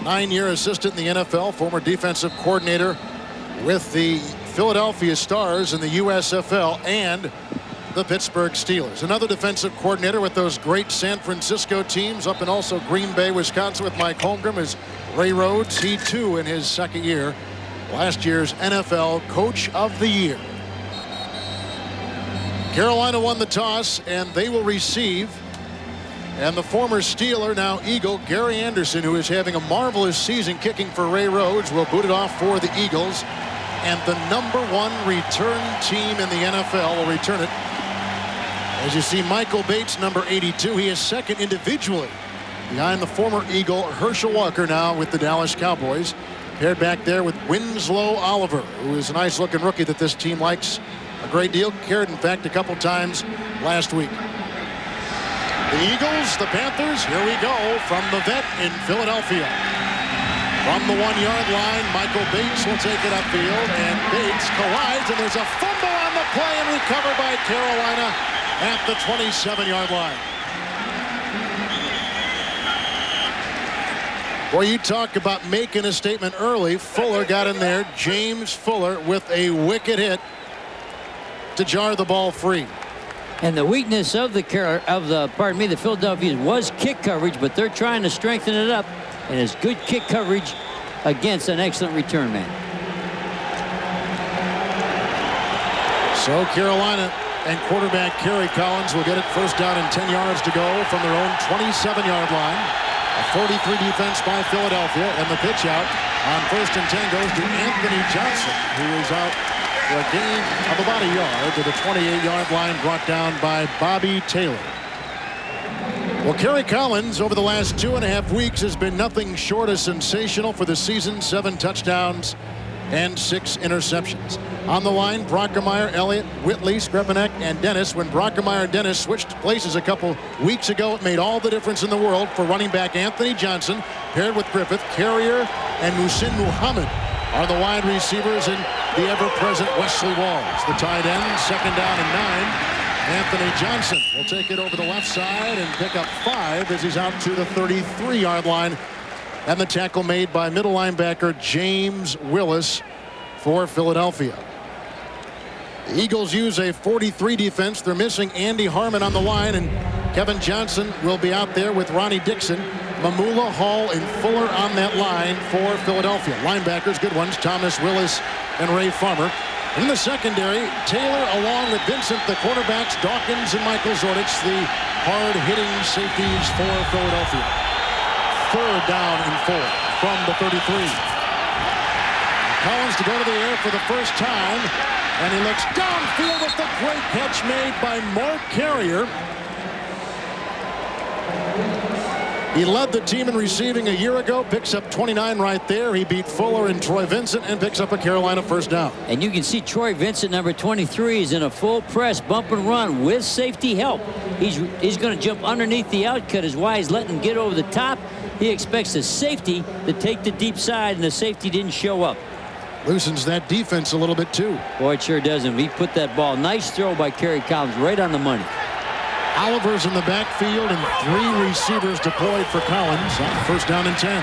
9-year assistant in the NFL, former defensive coordinator with the Philadelphia Stars in the USFL and the Pittsburgh Steelers. Another defensive coordinator with those great San Francisco teams up in also Green Bay, Wisconsin with Mike Holmgren is Ray Rhodes. He too in his second year, last year's NFL Coach of the Year. Carolina won the toss and they will receive. And the former Steeler, now Eagle, Gary Anderson, who is having a marvelous season kicking for Ray Rhodes, will boot it off for the Eagles. And the #1 return team in the NFL will return it. As you see, Michael Bates, number 82. He is second individually behind the former Eagle, Herschel Walker, now with the Dallas Cowboys. Paired back there with Winslow Oliver, who is a nice-looking rookie that this team likes a great deal. Carried, in fact, a couple times last week. The Eagles, the Panthers, here we go from the vet in Philadelphia. From the 1-yard line, Michael Bates will take it upfield, and Bates collides, and there's a fumble on the play and recovered by Carolina at the 27-yard line. Boy, you talk about making a statement early. Fuller got in there. James Fuller with a wicked hit to jar the ball free. And the weakness of the Philadelphia was kick coverage, but they're trying to strengthen it up, and it's good kick coverage against an excellent return man. So Carolina and quarterback Kerry Collins will get it first down and 10 yards to go from their own 27-yard line. A 43 defense by Philadelphia, and the pitch out on first and 10 goes to Anthony Johnson, who is out for a gain of about a yard to the 28-yard line, brought down by Bobby Taylor. Well, Kerry Collins over the last 2.5 weeks has been nothing short of sensational for the season. 7 touchdowns and 6 interceptions. On the line, Brockemeyer, Elliott, Whitley, Skrepenek, and Dennis. When Brockemeyer and Dennis switched places a couple weeks ago, it made all the difference in the world for running back Anthony Johnson, paired with Griffith. Carrier and Muhsin Muhammad are the wide receivers, and the ever-present Wesley Walls. The tight end, second down and 9. Anthony Johnson will take it over the left side and pick up 5 as he's out to the 33-yard line. And the tackle made by middle linebacker James Willis for Philadelphia. The Eagles use a 43 defense. They're missing Andy Harmon on the line, and Kevin Johnson will be out there with Ronnie Dixon, Mamula, Hall, and Fuller on that line for Philadelphia. Linebackers, good ones, Thomas Willis and Ray Farmer. In the secondary, Taylor along with Vincent, the quarterbacks, Dawkins and Michael Zordich, the hard-hitting safeties for Philadelphia. Third down and 4 from the 33. Collins to go to the air for the first time, and he looks downfield with the great catch made by Mark Carrier. He led the team in receiving a year ago, picks up 29 right there. He beat Fuller and Troy Vincent and picks up a Carolina first down. And you can see Troy Vincent, number 23, is in a full press bump and run with safety help. He's going to jump underneath the outcut is why he's letting him get over the top. He expects the safety to take the deep side, and the safety didn't show up. Loosens that defense a little bit too. Boy, it sure doesn't. He put that ball. Nice throw by Kerry Collins, right on the money. Oliver's in the backfield and 3 receivers deployed for Collins on first down and 10. And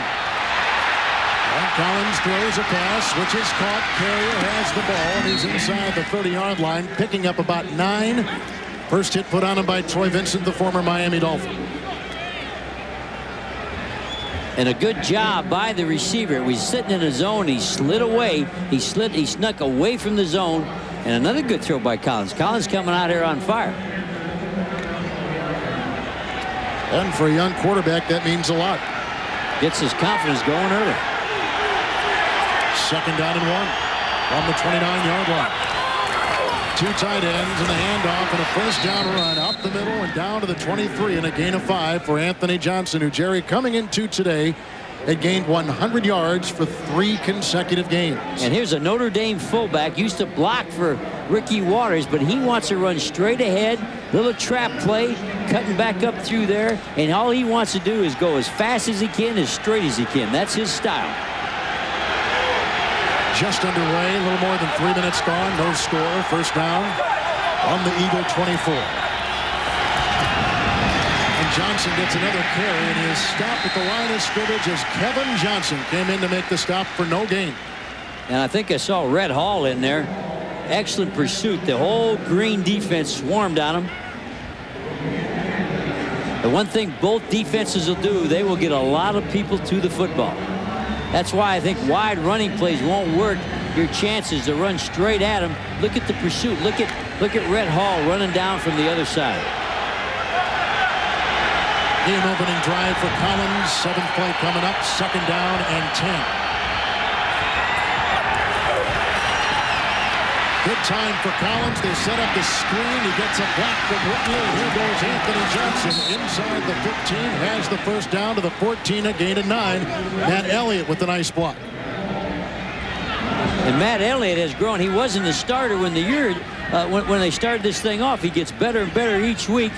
Collins throws a pass, which is caught. Carrier has the ball, and he's inside the 30-yard line, picking up about 9. First hit put on him by Troy Vincent, the former Miami Dolphin. And a good job by the receiver. He was sitting in a zone. He slid away. He snuck away from the zone. And another good throw by Collins. Collins coming out here on fire. And for a young quarterback, that means a lot. Gets his confidence going early. Second down and 1 from the 29-yard line. 2 tight ends and the handoff and a first down run up the middle and down to the 23 and a gain of 5 for Anthony Johnson, who, Jerry, coming into today, had gained 100 yards for 3 consecutive games. And here's a Notre Dame fullback, used to block for Ricky Waters, but he wants to run straight ahead, little trap play, cutting back up through there, and all he wants to do is go as fast as he can, as straight as he can. That's his style. Just underway, a little more than 3 minutes gone, no score, first down on the Eagle 24. And Johnson gets another carry, and he is stopped at the line of scrimmage as Kevin Johnson came in to make the stop for no gain. And I think I saw Red Hall in there. Excellent pursuit. The whole Green defense swarmed on him. The one thing both defenses will do, they will get a lot of people to the football. That's why I think wide running plays won't work. Your chances to run straight at him. Look at the pursuit. Look at Red Hall running down from the other side. Game opening drive for Collins. 7th play coming up. 2nd down and 10. Good time for Collins. They set up the screen. He gets a block from Whitney. Here goes Anthony Johnson inside the 15. Has the first down to the 14. A gain of 9. Matt Elliott with a nice block. And Matt Elliott has grown. He wasn't the starter when the year when they started this thing off. He gets better and better each week.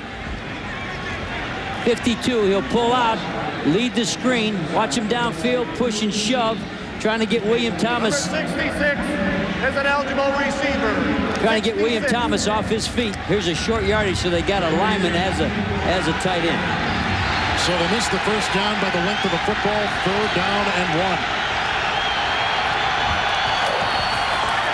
52. He'll pull out, lead the screen, watch him downfield, push and shove, trying to get William Thomas. Number 66 is an eligible receiver. Trying to get William Thomas off his feet. Here's a short yardage, so they got a lineman as a tight end. So they missed the first down by the length of the football. 3rd down and 1.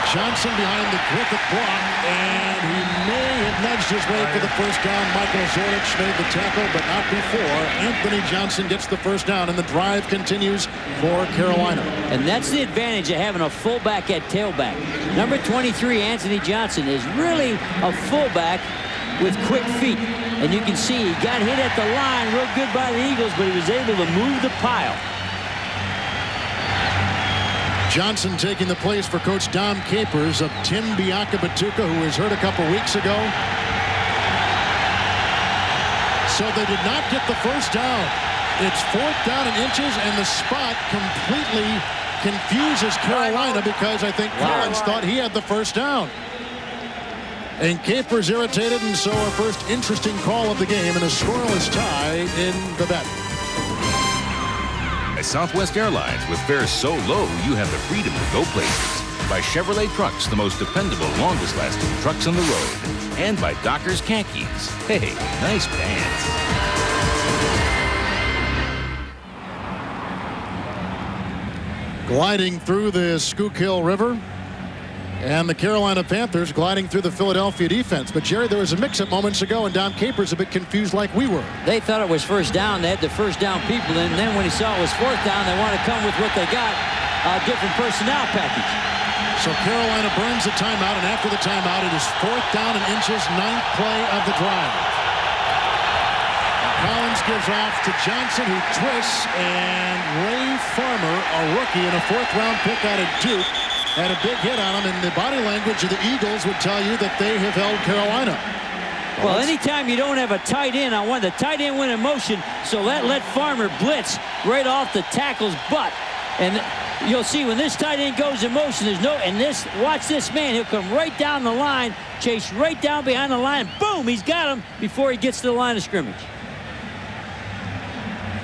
Johnson behind the Griffith block, and he may have nudged his way for the first down. Michael Zorich made the tackle, but not before. Anthony Johnson gets the first down, and the drive continues for Carolina. And that's the advantage of having a fullback at tailback. Number 23, Anthony Johnson, is really a fullback with quick feet. And you can see he got hit at the line real good by the Eagles, but he was able to move the pile. Johnson taking the place for Coach Dom Capers of Tim Biakabatuka, who was hurt a couple weeks ago. So they did not get the first down. It's 4th down and inches, and the spot completely confuses Carolina because I think Collins thought he had the first down. And Capers irritated, and so our first interesting call of the game and a scoreless tie in the bet. By Southwest Airlines, with fares so low you have the freedom to go places. By Chevrolet Trucks, the most dependable, longest-lasting trucks on the road. And by Dockers Khakis. Hey, nice pants. Gliding through the Schuylkill River, and the Carolina Panthers gliding through the Philadelphia defense. But, Jerry, there was a mix-up moments ago, and Dom Capers a bit confused like we were. They thought it was first down. They had the first down people in. And then when he saw it was 4th down, they wanted to come with what they got, a different personnel package. So Carolina burns the timeout, and after the timeout, it is 4th down and inches, 9th play of the drive. Collins gives off to Johnson, who twists, and Ray Farmer, a rookie and a 4th-round pick out of Duke, had a big hit on him, and the body language of the Eagles would tell you that they have held Carolina. Well, anytime you don't have a tight end on one, the tight end went in motion, so let Farmer blitz right off the tackle's butt. And you'll see when this tight end goes in motion, there's no, and this, watch this man, he'll come right down the line, chase right down behind the line, boom, he's got him before he gets to the line of scrimmage.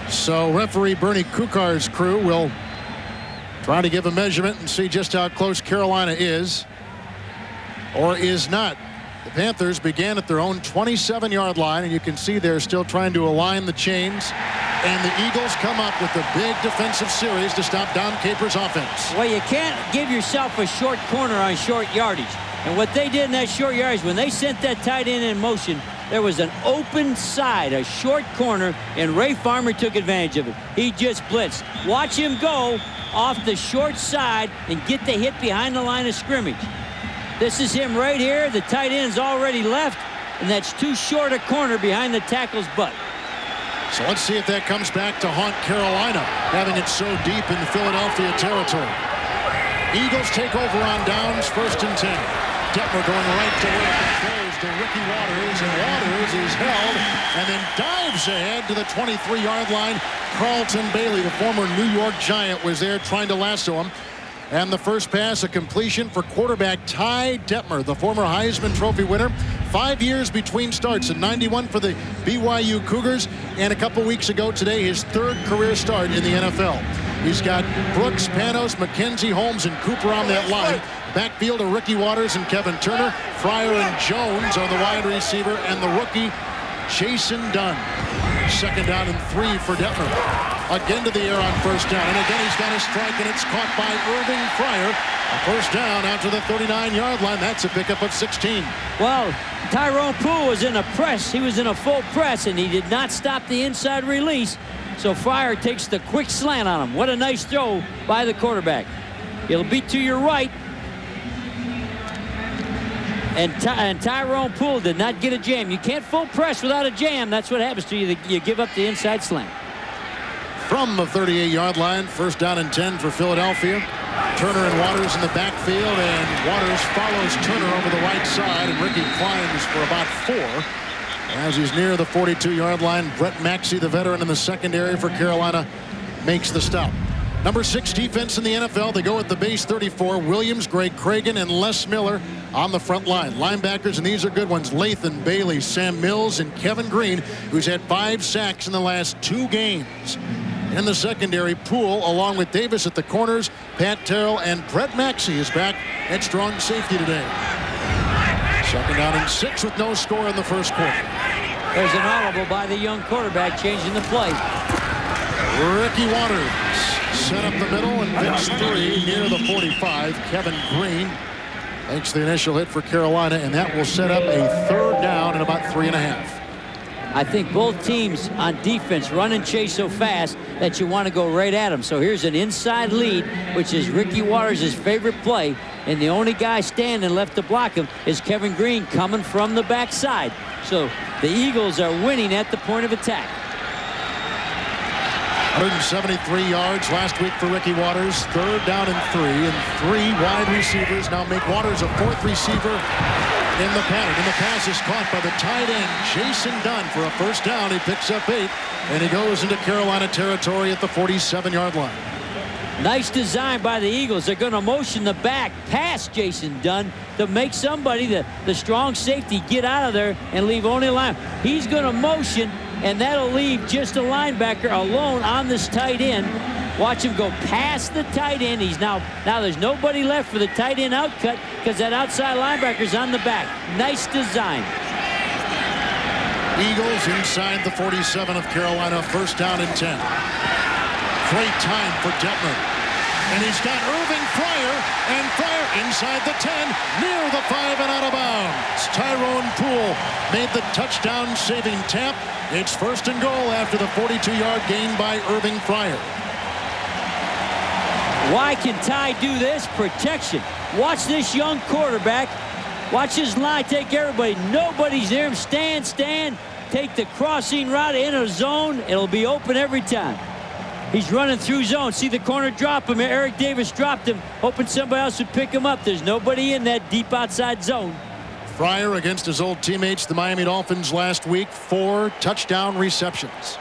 So referee Bernie Kukar's crew will try to give a measurement and see just how close Carolina is or is not. The Panthers began at their own 27-yard line, and you can see they're still trying to align the chains. And the Eagles come up with a big defensive series to stop Dom Capers' offense. Well, you can't give yourself a short corner on short yardage. And what they did in that short yardage, when they sent that tight end in motion, there was an open side, a short corner, and Ray Farmer took advantage of it. He just blitzed. Watch him go off the short side and get the hit behind the line of scrimmage. This is him right here. The tight end's already left, and that's too short a corner behind the tackle's butt. So let's see if that comes back to haunt Carolina, having it so deep in Philadelphia territory. Eagles take over on downs, 1st and 10. Detmer going right to left, throws to Ricky Waters, and Waters is held and then dives ahead to the 23-yard line. Carlton Bailey, the former New York Giant, was there trying to lasso him. And the first pass, a completion for quarterback Ty Detmer, the former Heisman Trophy winner. 5 years between starts, in '91 for the BYU Cougars, and a couple weeks ago today, his 3rd career start in the NFL. He's got Brooks, Panos, McKenzie, Holmes, and Cooper on that line. Backfield of Ricky Waters and Kevin Turner. Fryer and Jones are the wide receiver, and the rookie, Jason Dunn. Second down and 3 for Detmer. Again to the air on first down. And again he's got a strike, and it's caught by Irving Fryer. A first down out to the 39-yard line. That's a pickup of 16. Well, Tyrone Poole was in a press. He was in a full press, and he did not stop the inside release. So Fryer takes the quick slant on him. What a nice throw by the quarterback. It'll be to your right. And Tyrone Poole did not get a jam. You can't full press without a jam. That's what happens to you. You give up the inside slant. From the 38-yard line, first down and 10 for Philadelphia. Turner and Waters in the backfield, and Waters follows Turner over the right side, and Ricky climbs for about 4. As he's near the 42-yard line, Brett Maxey, the veteran in the secondary for Carolina, makes the stop. Number 6 defense in the NFL. They go at the base 34. Williams, Greg Cragen, and Les Miller on the front line. Linebackers, and these are good ones, Lathan, Bailey, Sam Mills, and Kevin Green, who's had 5 sacks in the last 2 games. In the secondary, Poole, along with Davis at the corners, Pat Terrell, and Brett Maxey is back at strong safety today. Second down and 6 with no score in the first quarter. There's an audible by the young quarterback changing the play. Ricky Waters set up the middle and picks 3 near the 45. Kevin Green makes the initial hit for Carolina, and that will set up a third down in about 3.5. I think both teams on defense run and chase so fast that you want to go right at them. So here's an inside lead, which is Ricky Waters' favorite play, and the only guy standing left to block him is Kevin Green coming from the backside. So the Eagles are winning at the point of attack. 173 yards last week for Ricky Waters. Third down and 3, and 3 wide receivers now make Waters a 4th receiver in the pattern. And the pass is caught by the tight end, Jason Dunn, for a first down. He picks up 8, and he goes into Carolina territory at the 47-yard line. Nice design by the Eagles. They're going to motion the back past Jason Dunn to make somebody, the strong safety, get out of there and leave only a line. He's going to motion, and that'll leave just a linebacker alone on this tight end. Watch him go past the tight end. He's now there's nobody left for the tight end out cut because that outside linebacker's on the back. Nice design. Eagles inside the 47 of Carolina, first down and 10. Great time for Detmer. And he's got Irving Fryer, and Fryer inside the 10, near the 5 and out of bounds. Tyrone Poole made the touchdown-saving tap. It's first and goal after the 42-yard gain by Irving Fryer. Why can Ty do this? Protection. Watch this young quarterback. Watch his line take everybody. Nobody's there. Stand. Take the crossing route in a zone. It'll be open every time. He's running through zone. See the corner drop him. Eric Davis dropped him, hoping somebody else would pick him up. There's nobody in that deep outside zone. Fryer against his old teammates, the Miami Dolphins, last week. 4 touchdown receptions.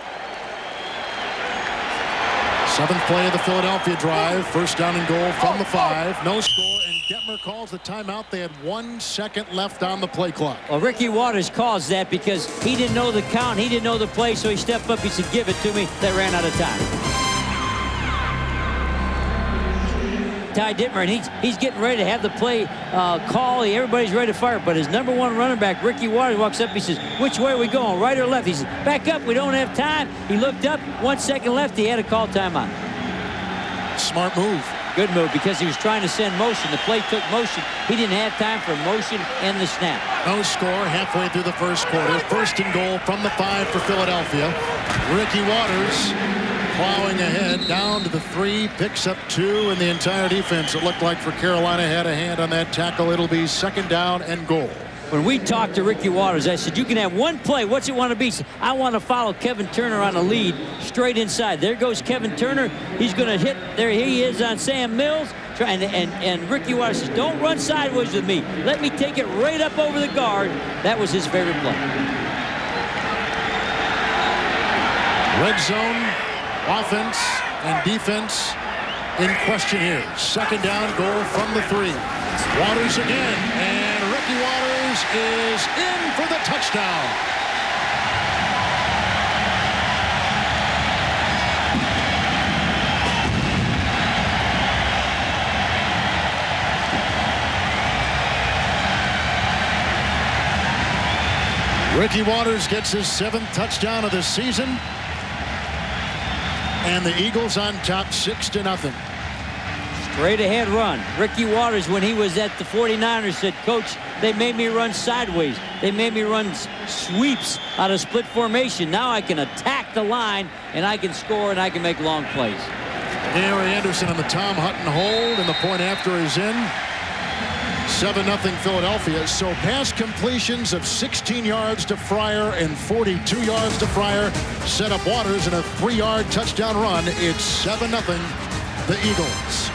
7th play of the Philadelphia drive. First down and goal from the 5. No score, and Detmer calls the timeout. They had 1 second left on the play clock. Well, Ricky Waters calls that because he didn't know the count. He didn't know the play, so he stepped up. He said, give it to me. They ran out of time. Ty Detmer, and he's getting ready to have the play call. Everybody's ready to fire, but his number 1 running back, Ricky Waters, walks up. He says, which way are we going, right or left? He says, back up, we don't have time. He looked up, 1 second left. He had to call timeout. Smart move. Good move, because he was trying to send motion. The play took motion. He didn't have time for motion and the snap. No score halfway through the first quarter. First and goal from the 5 for Philadelphia. Ricky Waters plowing ahead down to the 3, picks up 2, and the entire defense, it looked like, for Carolina had a hand on that tackle. It'll be second down and goal. When we talked to Ricky Waters, I said, you can have 1 play. What's it want to be? Said, I want to follow Kevin Turner on a lead straight inside. There goes Kevin Turner. He's going to hit. There he is on Sam Mills. And Ricky Waters says, don't run sideways with me. Let me take it right up over the guard. That was his favorite play. Red zone offense and defense in question here. Second down, goal from the 3. Waters again, and Ricky Waters is in for the touchdown. Ricky Watters gets his 7th touchdown of the season. And the Eagles on top 6-0. Straight ahead run. Ricky Watters, when he was at the 49ers, said, "Coach, they made me run sideways. They made me run sweeps out of split formation. Now I can attack the line, and I can score, and I can make long plays." Gary Anderson on the Tom Hutton hold, and the point after is in. 7-0 Philadelphia. So pass completions of 16 yards to Fryer and 42 yards to Fryer set up Watters in a 3-yard touchdown run. It's 7-0 the Eagles.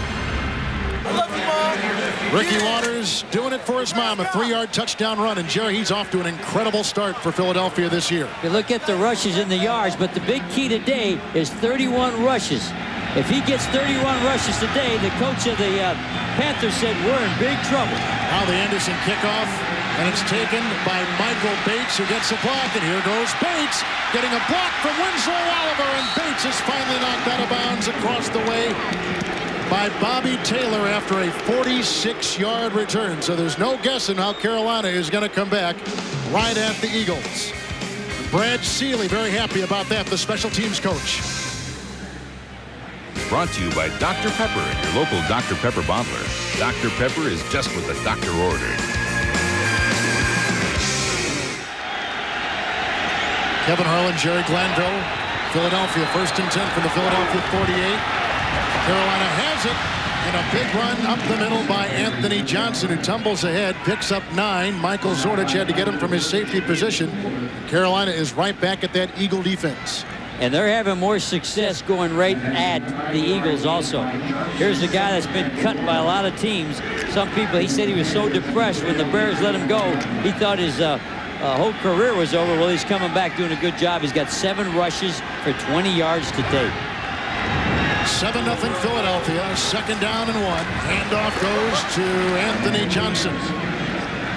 I love you, Mom. Ricky Watters doing it for his mom. A 3-yard touchdown run. And Jerry, he's off to an incredible start for Philadelphia this year. You look at the rushes and the yards, but the big key today is 31 rushes. If he gets 31 rushes today, the coach of the Panthers said we're in big trouble. Now the Anderson kickoff, and it's taken by Michael Bates, who gets a block, and here goes Bates getting a block from Winslow Oliver, and Bates is finally knocked out of bounds across the way by Bobby Taylor after a 46-yard return. So there's no guessing how Carolina is going to come back right at the Eagles. Brad Seeley very happy about that, the special teams coach. Brought to you by Dr. Pepper and your local Dr. Pepper bottler. Dr. Pepper is just what the doctor ordered. Kevin Harlan, Jerry Glanville, Philadelphia, 1st and 10 from the Philadelphia 48. Carolina has it, and a big run up the middle by Anthony Johnson, who tumbles ahead, picks up 9. Michael Zordich had to get him from his safety position. Carolina is right back at that Eagle defense. And they're having more success going right at the Eagles also. Here's a guy that's been cut by a lot of teams. Some people, he said he was so depressed when the Bears let him go, he thought his whole career was over. Well, he's coming back doing a good job. He's got 7 rushes for 20 yards to date. 7-0 Philadelphia, 2nd down and 1. Handoff goes to Anthony Johnson.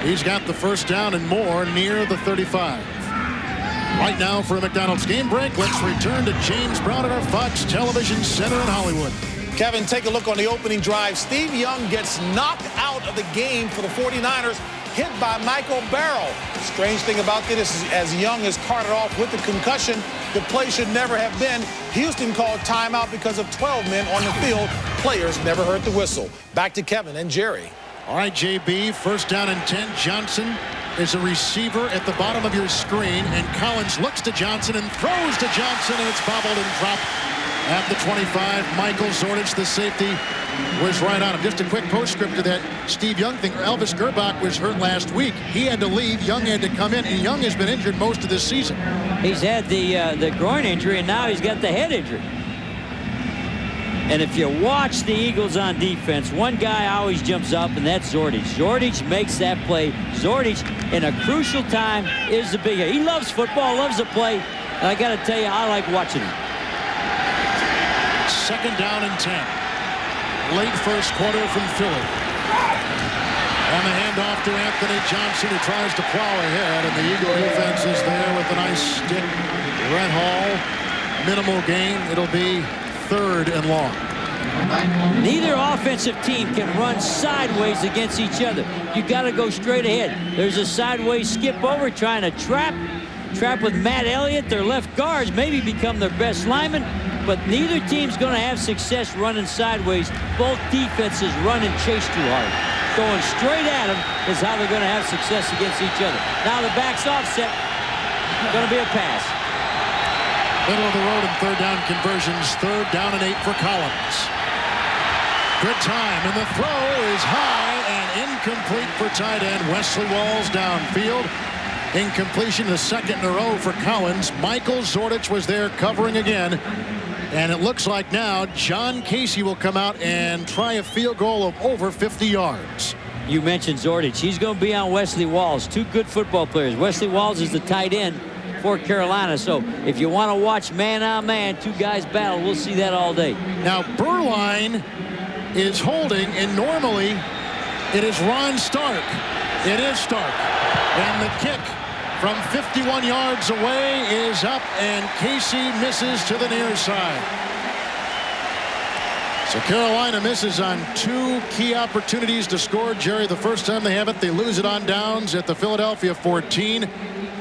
He's got the 1st down and more near the 35. Right now for a McDonald's game break, let's return to James Brown at our Fox Television Center in Hollywood. Kevin, take a look on the opening drive. Steve Young gets knocked out of the game for the 49ers, hit by Michael Barrow. Strange thing about this is as Young is carted off with the concussion, the play should never have been. Houston called timeout because of 12 men on the field. Players never heard the whistle. Back to Kevin and Jerry. All right, JB, 1st down and 10. Johnson is a receiver at the bottom of your screen, and Collins looks to Johnson and throws to Johnson, and it's bobbled and dropped at the 25. Michael Zordich, the safety, was right on him. Just a quick postscript to that Steve Young thing. Elvis Gerbach was hurt last week. He had to leave. Young had to come in, and Young has been injured most of this season. He's had the groin injury, and now he's got the head injury. And if you watch the Eagles on defense, one guy always jumps up, and that's Zordich. Zordich makes that play. Zordich, in a crucial time, is the big guy. He loves football, loves to play, and I got to tell you, I like watching him. 2nd down and 10. Late 1st quarter from Philly. And the handoff to Anthony Johnson, who tries to plow ahead, and the Eagle defense is there with a nice stick. Brett Hall, minimal gain. It'll be 3rd and long. Neither offensive team can run sideways against each other. You got to go straight ahead. There's a sideways skip over trying to trap with Matt Elliott. Their left guards maybe become their best linemen, but neither team's going to have success running sideways. Both defenses run and chase too hard. Going straight at them is how they're going to have success against each other. Now the back's offset. Going to be a pass. Middle of the road and 3rd down conversions. 3rd down and 8 for Collins. Good time, and the throw is high and incomplete for tight end Wesley Walls downfield. Incompletion, the 2nd in a row for Collins. Michael Zordich was there covering again. And it looks like now John Casey will come out and try a field goal of over 50 yards. You mentioned Zordich. He's going to be on Wesley Walls. 2 good football players. Wesley Walls is the tight end for Carolina. So if you want to watch man-on-man, 2 guys battle, we'll see that all day. Now Berline is holding, and normally it is Ron Stark. It is Stark. And the kick from 51 yards away is up, and Casey misses to the near side. So Carolina misses on 2 key opportunities to score. Jerry, the first time they have it, they lose it on downs at the Philadelphia 14.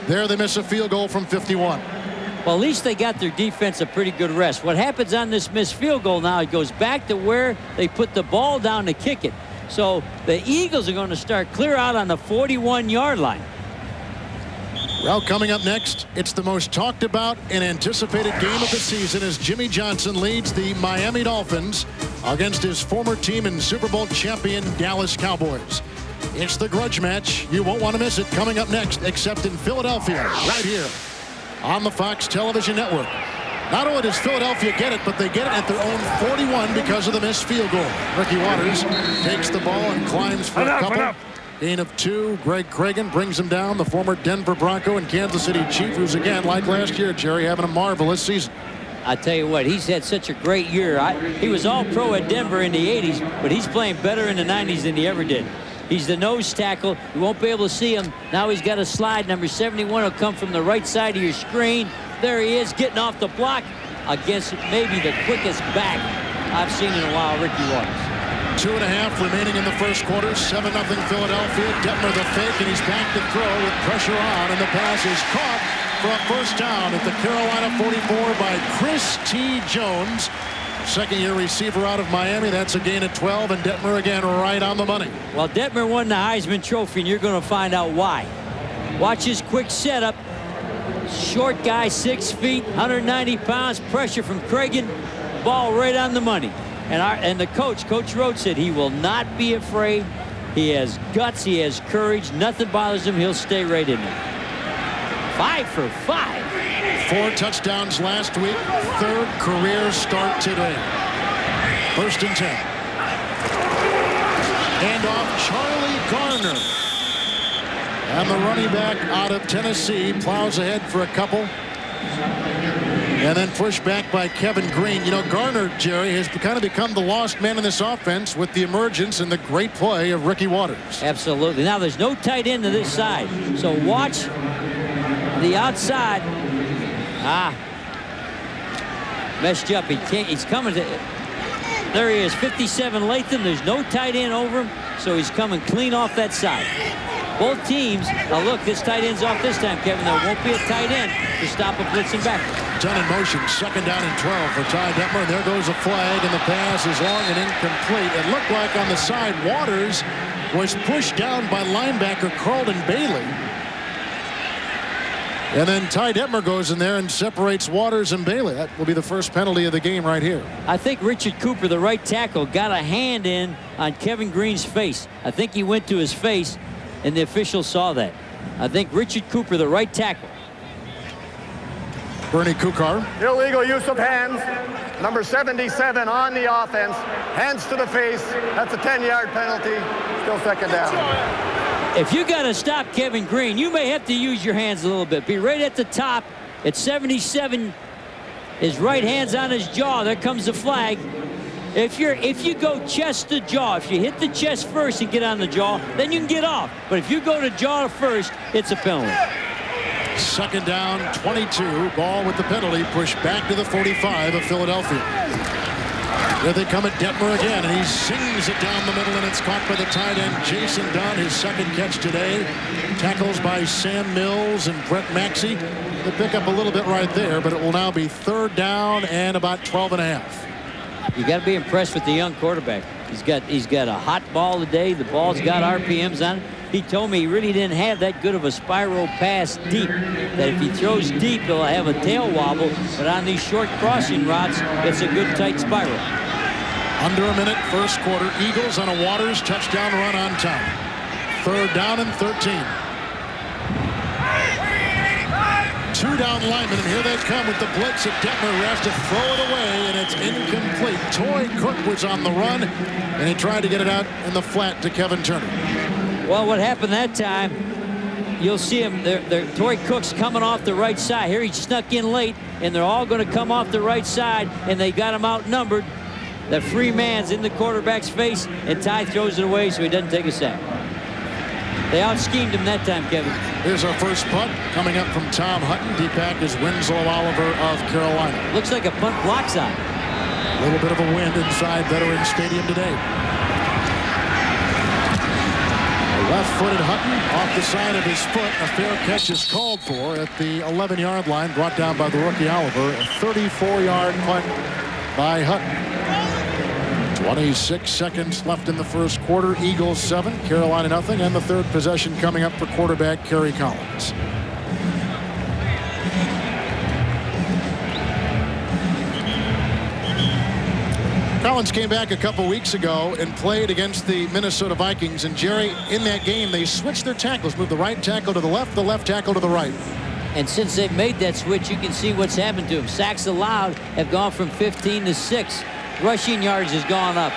There they miss a field goal from 51. Well, at least they got their defense a pretty good rest. What happens on this missed field goal now, it goes back to where they put the ball down to kick it. So the Eagles are going to start clear out on the 41-yard line. Well, coming up next, it's the most talked about and anticipated game of the season as Jimmy Johnson leads the Miami Dolphins against his former team and Super Bowl champion Dallas Cowboys. It's the grudge match. You won't want to miss it. Coming up next, except in Philadelphia, right here on the Fox Television Network. Not only does Philadelphia get it, but they get it at their own 41 because of the missed field goal. Ricky Watters takes the ball and climbs for a couple. Gain of 2. Greg Cragen brings him down, the former Denver Bronco and Kansas City Chief, who's again, like last year, Jerry, having a marvelous season. I tell you what, he's had such a great year. He was all pro at Denver in the 80s, but he's playing better in the 90s than he ever did. He's the nose tackle. You won't be able to see him. Now he's got a slide. Number 71 will come from the right side of your screen. There he is, getting off the block against maybe the quickest back I've seen in a while, Ricky Watters. 2.5 remaining in the first quarter. 7-0 Philadelphia. Detmer the fake, and he's back to throw with pressure on, and the pass is caught for a first down at the Carolina 44 by Chris T. Jones. Second-year receiver out of Miami. That's a gain of 12, and Detmer again right on the money. Well, Detmer won the Heisman Trophy, and you're going to find out why. Watch his quick setup. Short guy, 6 feet, 190 pounds, pressure from Cragen. Ball right on the money. And the coach, Coach Rhodes, said he will not be afraid. He has guts. He has courage. Nothing bothers him. He'll stay right in there. 5 for 5. 4 touchdowns last week. 3rd career start today. 1st and 10. And off Charlie Garner. And the running back out of Tennessee plows ahead for a couple. And then pushed back by Kevin Green. You know, Garner, Jerry, has kind of become the lost man in this offense with the emergence and the great play of Ricky Watters. Absolutely. Now, there's no tight end to this side. So watch the outside. Messed you up. He's coming to. There he is, 57 Latham. There's no tight end over him, so he's coming clean off that side. Both teams. Now look, this tight end's off this time, Kevin. There won't be a tight end to stop a blitzing back. 10 in motion, 2nd down and 12 for Ty Detmer. And there goes a flag, and the pass is long and incomplete. It looked like on the side, Watters was pushed down by linebacker Carlton Bailey. And then Ty Detmer goes in there and separates Watters and Bailey. That will be the first penalty of the game right here. I think Richard Cooper, the right tackle, got a hand in on Kevin Green's face. I think he went to his face, and the official saw that. I think Richard Cooper, the right tackle. Bernie Kukar. Illegal use of hands. Number 77 on the offense. Hands to the face. That's a 10-yard penalty. Still 2nd down. If you got to stop Kevin Green, you may have to use your hands a little bit. Be right at the top at 77. His right hand's on his jaw. There comes the flag. If you go chest to jaw, if you hit the chest first and get on the jaw, then you can get off. But if you go to jaw first, it's a penalty. 2nd down, 22. Ball with the penalty pushed back to the 45 of Philadelphia. Here they come at Detmer again, and he sings it down the middle, and it's caught by the tight end, Jason Dunn, his 2nd catch today. Tackles by Sam Mills and Brett Maxey. They pick up a little bit right there, but it will now be 3rd down and about 12.5. You got to be impressed with the young quarterback. He's got a hot ball today. The ball's got RPMs on it. He told me he really didn't have that good of a spiral pass deep. That if he throws deep, he'll have a tail wobble. But on these short crossing routes, it's a good tight spiral. Under a minute, 1st quarter. Eagles on a Watters touchdown run on time. 3rd down and 13. 2 down linemen, and here they come with the blitz at Detmer, who has to throw it away, and it's incomplete. Toy Cook was on the run, and he tried to get it out in the flat to Kevin Turner. Well, what happened that time, you'll see him. Toy Cook's coming off the right side. Here he snuck in late, and they're all going to come off the right side, and they got him outnumbered. The free man's in the quarterback's face, and Ty throws it away so he doesn't take a sack. They out-schemed him that time, Kevin. Here's our first punt coming up from Tom Hutton. Deep back is Winslow Oliver of Carolina. Looks like a punt block sign. A little bit of a wind inside Veterans Stadium today. Left-footed Hutton off the side of his foot. A fair catch is called for at the 11-yard line, brought down by the rookie Oliver. A 34-yard punt by Hutton. 26 seconds left in the first quarter. Eagles 7, Carolina nothing, and the third possession coming up for quarterback Kerry Collins. Collins came back a couple weeks ago and played against the Minnesota Vikings. And Jerry, in that game, they switched their tackles, moved the right tackle to the left tackle to the right. And since they've made that switch, you can see what's happened to him. Sacks allowed have gone from 15 to 6. Rushing yards has gone up.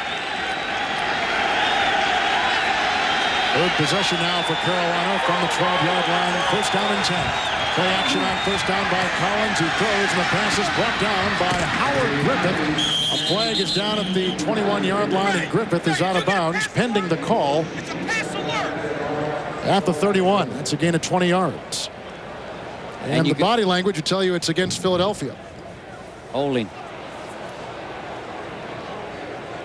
Third possession now for Carolina from the 12-yard line. First down and 10. Play action on first down by Collins, who throws, and the pass is brought down by Howard Griffith. A flag is down at the 21-yard line, and Griffith is out of bounds, pending the call at the 31. That's a gain of 20 yards. And the body language would tell you it's against Philadelphia. Holding.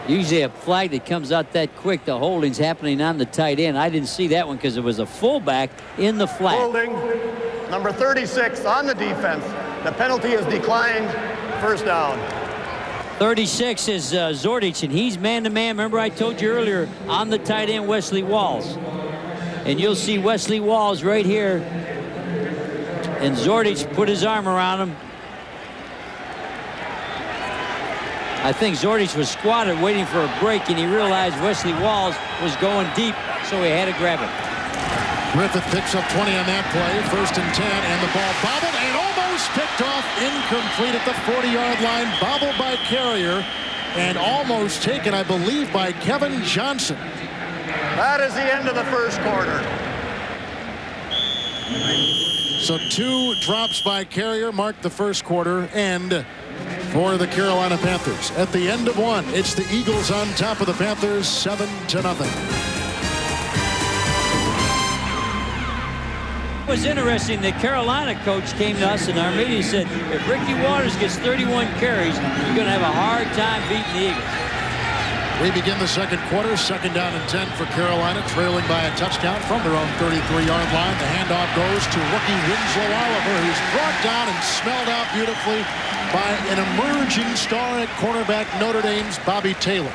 Usually a flag that comes out that quick, the holding's happening on the tight end. I didn't see that one because it was a fullback in the flat. Holding. Number 36 on the defense. The penalty is declined. First down. 36 is Zordich, and he's man-to-man. Remember I told you earlier, on the tight end, Wesley Walls. And you'll see Wesley Walls right here. And Zordich put his arm around him. I think Zordich was squatted waiting for a break, and he realized Wesley Walls was going deep, so he had to grab him. Griffith picks up 20 on that play. First and 10, and the ball bobbled and almost picked off, incomplete at the 40-yard line. Bobbled by Carrier and almost taken, I believe, by Kevin Johnson. That is the end of the first quarter. So 2 drops by Carrier mark the first quarter end for the Carolina Panthers. At the end of one, it's the Eagles on top of the Panthers, 7-0. It was interesting. The Carolina coach came to us in our meeting and said, if Ricky Waters gets 31 carries, you're going to have a hard time beating the Eagles. We begin the second quarter. Second down and 10 for Carolina, trailing by a touchdown from their own 33-yard line. The handoff goes to rookie Winslow Oliver, who's brought down and smelled out beautifully by an emerging star at cornerback Notre Dame's Bobby Taylor.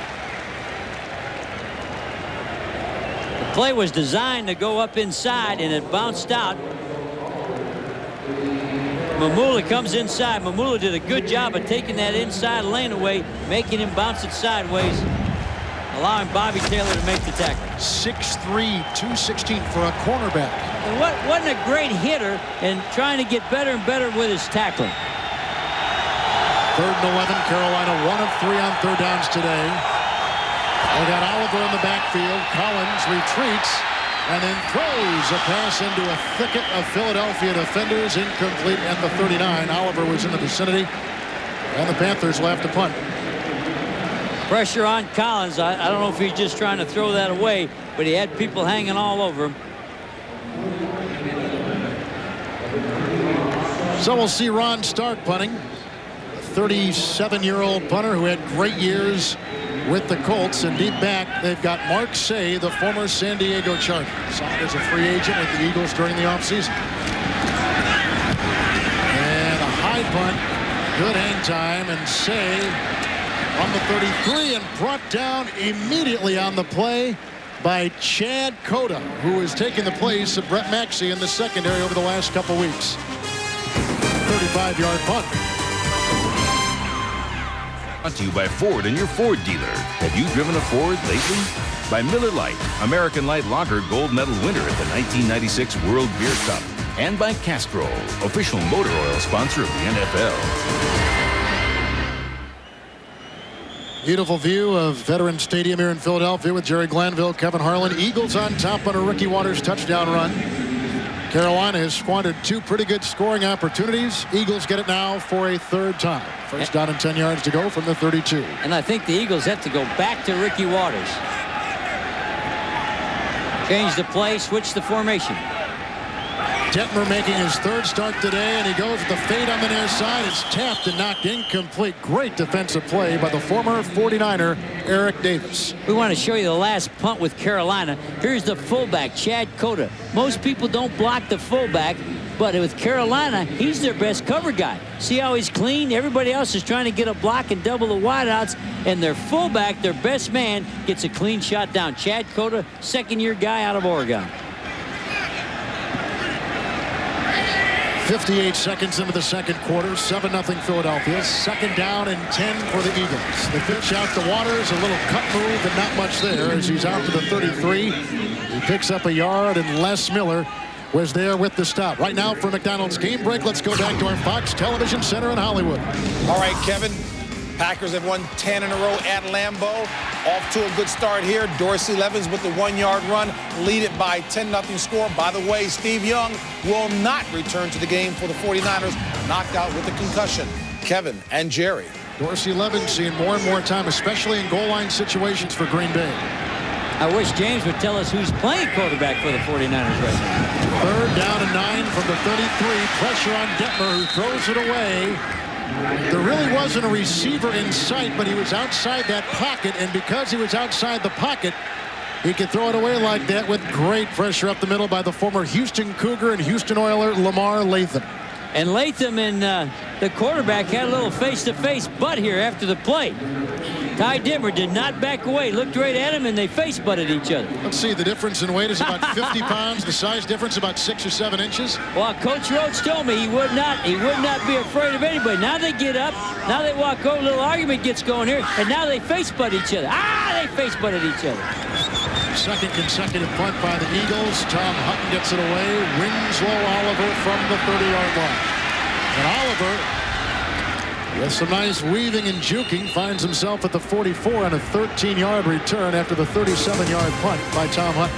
The play was designed to go up inside, and it bounced out. Mamula comes inside. Mamula did a good job of taking that inside lane away, making him bounce it sideways, allowing Bobby Taylor to make the tackle. 6'3", 216 for a cornerback. And wasn't a great hitter, and trying to get better and better with his tackling. Third and 11, Carolina 1 of 3 on third downs today. They got Oliver in the backfield. Collins retreats and then throws a pass into a thicket of Philadelphia defenders, incomplete at the 39. Oliver was in the vicinity, and the Panthers will have to punt. Pressure on Collins. I don't know if he's just trying to throw that away, but he had people hanging all over him. So we'll see Ron Stark punting. 37-year-old punter who had great years with the Colts. And deep back, they've got Mark Say, the former San Diego Charger. Signed as a free agent with the Eagles during the offseason. And a high punt. Good hang time. And Say on the 33 and brought down immediately on the play by Chad Cota, who has taken the place of Brett Maxey in the secondary over the last couple weeks. 35-yard punt. Brought to you by Ford and your Ford dealer. Have you driven a Ford lately? By Miller Lite, American Light Lager gold medal winner at the 1996 World Beer Cup. And by Castrol, official motor oil sponsor of the NFL. Beautiful view of Veterans Stadium here in Philadelphia with Jerry Glanville, Kevin Harlan. Eagles on top on a Ricky Waters touchdown run. Carolina has squandered 2 pretty good scoring opportunities. Eagles get it now for a third time. First down and 10 yards to go from the 32. And I think the Eagles have to go back to Ricky Waters. Change the play, switch the formation. Detmer making his third start today, and he goes with the fade on the near side. It's tapped and knocked incomplete. Great defensive play by the former 49er, Eric Davis. We want to show you the last punt with Carolina. Here's the fullback, Chad Cota. Most people don't block the fullback, but with Carolina, he's their best cover guy. See how he's clean? Everybody else is trying to get a block and double the wideouts, and their fullback, their best man, gets a clean shot down. Chad Cota, second-year guy out of Oregon. 58 seconds into the second quarter, 7-0 Philadelphia. Second down and 10 for the Eagles. The pitch out to Waters, a little cut move and not much there as he's out to the 33. He picks up a yard, and Les Miller was there with the stop. Right now for McDonald's game break, let's go back to our Fox Television Center in Hollywood. All right, Kevin. Packers have won 10 in a row at Lambeau. Off to a good start here. Dorsey Levens with the 1-yard run. Lead it by 10-0 score. By the way, Steve Young will not return to the game for the 49ers. Knocked out with a concussion. Kevin and Jerry. Dorsey Levens seeing more and more time, especially in goal line situations for Green Bay. I wish James would tell us who's playing quarterback for the 49ers right now. Third down and 9 from the 33. Pressure on Detmer, who throws it away. There really wasn't a receiver in sight, but he was outside that pocket, and because he was outside the pocket, he could throw it away like that with great pressure up the middle by the former Houston Cougar and Houston Oiler Lamar Latham. And Latham and the quarterback had a little face-to-face butt here after the play. Ty Detmer did not back away, looked right at him, and they face-butted each other. Let's see, the difference in weight is about 50 pounds. The size difference about 6 or 7 inches. Well, Coach Rhodes told me he would not be afraid of anybody. Now they get up, now they walk over, a little argument gets going here, and now they face-butt each other. They face-butted each other. Second consecutive punt by the Eagles. Tom Hutton gets it away. Winslow Oliver from the 30-yard line. And Oliver, with some nice weaving and juking, finds himself at the 44 on a 13-yard return after the 37-yard punt by Tom Hutton.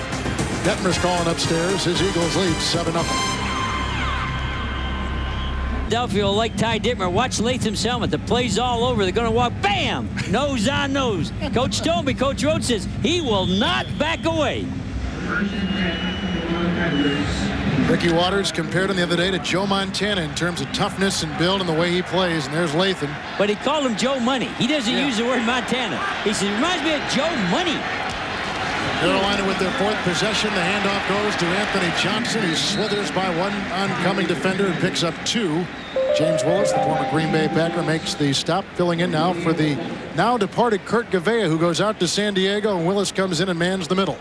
Detmer's calling upstairs. His Eagles lead 7-0. Philadelphia will like Ty Detmer. Watch Latham's helmet. The play's all over. They're going to walk, bam, nose on nose. Coach told me, Coach Rhodes says he will not back away. Ricky Waters compared him the other day to Joe Montana in terms of toughness and build and the way he plays, and there's Latham. But he called him Joe Money. He doesn't use the word Montana. He said, reminds me of Joe Money. Carolina with their fourth possession. The handoff goes to Anthony Johnson. He slithers by one oncoming defender and picks up 2. James Willis, the former Green Bay Packer, makes the stop, filling in now for the now departed Kurt Gavea, who goes out to San Diego, and Willis comes in and mans the middle.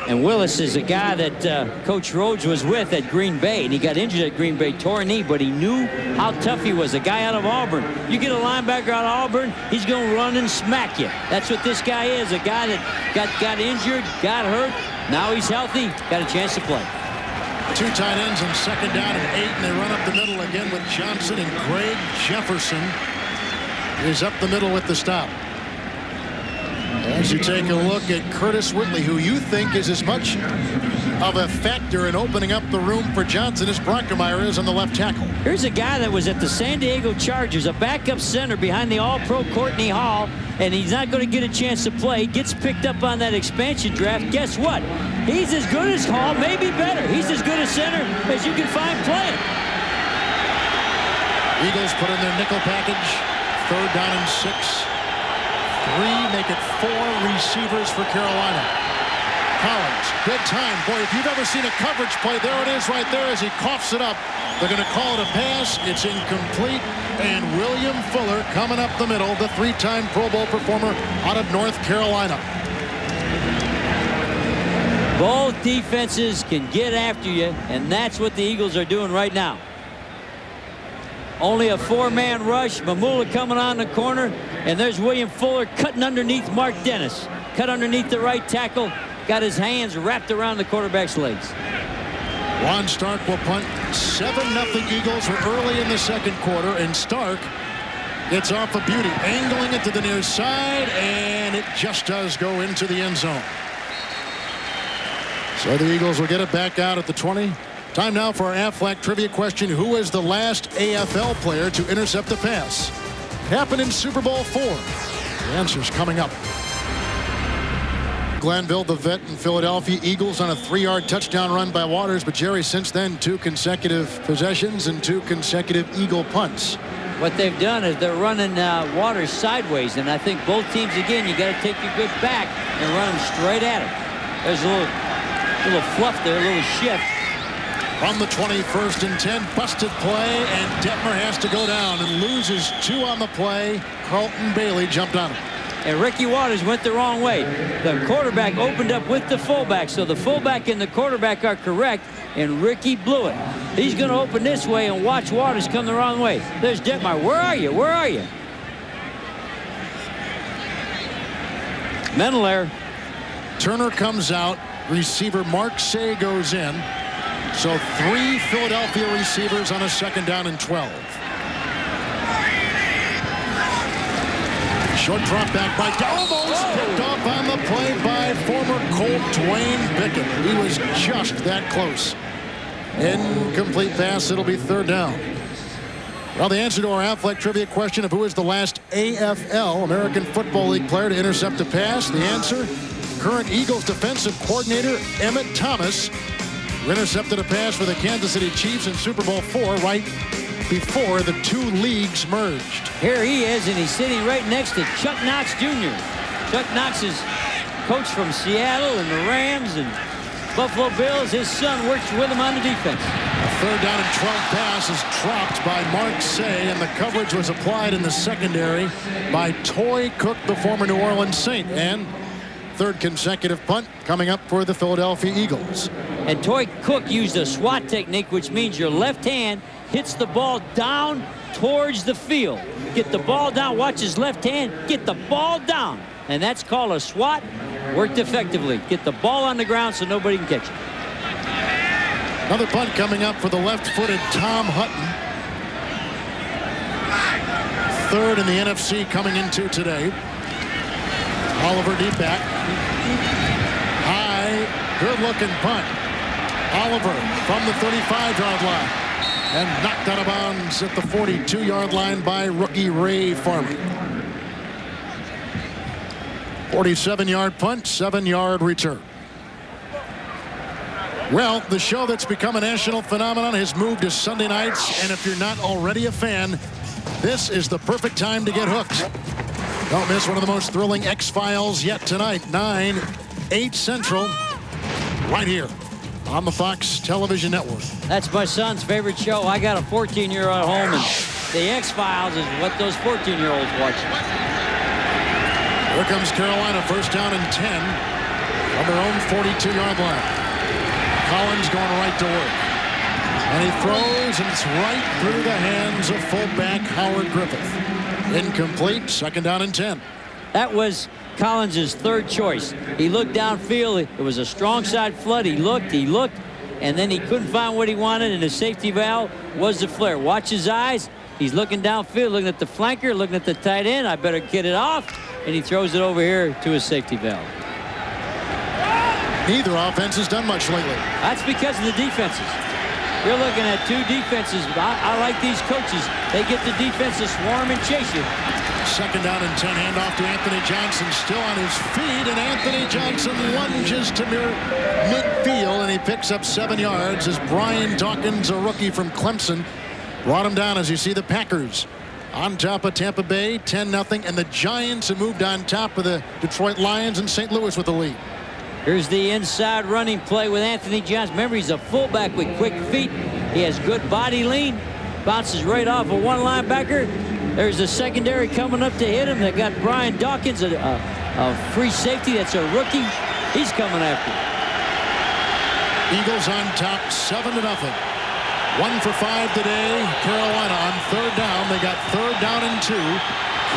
And Willis is a guy that Coach Rhodes was with at Green Bay, and he got injured at Green Bay, tore a knee, but he knew how tough he was. A guy out of Auburn. You get a linebacker out of Auburn, he's going to run and smack you. That's what this guy is, a guy that got injured, got hurt. Now he's healthy, got a chance to play. 2 tight ends and second down and 8, and they run up the middle again with Johnson, and Greg Jefferson is up the middle with the stop. As you take a look at Curtis Whitley, who you think is as much of a factor in opening up the room for Johnson as Brockermeyer is on the left tackle. Here's a guy that was at the San Diego Chargers, a backup center behind the All-Pro Courtney Hall, and he's not going to get a chance to play. Gets picked up on that expansion draft. Guess what? He's as good as Hall, maybe better. He's as good a center as you can find playing. Eagles put in their nickel package. Third down and 6. 3, make it 4 receivers for Carolina. Collins, good time. Boy, if you've ever seen a coverage play, there it is right there as he coughs it up. They're going to call it a pass. It's incomplete. And William Fuller coming up the middle, the 3-time Pro Bowl performer out of North Carolina. Both defenses can get after you, and that's what the Eagles are doing right now. Only a 4-man rush. Mamula coming on the corner, and there's William Fuller cutting underneath Mark Dennis. Cut underneath the right tackle. Got his hands wrapped around the quarterback's legs. Ron Stark will punt. 7-0 Eagles. We're early in the second quarter, and Stark gets off a beauty, angling it to the near side, and it just does go into the end zone. So the Eagles will get it back out at the 20. Time now for our Aflac trivia question. Who is the last AFL player to intercept a pass? Happened in Super Bowl IV. The answer's coming up. Glanville, the vet in Philadelphia Eagles, on a 3-yard touchdown run by Waters. But Jerry, since then, 2 consecutive possessions and 2 consecutive Eagle punts. What they've done is they're running Waters sideways, and I think both teams, again, you got to take your good back and run them straight at him. There's a little fluff there, a little shift. From the 21st and 10, busted play, and Detmer has to go down and loses 2 on the play. Carlton Bailey jumped on him. And Ricky Waters went the wrong way. The quarterback opened up with the fullback, so the fullback and the quarterback are correct, and Ricky blew it. He's going to open this way and watch Waters come the wrong way. There's Detmer. Where are you? Where are you? Mental error. Turner comes out. Receiver Mark Say goes in. So 3 Philadelphia receivers on a 2nd down and 12. Short drop back by almost picked off on the play by former Colt Dwayne Bickett. He was just that close. Incomplete pass. It'll be 3rd down. Well, the answer to our Affleck trivia question of who is the last AFL, American Football League player to intercept a pass, the answer, current Eagles defensive coordinator Emmett Thomas, who intercepted a pass for the Kansas City Chiefs in Super Bowl IV right before the 2 leagues merged. Here he is, and he's sitting right next to Chuck Knox Jr. Chuck Knox is coach from Seattle and the Rams and Buffalo Bills. His son works with him on the defense. A 3rd down and 12 pass is dropped by Mark Say, and the coverage was applied in the secondary by Toy Cook, the former New Orleans Saint. And 3rd consecutive punt coming up for the Philadelphia Eagles. And Toy Cook used a SWAT technique, which means your left hand hits the ball down towards the field. Get the ball down, watch his left hand, get the ball down. And that's called a SWAT. Worked effectively. Get the ball on the ground so nobody can catch it. Another punt coming up for the left-footed Tom Hutton. 3rd in the NFC coming into today. Oliver deep back. High, good-looking punt. Oliver from the 35-yard line. And knocked out of bounds at the 42-yard line by rookie Ray Farmer. 47-yard punt, 7-yard return. Well, the show that's become a national phenomenon has moved to Sunday nights, and if you're not already a fan, this is the perfect time to get hooked. Don't miss one of the most thrilling X-Files yet tonight, 9, 8 Central, right here on the Fox Television Network. That's my son's favorite show. I got a 14-year-old at home, and the X-Files is what those 14-year-olds watch. Here comes Carolina, 1st down and 10 on their own 42-yard line. Collins going right to work. And he throws, and it's right through the hands of fullback Howard Griffith. Incomplete, 2nd down and 10. That was Collins' 3rd choice. He looked downfield. It was a strong side flood. He looked, and then he couldn't find what he wanted, and the safety valve was the flare. Watch his eyes. He's looking downfield, looking at the flanker, looking at the tight end. I better get it off. And he throws it over here to his safety valve. Neither offense has done much lately. That's because of the defenses. You're looking at 2 defenses. I like these coaches. They get the defense to swarm and chase you. 2nd down and 10, handoff to Anthony Johnson, still on his feet, and Anthony Johnson lunges to midfield, and he picks up 7 yards as Brian Dawkins, a rookie from Clemson, brought him down. As you see, the Packers on top of Tampa Bay, 10-0, and the Giants have moved on top of the Detroit Lions and St. Louis with the lead. Here's the inside running play with Anthony Johnson. Remember, he's a fullback with quick feet. He has good body lean. Bounces right off of one linebacker. There's the secondary coming up to hit him. They got Brian Dawkins, a free safety that's a rookie. He's coming after him. Eagles on top, 7-0. 1 for 5 today. Carolina on 3rd down. They got 3rd down and 2.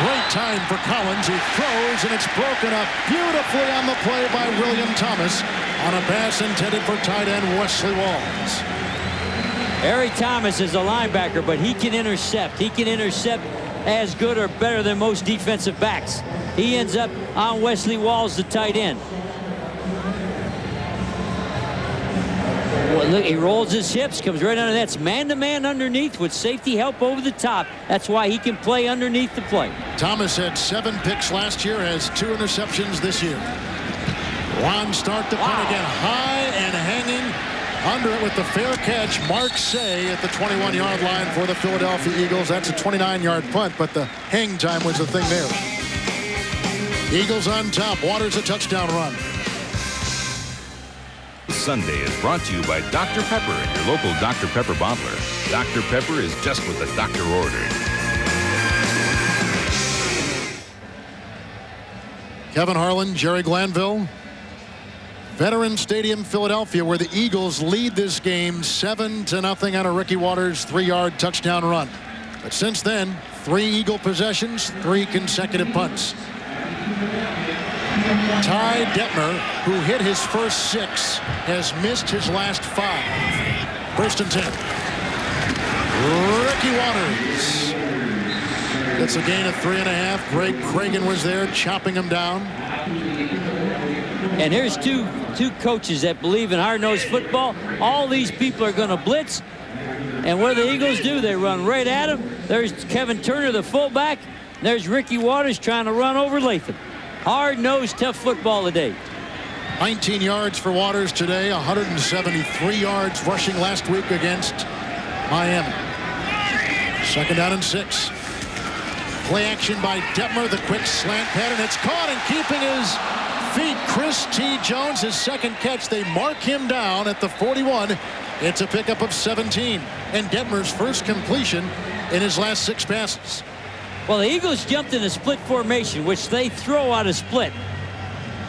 Great time for Collins. He throws, and it's broken up beautifully on the play by William Thomas on a pass intended for tight end Wesley Walls. Harry Thomas is a linebacker, but he can intercept. He can intercept as good or better than most defensive backs. He ends up on Wesley Walls, the tight end. Look, he rolls his hips, comes right under. That's man-to-man underneath with safety help over the top. That's why he can play underneath the play. Thomas had 7 picks last year, has 2 interceptions this year. Ron Stark to punt again, high and hanging under it with the fair catch. Mark Say at the 21-yard line for the Philadelphia Eagles. That's a 29-yard punt, but the hang time was the thing there. Eagles on top. Waters a touchdown run. Sunday is brought to you by Dr. Pepper and your local Dr. Pepper bottler. Dr. Pepper is just what the doctor ordered. Kevin Harlan, Jerry Glanville. Veterans Stadium, Philadelphia, where the Eagles lead this game 7-0 on a Ricky Waters 3-yard touchdown run. But since then, 3 Eagle possessions, 3 consecutive punts. Ty Detmer, who hit his first 6, has missed his last 5. First and 10. Ricky Waters. It's a gain of 3.5. Greg Cragen was there chopping him down. And here's two coaches that believe in hard-nosed football. All these people are going to blitz. And what do the Eagles do? They run right at him. There's Kevin Turner, the fullback. There's Ricky Waters trying to run over Latham. Hard-nosed, tough football today. 19 yards for Waters today. 173 yards rushing last week against Miami. Second down and 6. Play action by Detmer. The quick slant pattern. It's caught and keeping his feet. Chris T. Jones, his second catch. They mark him down at the 41. It's a pickup of 17. And Detmer's first completion in his last 6 passes. Well, the Eagles jumped in a split formation, which they throw out a split.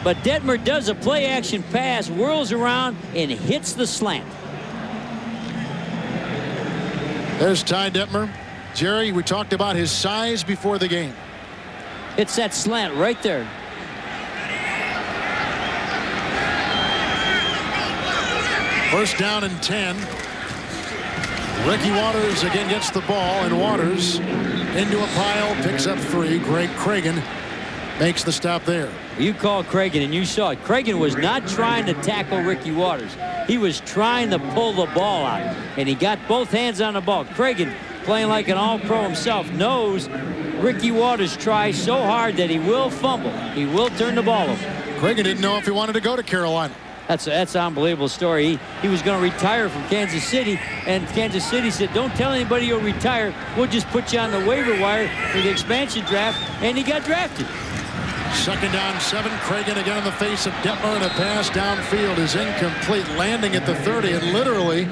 But Detmer does a play action pass, whirls around, and hits the slant. There's Ty Detmer. Jerry, we talked about his size before the game. It's that slant right there. First down and 10. Ricky Waters again gets the ball, and Waters into a pile, picks up 3. Greg Cragen makes the stop there. You called Cragen, and you saw it. Cragen was not trying to tackle Ricky Waters. He was trying to pull the ball out, and he got both hands on the ball. Cragen, playing like an all-pro himself, knows Ricky Waters tries so hard that he will fumble. He will turn the ball over. Cragen didn't know if he wanted to go to Carolina. That's an unbelievable story. He was going to retire from Kansas City, and Kansas City said, don't tell anybody you'll retire. We'll just put you on the waiver wire for the expansion draft, and he got drafted. Second down, 7. Cragen again in the face of Detmer, and a pass downfield is incomplete, landing at the 30, and literally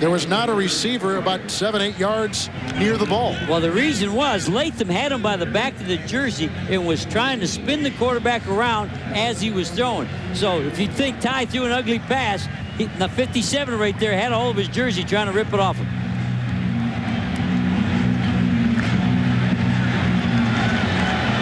there was not a receiver about 7-8 yards near the ball. Well, the reason was Latham had him by the back of the jersey and was trying to spin the quarterback around as he was throwing. So if you think Ty threw an ugly pass, the 57 right there had a hold of his jersey trying to rip it off him.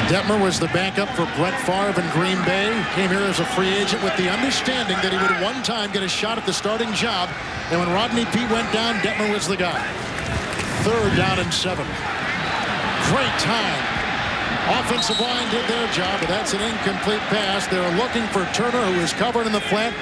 Detmer was the backup for Brett Favre in Green Bay. Came here as a free agent with the understanding that he would one time get a shot at the starting job. And when Rodney Peete went down, Detmer was the guy. Third down and 7. Great time. Offensive line did their job, but that's an incomplete pass. They're looking for Turner, who is covered in the flat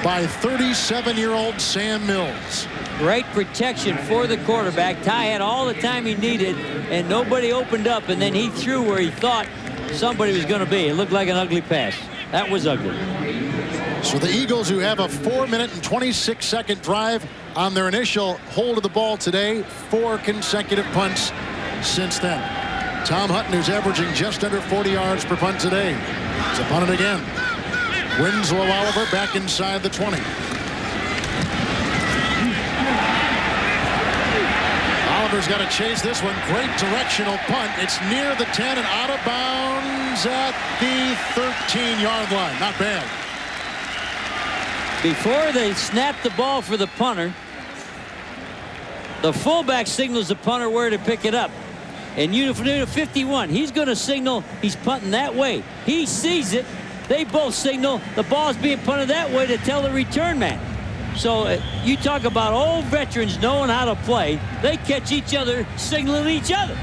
by 37-year-old Sam Mills. Great protection for the quarterback. Ty had all the time he needed, and nobody opened up, and then he threw where he thought somebody was going to be. It looked like an ugly pass. That was ugly. So the Eagles, who have a 4-minute and 26-second drive on their initial hold of the ball today, 4 consecutive punts since then. Tom Hutton, who's averaging just under 40 yards per punt today. It's a punt again. Winslow Oliver back inside the 20. Oliver's got to chase this one. Great directional punt. It's near the 10 and out of bounds at the 13-yard line. Not bad. Before they snap the ball for the punter, the fullback signals the punter where to pick it up. And unit 51, he's going to signal he's punting that way. He sees it. They both signal the ball's being punted that way to tell the return man. So you talk about old veterans knowing how to play. They catch each other signaling each other.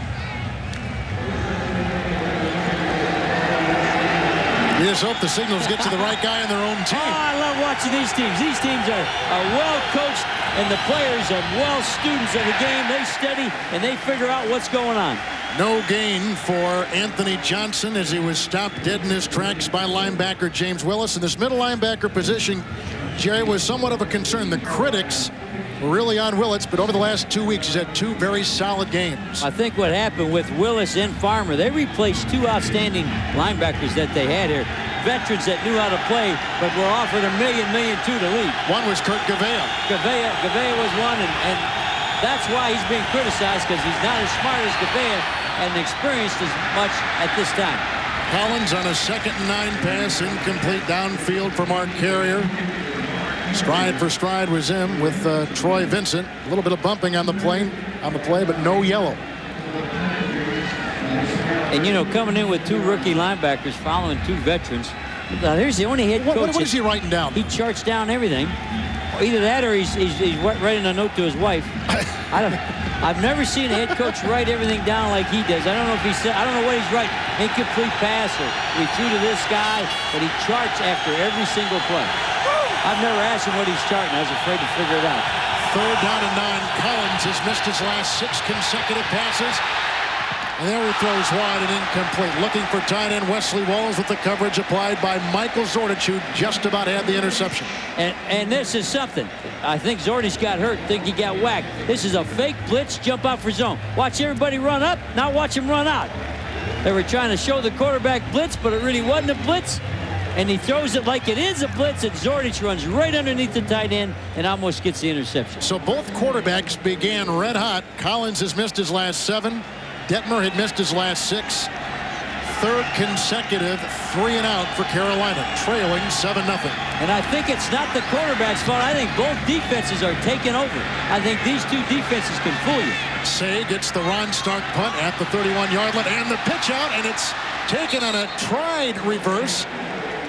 You just hope the signals get to the right guy on their own team. Oh, I love watching these teams. These teams are well coached, and the players are well students of the game. They study, and they figure out what's going on. No gain for Anthony Johnson as he was stopped dead in his tracks by linebacker James Willis. And this middle linebacker position, Jerry, was somewhat of a concern. The critics were really on Willis, but over the last 2 weeks, he's had 2 very solid games. I think what happened with Willis and Farmer, they replaced 2 outstanding linebackers that they had here. Veterans that knew how to play, but were offered $1 million, $1.2 million to leave. One was Kurt Gavea. Gavea was one, and that's why he's being criticized, because he's not as smart as Gavea and experienced as much at this time. Collins on a 2nd and 9 pass, incomplete downfield for Mark Carrier. Stride for stride was him with Troy Vincent. A little bit of bumping on the play, but no yellow. And you know, coming in with 2 rookie linebackers, following 2 veterans. Now here's the only head coach. What is he writing down? He charts down everything. Either that or he's writing a note to his wife. I've never seen a head coach write everything down like he does. I don't know if I don't know what he's writing. Incomplete pass, or we threw to this guy, but he charts after every single play. I've never asked him what he's charting. I was afraid to figure it out. 3rd down and 9. Collins has missed his last 6 consecutive passes. And there he throws wide and incomplete. Looking for tight end Wesley Walls with the coverage applied by Michael Zordich, who just about had the interception. And this is something. I think Zordich got hurt. Think he got whacked. This is a fake blitz, jump out for zone. Watch everybody run up, now watch him run out. They were trying to show the quarterback blitz, but it really wasn't a blitz. And he throws it like it is a blitz, and Zordich runs right underneath the tight end and almost gets the interception. So both quarterbacks began red hot. Collins has missed his last 7. Detmer had missed his last 6. 3rd consecutive 3 and out for Carolina, trailing 7-0. And I think it's not the quarterback's fault. I think both defenses are taking over. I think these 2 defenses can fool you. Say gets the Ron Stark punt at the 31-yard line, and the pitch out, and it's taken on a tried reverse.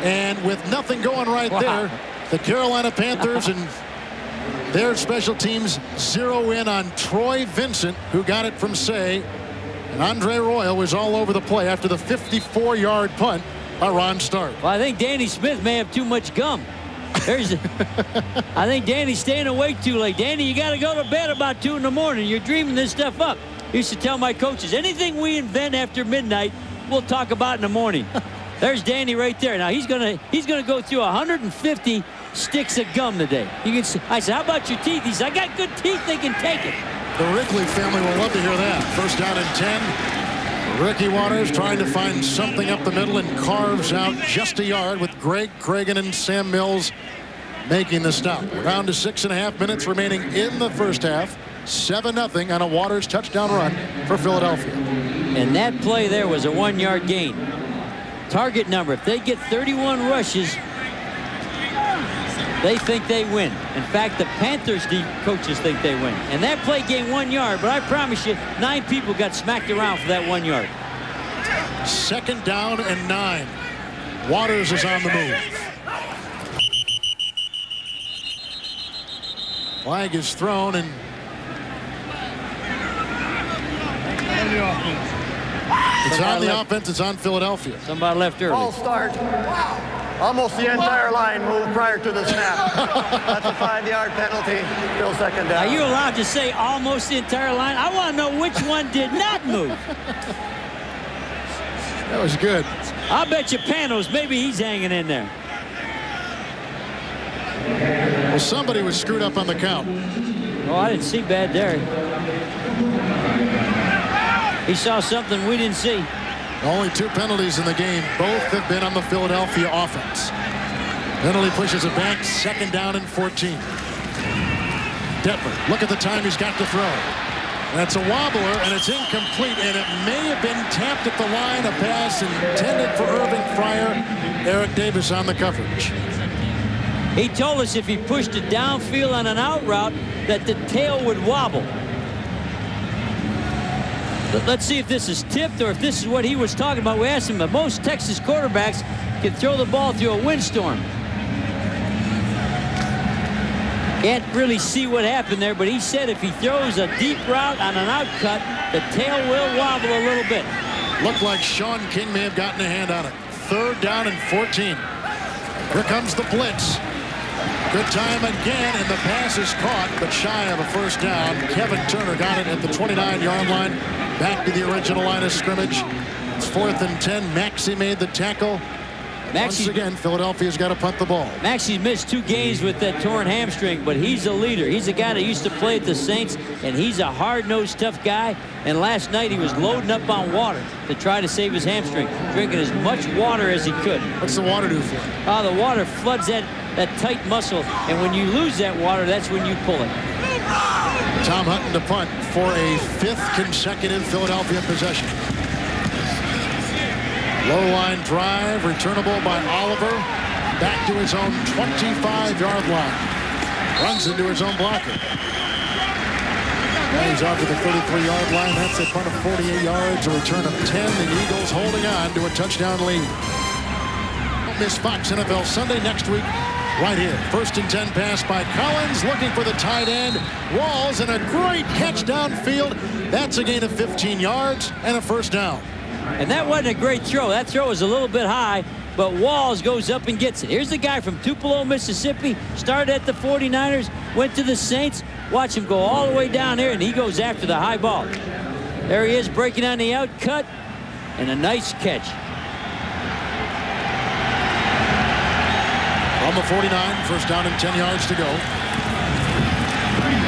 And with nothing going right there, the Carolina Panthers and their special teams zero in on Troy Vincent, who got it from Say. And Andre Royal was all over the play after the 54-yard punt by Ron Stark. Well, I think Danny Smith may have too much gum. I think Danny's staying awake too late. Danny, you got to go to bed about 2 in the morning. You're dreaming this stuff up. I used to tell my coaches, anything we invent after midnight, we'll talk about in the morning. There's Danny right there. Now he's gonna go through 150 sticks of gum today. You can see, I said, how about your teeth? He said, I got good teeth. They can take it. The Wrigley family will love to hear that. 1st down and 10. Ricky Waters trying to find something up the middle and carves out just a yard with Greg Cragen and Sam Mills making the stop. Around to 6.5 minutes remaining in the first half. 7-0 on a Waters touchdown run for Philadelphia. And that play there was a 1-yard gain. Target number, if they get 31 rushes, they think they win. In fact, the Panthers coaches think they win. And that play gained 1 yard, but I promise you, 9 people got smacked around for that 1 yard. 2nd down and 9. Waters is on the move. Flag is thrown, and it's on the offense. It's on Philadelphia. Somebody left early. False start. Almost the entire line moved prior to the snap. That's a 5-yard penalty. Still 2nd down. Are you allowed to say almost the entire line? I want to know which one did not move. That was good. I'll bet you Panos, maybe he's hanging in there. Well, somebody was screwed up on the count. Oh, I didn't see bad there. He saw something we didn't see. Only 2 penalties in the game. Both have been on the Philadelphia offense. Penalty pushes it back. 2nd down and 14. Detmer, look at the time he's got to throw. That's a wobbler, and it's incomplete, and it may have been tapped at the line. A pass intended for Irving Fryer. Eric Davis on the coverage. He told us if he pushed it downfield on an out route that the tail would wobble. But let's see if this is tipped or if this is what he was talking about. We asked him, but most Texas quarterbacks can throw the ball through a windstorm. Can't really see what happened there, but he said if he throws a deep route on an outcut, the tail will wobble a little bit. Looked like Sean King may have gotten a hand on it. 3rd down and 14. Here comes the blitz. Good time again, and the pass is caught, but shy of a first down. Kevin Turner got it at the 29-yard line. Back to the original line of scrimmage. It's 4th and 10. Maxey made the tackle. Once again, Philadelphia's got to punt the ball. Maxey's missed 2 games with that torn hamstring, but he's a leader. He's a guy that used to play at the Saints, and he's a hard-nosed, tough guy. And last night he was loading up on water to try to save his hamstring, drinking as much water as he could. What's the water do for him? The water floods that tight muscle, and when you lose that water, that's when you pull it. Tom Hutton to punt for a 5th consecutive Philadelphia possession. Low line drive, returnable by Oliver. Back to his own 25-yard line. Runs into his own blocker. Now he's off to the 33-yard line. That's a punt of 48 yards, a return of 10. The Eagles holding on to a touchdown lead. Don't miss Fox NFL Sunday next week. Right here, 1st and 10 pass by Collins, looking for the tight end. Walls, and a great catch downfield. That's a gain of 15 yards and a first down. And that wasn't a great throw. That throw was a little bit high, but Walls goes up and gets it. Here's the guy from Tupelo, Mississippi. Started at the 49ers, went to the Saints. Watch him go all the way down there, and he goes after the high ball. There he is, breaking on the out cut, and a nice catch. On the 49, first down and 10 yards to go.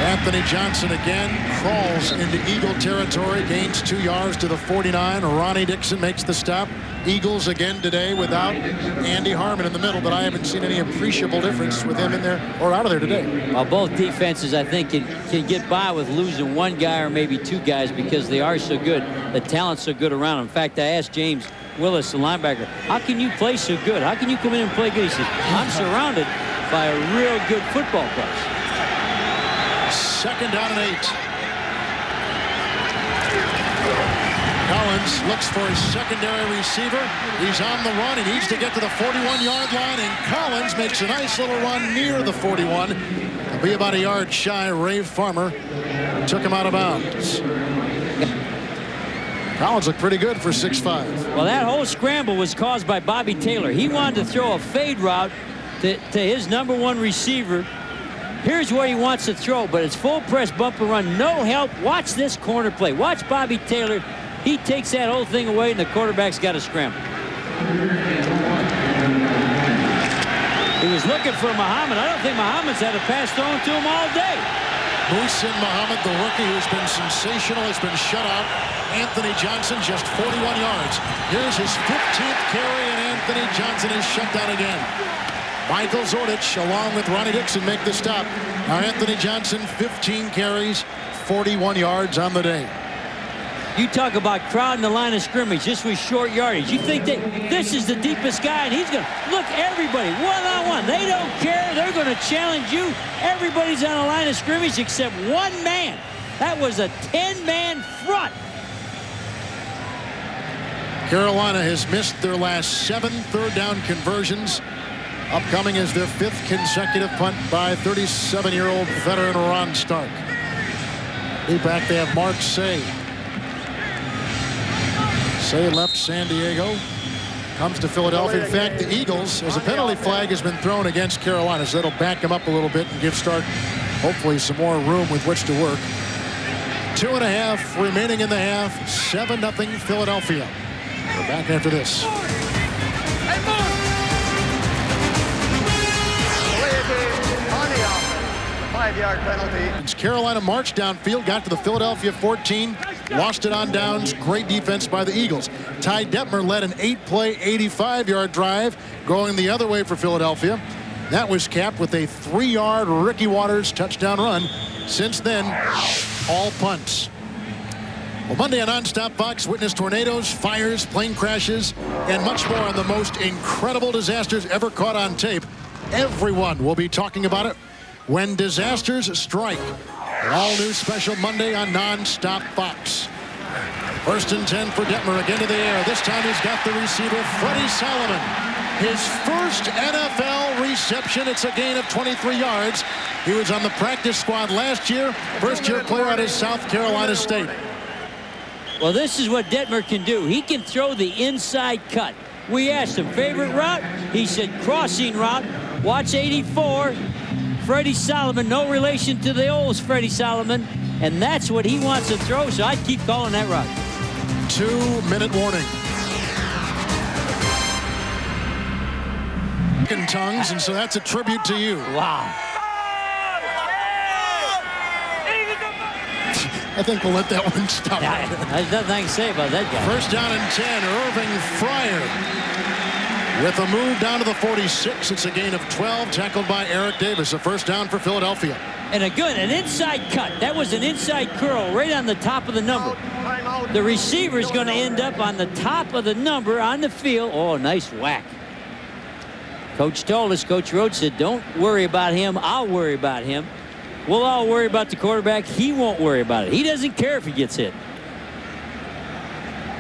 Anthony Johnson again crawls into Eagle territory, gains 2 yards to the 49. Ronnie Dixon makes the stop. Eagles again today without Andy Harmon in the middle, but I haven't seen any appreciable difference with him in there or out of there today. Well, both defenses, I think, can get by with losing 1 guy or maybe 2 guys because they are so good. The talent's so good around them. In fact, I asked James Willis, the linebacker, how can you play so good? How can you come in and play good? He says, I'm surrounded by a real good football coach. 2nd down and 8. Collins looks for his secondary receiver. He's on the run. He needs to get to the 41-yard line, and Collins makes a nice little run near the 41. It'll be about a yard shy. Ray Farmer took him out of bounds. Collins looked pretty good for 6'5". Well, that whole scramble was caused by Bobby Taylor. He wanted to throw a fade route to his #1 receiver. Here's where he wants to throw, but it's full press, bump and run, no help. Watch this corner play. Watch Bobby Taylor. He takes that whole thing away, and the quarterback's got to scramble. He was looking for Muhammad. I don't think Muhammad's had a pass thrown to him all day. Muhsin Muhammad, the rookie who's been sensational, has been shut out. Anthony Johnson just 41 yards. Here's his 15th carry, and Anthony Johnson is shut down again. Michael Zordich, along with Ronnie Dixon, make the stop. Now Anthony Johnson, 15 carries, 41 yards on the day. You talk about crowding the line of scrimmage just with short yardage. You think that this is the deepest guy, and he's going to look everybody one-on-one. They don't care. They're going to challenge you. Everybody's on the line of scrimmage except one man. That was a 10-man front. Carolina has missed their last 7 third-down conversions. Upcoming is their 5th consecutive punt by 37-year-old veteran Ron Stark. Deep back, they have Mark Say. Say left San Diego, comes to Philadelphia. In fact, the Eagles, as a penalty flag has been thrown against Carolina, so that'll back him up a little bit and give Stark hopefully some more room with which to work. 2.5 remaining in the half. 7-0 Philadelphia. We're back after this. On the offense, 5-yard penalty. Carolina marched downfield, got to the Philadelphia 14, lost it on downs. Great defense by the Eagles. Ty Detmer led an 8-play, 85-yard drive going the other way for Philadelphia. That was capped with a 3-yard Ricky Watters touchdown run. Since then, all punts. Well, Monday on Nonstop Fox, witness tornadoes, fires, plane crashes, and much more on the most incredible disasters ever caught on tape. Everyone will be talking about it when disasters strike. An all-new special Monday on Nonstop Fox. 1st and 10 for Detmer, again to the air. This time he's got the receiver, Freddie Solomon. His first NFL reception. It's a gain of 23 yards. He was on the practice squad last year. First-year player out of South Carolina State. Well, this is what Detmer can do. He can throw the inside cut. We asked him, favorite route? He said crossing route. Watch 84. Freddie Solomon, no relation to the old Freddie Solomon, and that's what he wants to throw, so I'd keep calling that route. 2-minute warning. In tongues, and so that's a tribute to you. Wow. I think we'll let that one stop. There's nothing I can say about that guy. First down and 10, Irving Fryer with a move down to the 46. It's a gain of 12, tackled by Eric Davis. A first down for Philadelphia. And an inside cut. That was an inside curl right on the top of the number. The receiver's going to end up on the top of the number on the field. Oh, nice whack. Coach told us, Coach Rhodes said, don't worry about him. I'll worry about him. We'll all worry about the quarterback. He won't worry about it. He doesn't care if he gets hit.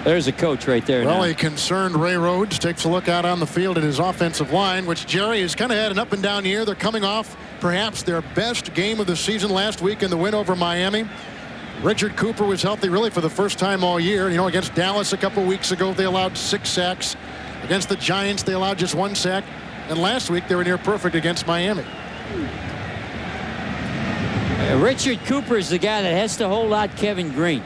There's a coach right there. Well, now. a concerned Ray Rhodes takes a look out on the field at his offensive line, which Jerry has kind of had an up and down year. They're coming off perhaps their best game of the season last week in the win over Miami. Richard Cooper was healthy really for the first time all year. You know, against Dallas a couple weeks ago, they allowed 6 sacks. Against the Giants, they allowed just 1 sack. And last week, they were near perfect against Miami. Richard Cooper is the guy that has to hold out Kevin Green.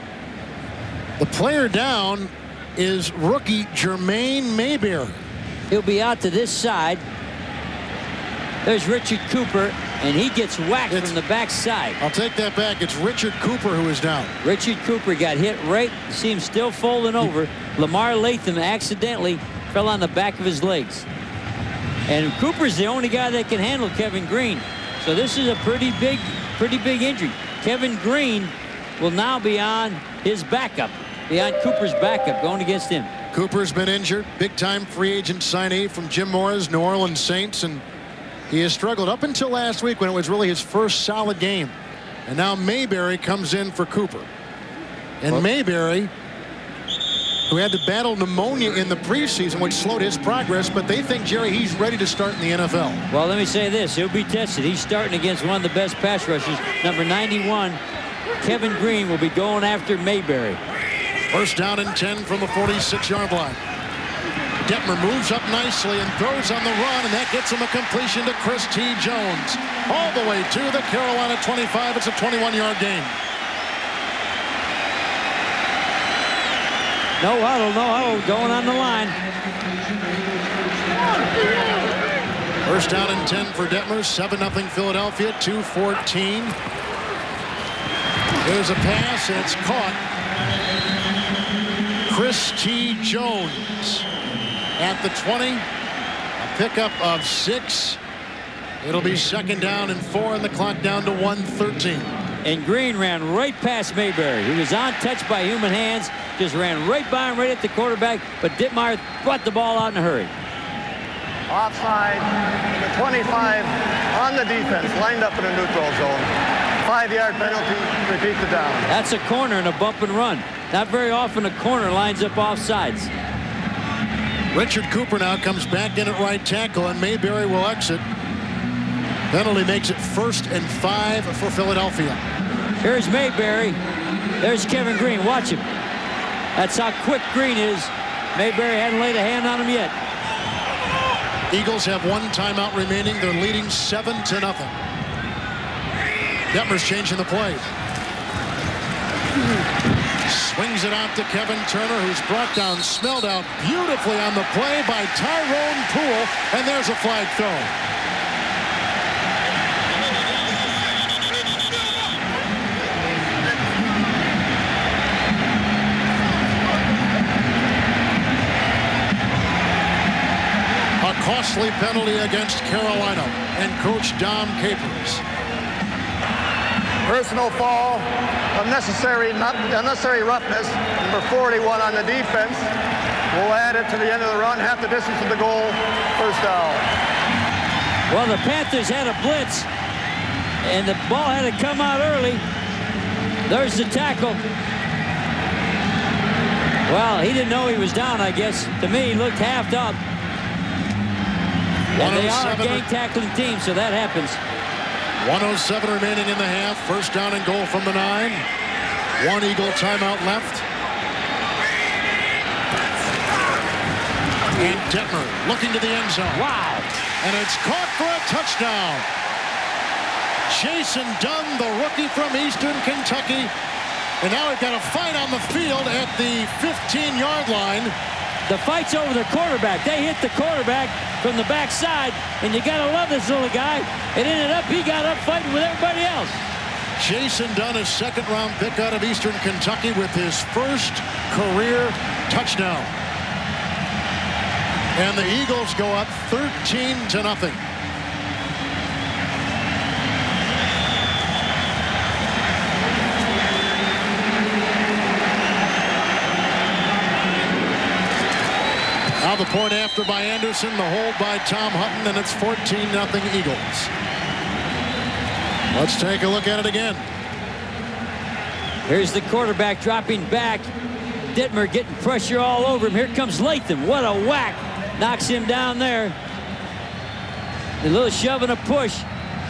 The player down is rookie Jermaine Mayberry. He'll be out to this side. There's Richard Cooper, and he gets whacked from the backside. I'll take that back. It's Richard Cooper who is down. Richard Cooper got hit right. You see him still folding over. Lamar Latham accidentally fell on the back of his legs. And Cooper's the only guy that can handle Kevin Green. So this is a pretty big injury. Kevin Green will now be on his backup, behind Cooper's backup, going against him. Cooper's been injured. Big-time free agent signee from Jim Mora's New Orleans Saints, and he has struggled up until last week when it was really his first solid game. And now Mayberry comes in for Cooper. And Mayberry, who had to battle pneumonia in the preseason, which slowed his progress, but they think, Jerry, he's ready to start in the NFL. Well, let me say this. He'll be tested. He's starting against one of the best pass rushers. Number 91, Kevin Green, will be going after Mayberry. First down and 10 from the 46-yard line. Detmer moves up nicely and throws on the run, and that gets him a completion to Chris T. Jones. All the way to the Carolina 25. It's a 21-yard gain. No huddle, going on the line. First down and 10 for Detmer. 7-0 Philadelphia. 2:14. There's a pass, and it's caught. Chris T. Jones at the 20. A pickup of 6. It'll be second down and 4, and the clock down to 1:13. And Green ran right past Mayberry. He was untouched by human hands. Just ran right by him, right at the quarterback. But Dittmeyer brought the ball out in a hurry. Offside, the 25 on the defense, lined up in a neutral zone. 5-yard penalty, repeat the down. That's a corner and a bump and run. Not very often a corner lines up offsides. Richard Cooper now comes back in at right tackle, and Mayberry will exit. Penalty makes it 1st and 5 for Philadelphia. Here's Mayberry. There's Kevin Green. Watch him. That's how quick Green is. Mayberry hadn't laid a hand on him yet. Eagles have 1 timeout remaining. They're leading 7-0. Detmer's changing the play. Swings it out to Kevin Turner, who's brought down, smelled out beautifully on the play by Tyrone Poole, and there's a flag thrown. A costly penalty against Carolina and Coach Dom Capers. Personal foul, unnecessary roughness. Number 41 on the defense. We'll add it to the end of the run, half the distance of the goal, first down. Well, the Panthers had a blitz, and the ball had to come out early. There's the tackle. Well, he didn't know he was down, I guess. To me, he looked halved up. And they are a gang tackling team, so that happens. 1:07 remaining in the half. First down and goal from the 9. 1 Eagle timeout left. And Detmer looking to the end zone. Wow. And it's caught for a touchdown. Jason Dunn, the rookie from Eastern Kentucky. And now we've got a fight on the field at the 15-yard line. The fight's over the quarterback. They hit the quarterback from the backside, and you got to love this little guy. It ended up, he got up fighting with everybody else. Jason Dunn, a second-round pick out of Eastern Kentucky with his first career touchdown. And the Eagles go up 13-0. Now the point after by Anderson, the hold by Tom Hutton, and it's 14-0 Eagles. Let's take a look at it again. Here's the quarterback dropping back. Dittmer getting pressure all over him. Here comes Latham. What a whack. Knocks him down there. A little shove and a push.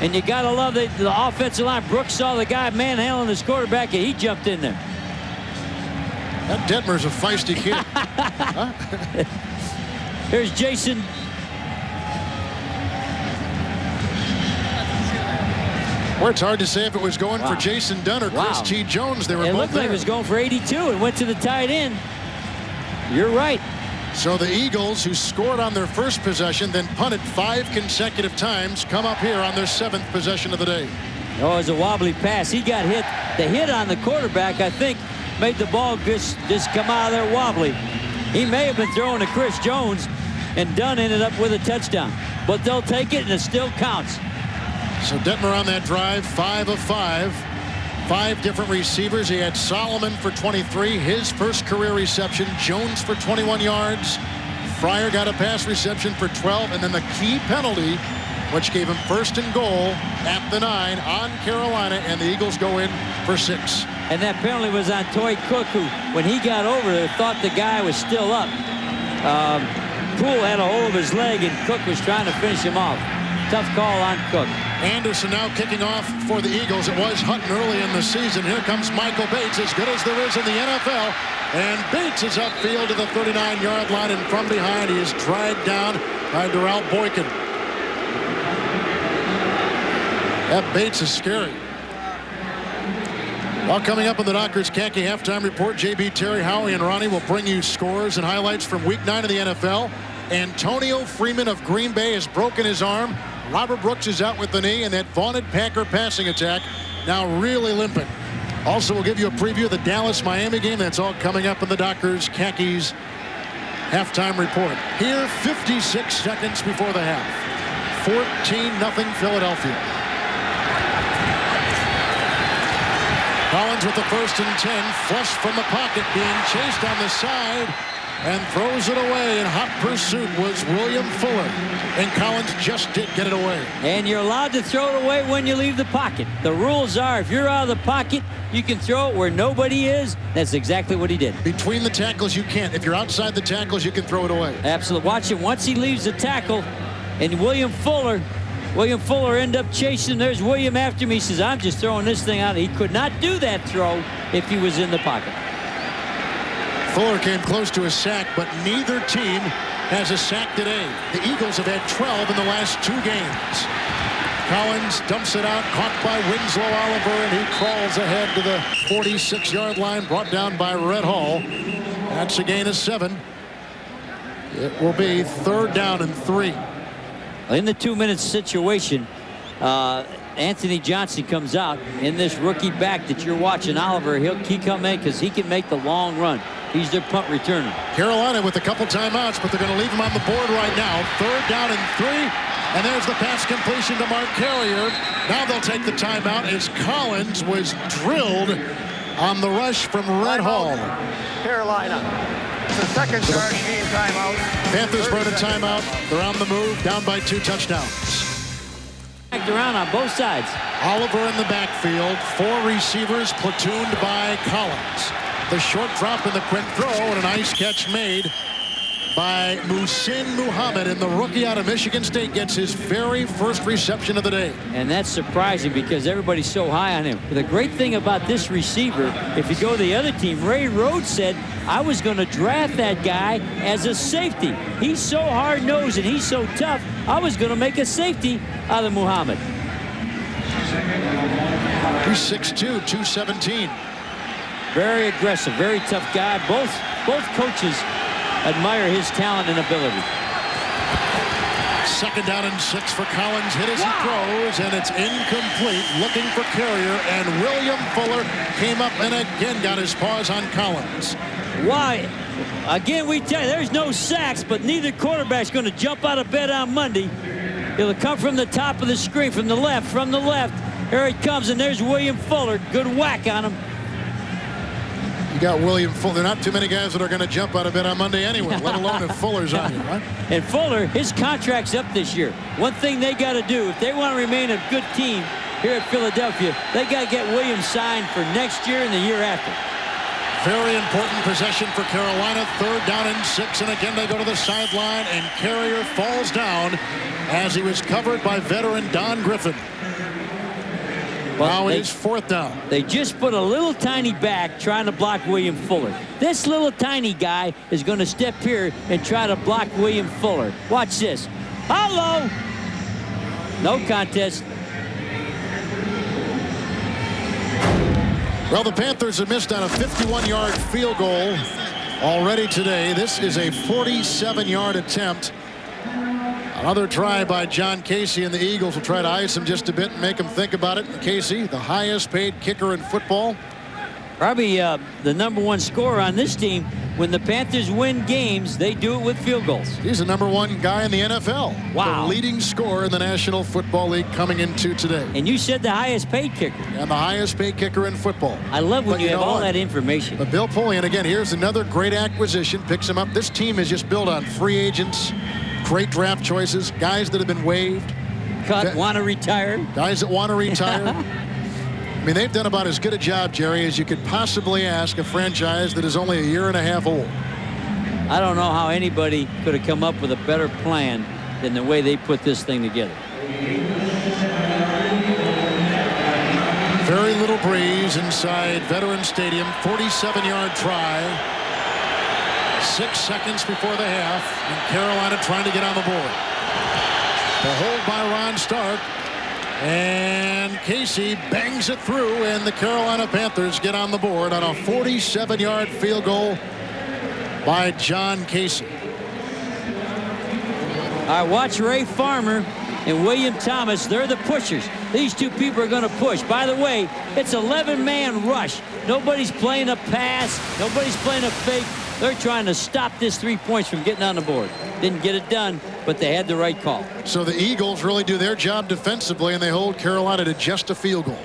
And you got to love the offensive line. Brooks saw the guy manhandling his quarterback, and he jumped in there. That Dittmer's a feisty kid. Huh? Here's Jason. Well, it's hard to say if it was going for Jason Dunn or Chris T. Jones. They were both looked like it was going for 82 and went to the tight end. You're right. So the Eagles, who scored on their first possession, then punted 5 consecutive times, come up here on their 7th possession of the day. Oh, it was a wobbly pass. He got hit. The hit on the quarterback, I think, made the ball just come out of there wobbly. He may have been throwing to Chris Jones, and Dunn ended up with a touchdown. But they'll take it, and it still counts. So Dittmer on that drive, 5 of 5. 5 different receivers. He had Solomon for 23, his first career reception. Jones for 21 yards. Fryer got a pass reception for 12, and then the key penalty, which gave him 1st and goal at the 9 on Carolina, and the Eagles go in for 6. And that penalty was on Toy Cook, who, when he got over there, thought the guy was still up. Poole had a hold of his leg, and Cook was trying to finish him off. Tough call on Cook. Anderson now kicking off for the Eagles. It was Hutton early in the season. Here comes Michael Bates, as good as there is in the NFL. And Bates is upfield to the 39-yard line, and from behind he is dragged down by Darrell Boykin. That Bates is scary. Well, coming up on the Dockers Khaki halftime report, JB, Terry, Howie, and Ronnie will bring you scores and highlights from Week 9 of the NFL. Antonio Freeman of Green Bay has broken his arm. Robert Brooks is out with the knee, and that vaunted Packer passing attack now really limping. Also, we'll give you a preview of the Dallas-Miami game. That's all coming up in the Dockers Khakis halftime report. Here, 56 seconds before the half. 14-0 Philadelphia. Collins with the 1st and 10, flush from the pocket, being chased on the side, and throws it away. In hot pursuit was William Fuller, and Collins just did get it away. And you're allowed to throw it away when you leave the pocket. The rules are, if you're out of the pocket, you can throw it where nobody is. That's exactly what he did. Between the tackles, you can't. If you're outside the tackles, you can throw it away. Absolutely. Watch it. Once he leaves the tackle, and William Fuller ended up chasing. There's William after me. He says, I'm just throwing this thing out. He could not do that throw if he was in the pocket. Fuller came close to a sack, but neither team has a sack today. The Eagles have had 12 in the last 2 games. Collins dumps it out, caught by Winslow Oliver, and he crawls ahead to the 46-yard line, brought down by Red Hall. That's a gain of 7. It will be 3rd down and 3. In the 2-minute situation, Anthony Johnson comes out in this rookie back that you're watching. Oliver, he come in because he can make the long run. He's their punt returner. Carolina with a couple timeouts, but they're going to leave him on the board right now. 3rd down and 3. And there's the pass completion to Mark Carrier. Now they'll take the timeout as Collins was drilled on the rush from Red Hall. Carolina. It's the second charge team timeout. Panthers burn a timeout. They're on the move, down by 2 touchdowns. Backed around on both sides. Oliver in the backfield. 4 receivers platooned by Collins. The short drop and the quick throw, and a nice catch made by Muhsin Muhammad, and the rookie out of Michigan State gets his very first reception of the day. And that's surprising because everybody's so high on him. But the great thing about this receiver, if you go to the other team, Ray Rhodes said, I was going to draft that guy as a safety. He's so hard-nosed and he's so tough, I was going to make a safety out of Muhammad. He's 6'2", 217. Very aggressive, very tough guy. Both coaches admire his talent and ability. 2nd down and 6 for Collins. Hit as he throws, and it's incomplete. Looking for Carrier, and William Fuller came up and again got his paws on Collins. Why? Again, we tell you, there's no sacks, but neither quarterback's going to jump out of bed on Monday. It'll come from the top of the screen, from the left. Here it comes, and there's William Fuller. Good whack on him. You got William Fuller. There are not too many guys that are going to jump out of bed on Monday anyway, let alone if Fuller's on you, right? And Fuller, his contract's up this year. One thing they got to do, if they want to remain a good team here at Philadelphia, they got to get Williams signed for next year and the year after. Very important possession for Carolina. 3rd down and 6, and again they go to the sideline, and Carrier falls down as he was covered by veteran Don Griffin. Now it is 4th down. They just put a little tiny back trying to block William Fuller. This little tiny guy is going to step here and try to block William Fuller. Watch this. Hello. No contest. Well, the Panthers have missed on a 51-yard field goal already today. This is a 47-yard attempt. Another try by John Casey, and the Eagles will try to ice him just a bit and make him think about it. Casey, the highest paid kicker in football. Probably the #1 scorer on this team. When the Panthers win games, they do it with field goals. He's the #1 guy in the NFL. Wow. The leading scorer in the National Football League coming into today. And you said the highest paid kicker. And the highest paid kicker in football. I love when you have all that information. But Bill Polian, again, here's another great acquisition. Picks him up. This team is just built on free agents, great draft choices, guys that have been waived. Cut, want to retire. Guys that want to retire. I mean, they've done about as good a job, Jerry, as you could possibly ask a franchise that is only a year and a half old. I don't know how anybody could have come up with a better plan than the way they put this thing together. Very little breeze inside Veterans Stadium. 47-yard try. 6 seconds before the half, and Carolina trying to get on the board. The hold by Ron Stark, and Casey bangs it through, and the Carolina Panthers get on the board on a 47-yard field goal by John Casey. All right, watch Ray Farmer and William Thomas. They're the pushers. These two people are going to push. By the way, it's 11-man rush. Nobody's playing a pass. Nobody's playing a fake. They're trying to stop this 3 points from getting on the board. Didn't get it done, but they had the right call. So the Eagles really do their job defensively, and they hold Carolina to just a field goal.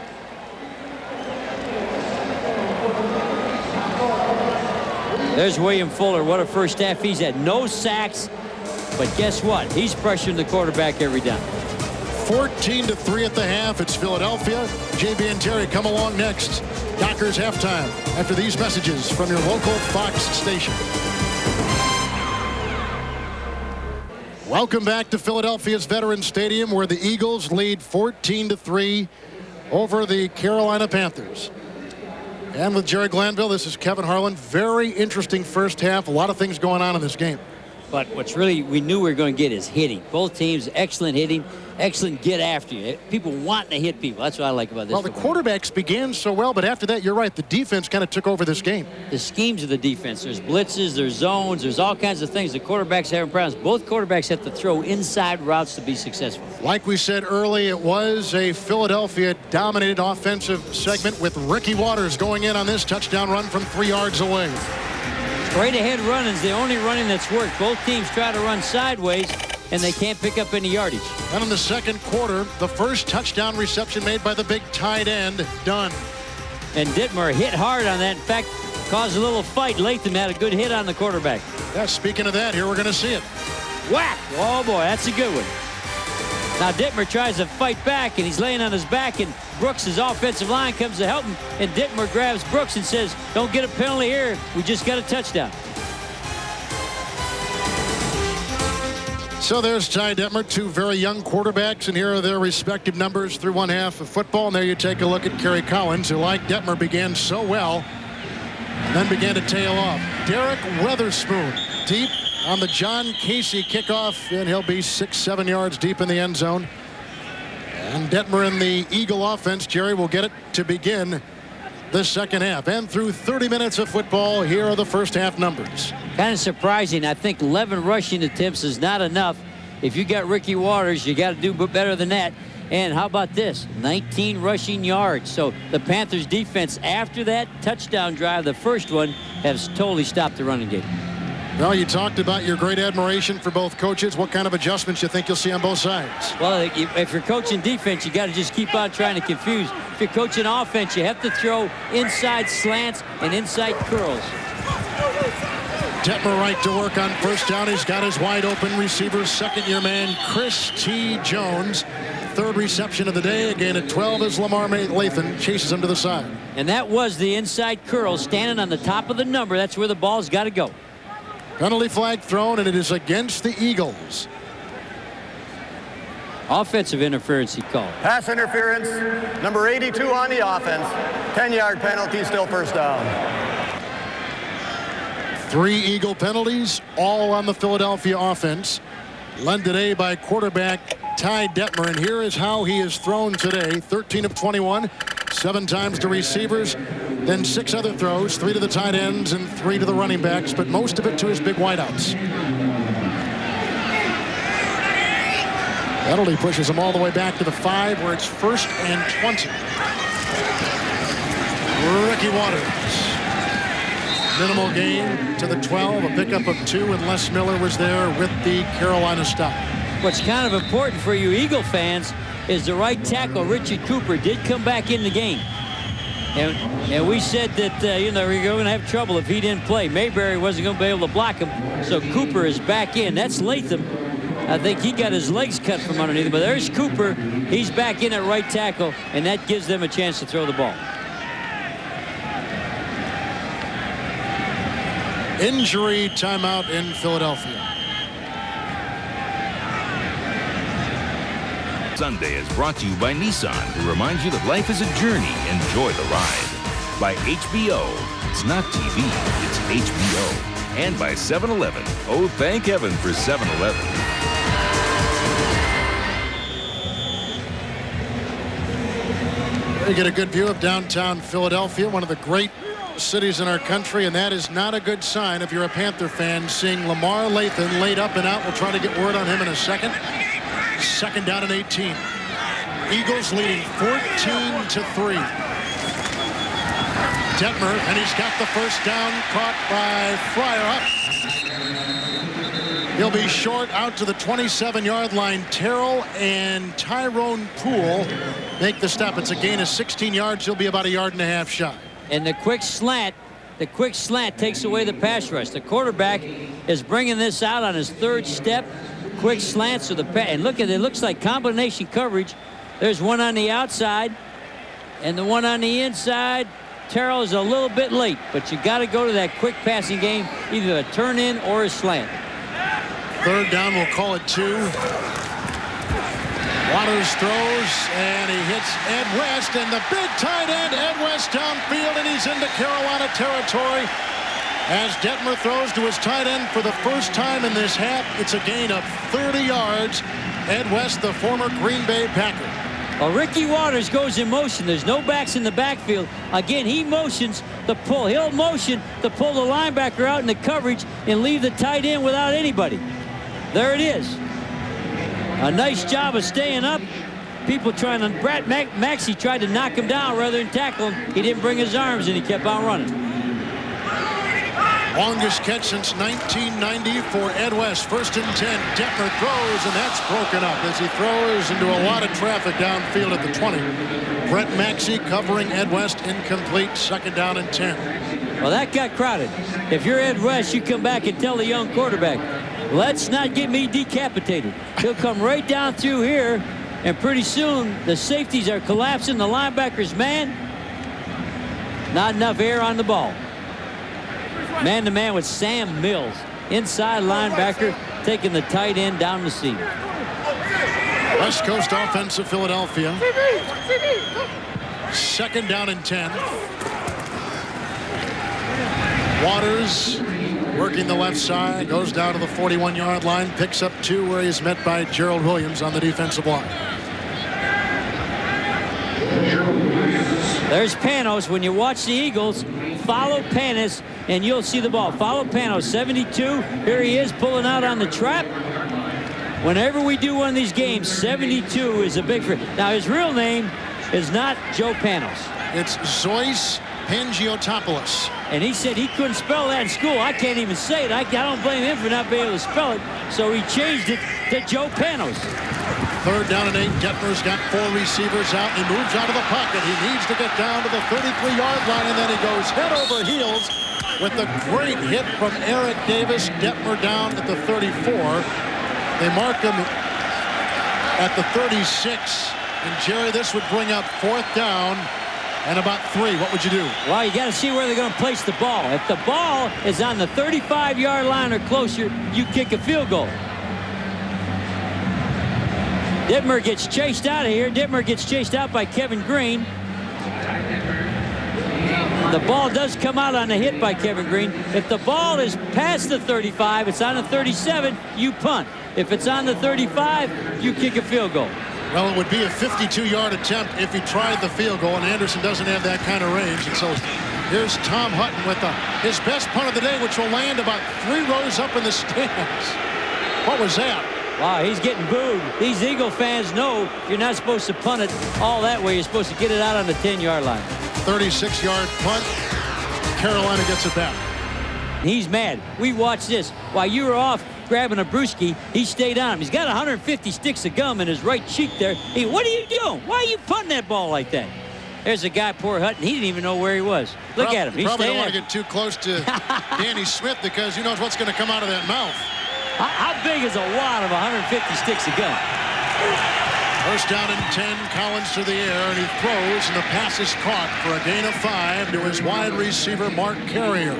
There's William Fuller. What a first half. He's had no sacks, but guess what? He's pressuring the quarterback every down. 14-3 at the half. It's Philadelphia. JB and Terry come along next. Dockers halftime after these messages from your local Fox station. Welcome back to Philadelphia's Veterans Stadium, where the Eagles lead 14-3 over the Carolina Panthers. And with Jerry Glanville, this is Kevin Harlan. Very interesting first half. A lot of things going on in this game. But what's really we knew we were going to get is hitting. Both teams, excellent hitting, excellent get after you. People wanting to hit people. That's what I like about this. Well, the quarterbacks began so well, but after that, you're right. The defense kind of took over this game. The schemes of the defense. There's blitzes, there's zones, there's all kinds of things. The quarterbacks having problems. Both quarterbacks have to throw inside routes to be successful. Like we said early, it was a Philadelphia-dominated offensive segment with Ricky Waters going in on this touchdown run from 3 yards away. Straight ahead running is the only running that's worked. Both teams try to run sideways, and they can't pick up any yardage. And in the second quarter, the first touchdown reception made by the big tight end, Dunn. And Dittmer hit hard on that. In fact, caused a little fight. Latham had a good hit on the quarterback. Yeah, speaking of that, here we're going to see it. Whack! Oh, boy, that's a good one. Now Dittmer tries to fight back, and he's laying on his back, and Brooks' offensive line comes to help him, and Dittmer grabs Brooks and says, don't get a penalty here. We just got a touchdown. So there's Ty Detmer, two very young quarterbacks, and here are their respective numbers through one half of football. And there you take a look at Kerry Collins, who, like Detmer, began so well and then began to tail off. Derek Weatherspoon deep on the John Casey kickoff, and he'll be 6-7 yards deep in the end zone. And Detmer and the Eagle offense, Jerry, will get it to begin the second half. And through 30 minutes of football, here are the first half numbers. Kind of surprising. I think 11 rushing attempts is not enough. If you got Ricky Waters, you got to do better than that. And how about this? 19 rushing yards. So the Panthers defense, after that touchdown drive, the first one, has totally stopped the running game. Well, you talked about your great admiration for both coaches. What kind of adjustments you think you'll see on both sides? Well, if you're coaching defense, you got to just keep on trying to confuse. If you're coaching offense, you have to throw inside slants and inside curls. Detmer right to work on first down. He's got his wide open receiver, second-year man, Chris T. Jones. Third reception of the day. Again at 12 as Lamar Lathan chases him to the side. And that was the inside curl standing on the top of the number. That's where the ball's got to go. Penalty flag thrown, and it is against the Eagles. Offensive interference he called. Pass interference, number 82 on the offense. 10-yard penalty, still first down. 3 Eagle penalties, all on the Philadelphia offense. Led today by quarterback Ty Detmer, and here is how he is thrown today. 13 of 21, 7 times to receivers, then 6 other throws, 3 to the tight ends and 3 to the running backs, but most of it to his big wideouts. Penalty pushes him all the way back to the 5, where it's 1st and 20. Ricky Waters. Minimal gain to the 12, a pickup of 2, and Les Miller was there with the Carolina stop. What's kind of important for you Eagle fans is the right tackle, Richard Cooper, did come back in the game. And we said that, we're going to have trouble if he didn't play. Mayberry wasn't going to be able to block him, so Cooper is back in. That's Latham. I think he got his legs cut from underneath him, but there's Cooper. He's back in at right tackle, and that gives them a chance to throw the ball. Injury timeout in Philadelphia. Sunday is brought to you by Nissan, who reminds you that life is a journey. Enjoy the ride. By HBO. It's not TV, it's HBO. And by 7-Eleven. Oh, thank heaven for 7-Eleven. You get a good view of downtown Philadelphia, one of the great cities in our country, and that is not a good sign if you're a Panther fan, seeing Lamar Lathan laid up and out. We'll try to get word on him in a second. Second down and 18. Eagles leading 14-3. Detmer, and he's got the first down, caught by Fryer up. He'll be short out to the 27-yard line. Terrell and Tyrone Poole make the stop. It's a gain of 16 yards. He'll be about 1.5 yards shy. And the quick slant takes away the pass rush. The quarterback is bringing this out on his 3rd step. Quick slant, so and look at it. It looks like combination coverage. There's one on the outside and the one on the inside. Terrell is a little bit late, but you got to go to that quick passing game, either a turn in or a slant. 3rd down, we'll call it 2. Waters throws, and he hits Ed West, and the big tight end, Ed West, downfield, and he's into Carolina territory. As Detmer throws to his tight end for the first time in this half, it's a gain of 30 yards. Ed West, the former Green Bay Packer. Well, Ricky Waters goes in motion. There's no backs in the backfield. Again, he motions the pull. He'll motion to pull the linebacker out in the coverage and leave the tight end without anybody. There it is. A nice job of staying up. People trying to, Brad Maxey tried to knock him down rather than tackle him. He didn't bring his arms, and he kept on running. Longest catch since 1990 for Ed West. 1st and 10. Detmer throws, and that's broken up as he throws into a lot of traffic downfield at the 20. Brett Maxey covering Ed West, incomplete. 2nd down and 10. Well, that got crowded. If you're Ed West, you come back and tell the young quarterback, let's not get me decapitated. He'll come right down through here, and pretty soon the safeties are collapsing. The linebacker's man. Not enough air on the ball. Man-to-man with Sam Mills. Inside linebacker taking the tight end down the seam. West Coast offense of Philadelphia. 2nd down and 10. Waters working the left side, goes down to the 41-yard line, picks up 2 where he's met by Gerald Williams on the defensive line. There's Panos. When you watch the Eagles, follow Panos, and you'll see the ball. Follow Panos, 72. Here he is pulling out on the trap. Whenever we do one of these games, 72 is a big for. Now, his real name is not Joe Panos. It's Zois Pangiotopoulos. And he said he couldn't spell that in school. I can't even say it. I don't blame him for not being able to spell it. So he changed it to Joe Panos. 3rd down and 8. Detmer's got 4 receivers out. He moves out of the pocket. He needs to get down to the 33-yard line, and then he goes head over heels with a great hit from Eric Davis. Detmer down at the 34. They mark him at the 36. And, Jerry, this would bring up 4th down and about 3. What would you do? Well, you got to see where they're going to place the ball. If the ball is on the 35-yard line or closer, you kick a field goal. Detmer gets chased out of here. Detmer gets chased out by Kevin Green. The ball does come out on the hit by Kevin Green. If the ball is past the 35, it's on the 37, you punt. If it's on the 35, you kick a field goal. Well, it would be a 52-yard attempt if he tried the field goal, and Anderson doesn't have that kind of range. And so here's Tom Hutton with his best punt of the day, which will land about 3 rows up in the stands. What was that? Wow, he's getting booed. These Eagle fans know you're not supposed to punt it all that way. You're supposed to get it out on the 10-yard line. 36-yard punt. Carolina gets it back. He's mad. We watched this. While you were off grabbing a brewski, he stayed on him. He's got 150 sticks of gum in his right cheek there. Hey, what are you doing? Why are you punting that ball like that? There's a guy, poor Hutton. He didn't even know where he was. Look at him. He probably don't want to get too close to Danny Smith because who knows what's going to come out of that mouth. How big is a wad of 150 sticks of gum? 1st down and 10. Collins to the air, and he throws, and the pass is caught for a gain of 5 to his wide receiver, Mark Carrier.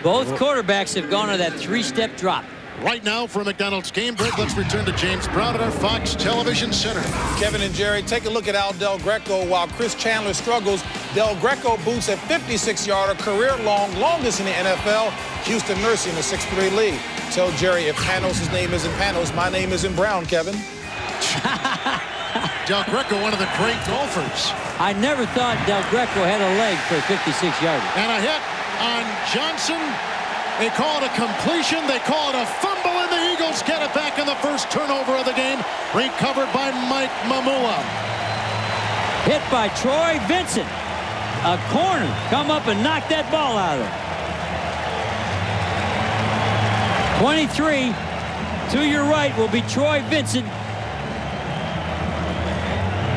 Both quarterbacks have gone to that 3-step drop. Right now for McDonald's Game Break, let's return to James Brown at our Fox Television Center. Kevin and Jerry, take a look at Al Del Greco. While Chris Chandler struggles, Del Greco boots a 56-yarder, career-long, longest in the NFL. Houston nursing a 6-3 lead. Tell Jerry if Panos' name isn't Panos, my name isn't Brown, Kevin. Del Greco, one of the great golfers. I never thought Del Greco had a leg for a 56-yarder. And a hit on Johnson. They call it a completion. They call it a fumble, and the Eagles get it back in the first turnover of the game. Recovered by Mike Mamula. Hit by Troy Vincent. A corner. Come up and knock that ball out of there. 23 to your right will be Troy Vincent.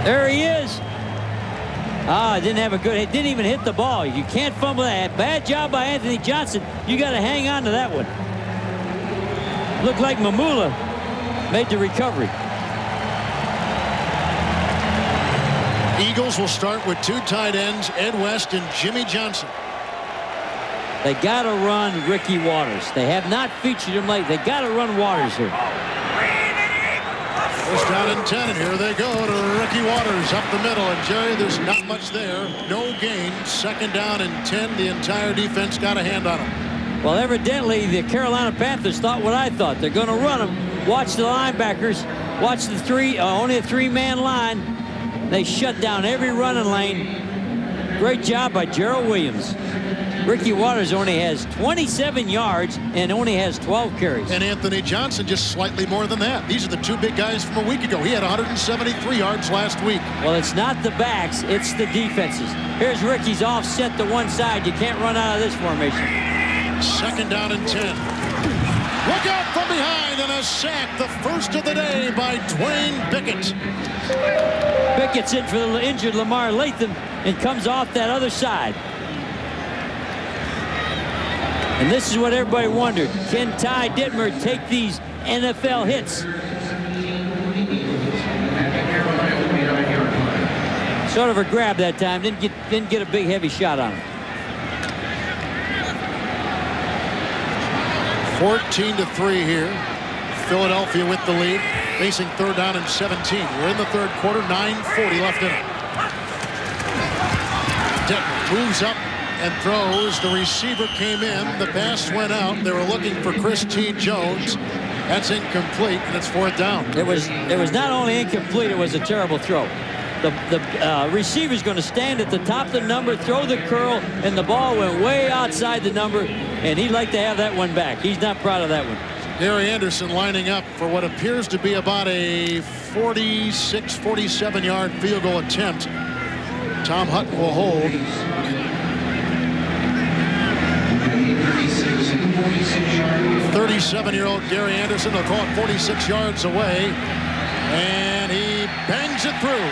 There he is. Didn't have a good hit. Didn't even hit the ball. You can't fumble that. Bad job by Anthony Johnson. You got to hang on to that one. Looked like Mamula made the recovery. Eagles will start with 2 tight ends, Ed West and Jimmy Johnson. They got to run Ricky Waters. They have not featured him late. They got to run Waters here. 1st down and 10, and here they go to Ricky Waters up the middle. And Jerry, there's not much there. No gain. 2nd down and 10. The entire defense got a hand on him. Well, evidently, the Carolina Panthers thought what I thought. They're going to run him. Watch the linebackers. Watch the only a 3-man line. They shut down every running lane. Great job by Gerald Williams. Ricky Waters only has 27 yards and only has 12 carries. And Anthony Johnson just slightly more than that. These are the 2 big guys from a week ago. He had 173 yards last week. Well, it's not the backs, it's the defenses. Here's Ricky's offset to one side. You can't run out of this formation. 2nd down and 10. Look out from behind, and a sack, the first of the day by Dwayne Bickett. Bickett's in for the injured Lamar Latham and comes off that other side. And this is what everybody wondered. Can Ty Detmer take these NFL hits? Sort of a grab that time. Didn't get a big, heavy shot on him. 14-3 here. Philadelphia with the lead. Facing 3rd down and 17. We're in the 3rd quarter. 9:40 left in it. Detmer moves up and throws. The receiver came in. The pass went out. They were looking for Chris T. Jones. That's incomplete, and it's 4th down. It was not only incomplete, it was a terrible throw. the receiver's going to stand at the top of the number, throw the curl, and the ball went way outside the number, and he'd like to have that one back. He's not proud of that one. Gary Anderson lining up for what appears to be about a 46, 47-yard field goal attempt. Tom Hutton will hold. 37-year-old Gary Anderson will call it 46 yards away, and he bangs it through.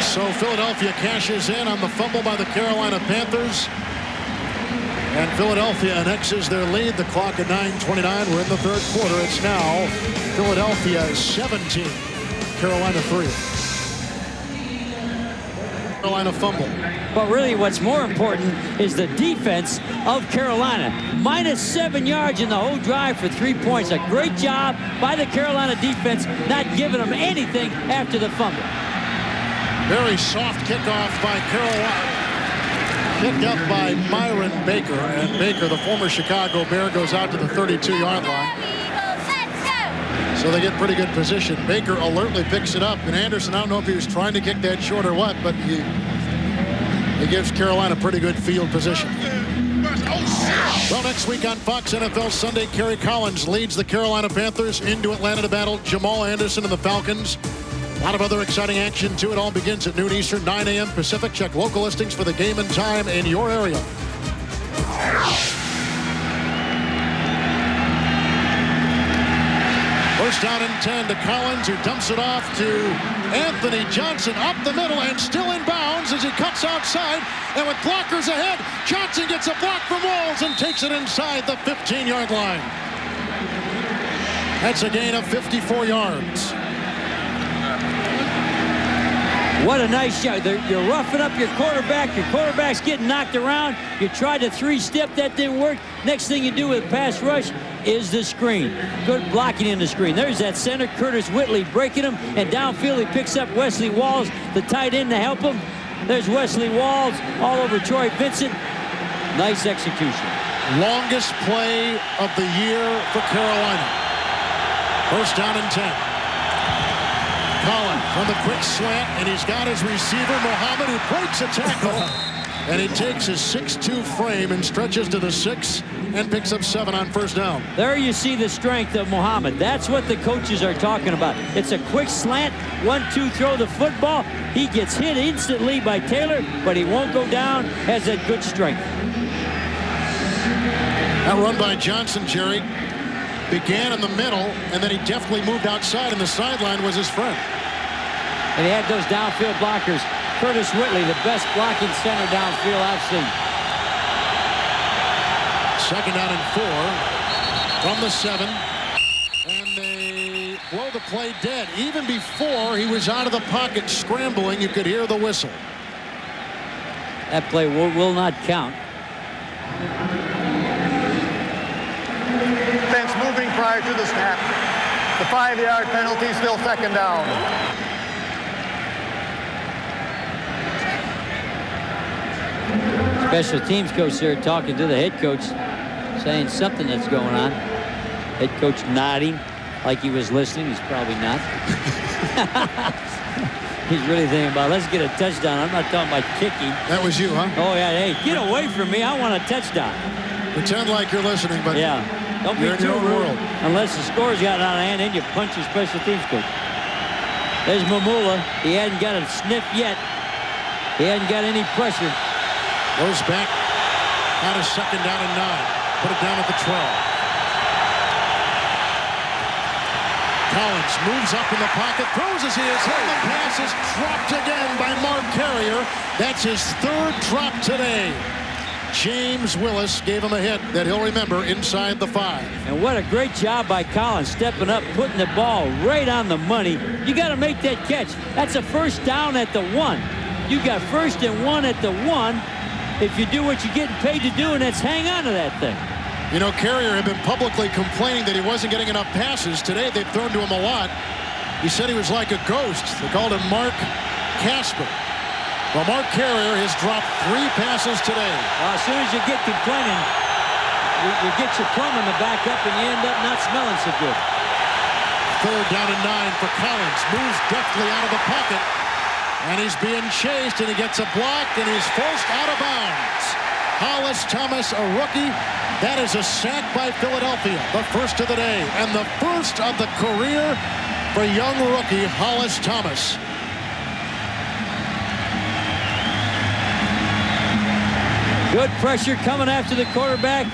So Philadelphia cashes in on the fumble by the Carolina Panthers, and Philadelphia annexes their lead. The clock at 9:29. We're in the third quarter. It's now Philadelphia 17, Carolina 3. Carolina fumble. But really what's more important is the defense of Carolina. -7 yards in the whole drive for 3 points. A great job by the Carolina defense, not giving them anything after the fumble. Very soft kickoff by Carolina. Picked up by Myron Baker. And Baker, the former Chicago Bear, goes out to the 32-yard line. So they get pretty good position. Baker alertly picks it up. And Anderson, I don't know if he was trying to kick that short or what, but he gives Carolina pretty good field position. Well, next week on Fox NFL Sunday, Kerry Collins leads the Carolina Panthers into Atlanta to battle Jamal Anderson and the Falcons. A lot of other exciting action, too. It all begins at noon Eastern, 9 a.m. Pacific. Check local listings for the game and time in your area. First down and 10 to Collins, who dumps it off to Anthony Johnson up the middle and still in bounds as he cuts outside. And with blockers ahead, Johnson gets a block from Walls and takes it inside the 15-yard line. That's a gain of 54 yards. What a nice shot. You're roughing up your quarterback. Your quarterback's getting knocked around. You tried to three-step. That didn't work. Next thing you do with pass rush is the screen. Good blocking in the screen. There's that center, Curtis Whitley, breaking him. And downfield, he picks up Wesley Walls, the tight end, to help him. There's Wesley Walls all over Troy Vincent. Nice execution. Longest play of the year for Carolina. First down and 10. Collins on the quick slant, and he's got his receiver, Muhammad, who breaks a tackle. And he takes his 6'2" frame and stretches to the 6 and picks up 7 on first down. There you see the strength of Muhammad. That's what the coaches are talking about. It's a quick slant, 1-2, throw the football. He gets hit instantly by Taylor, but he won't go down, has that good strength. That run by Johnson, Jerry, began in the middle, and then he definitely moved outside, and the sideline was his friend. And he had those downfield blockers. Curtis Whitley, the best blocking center downfield I've seen. Second down and 4 from the 7. And they blow the play dead. Even before he was out of the pocket scrambling, you could hear the whistle. That play will not count. Defense moving prior to the snap. The 5-yard penalty, still second down. Special teams coach there talking to the head coach, saying something that's going on. Head coach nodding like he was listening. He's probably not. He's really thinking about, let's get a touchdown. I'm not talking about kicking. That was you, huh? Oh, yeah. Hey, get away from me. I want a touchdown. Pretend like you're listening, but yeah. Don't be too rude. Unless the score's gotten out of hand, then you punch your special teams coach. There's Mamula. He hadn't got a sniff yet. He hadn't got any pressure. Goes back out of second down and 9. Put it down at the 12. Collins moves up in the pocket, throws as he is hit. The pass is dropped again by Mark Carrier. That's his 3rd drop today. James Willis gave him a hit that he'll remember inside the 5. And what a great job by Collins, stepping up, putting the ball right on the money. You got to make that catch. That's a first down at the 1. You got 1st and 1 at the 1. If you do what you're getting paid to do, and that's hang on to that thing. You know, Carrier had been publicly complaining that he wasn't getting enough passes. Today, they've thrown to him a lot. He said he was like a ghost. They called him Mark Casper. Well, Mark Carrier has dropped 3 passes today. Well, as soon as you get complaining, you get your plumbing to back up, and you end up not smelling so good. Third down and 9 for Collins. Moves deftly out of the pocket. And he's being chased, and he gets a block, and he's forced out of bounds. Hollis Thomas, a rookie. That is a sack by Philadelphia, the first of the day, and the first of the career for young rookie Hollis Thomas. Good pressure coming after the quarterback.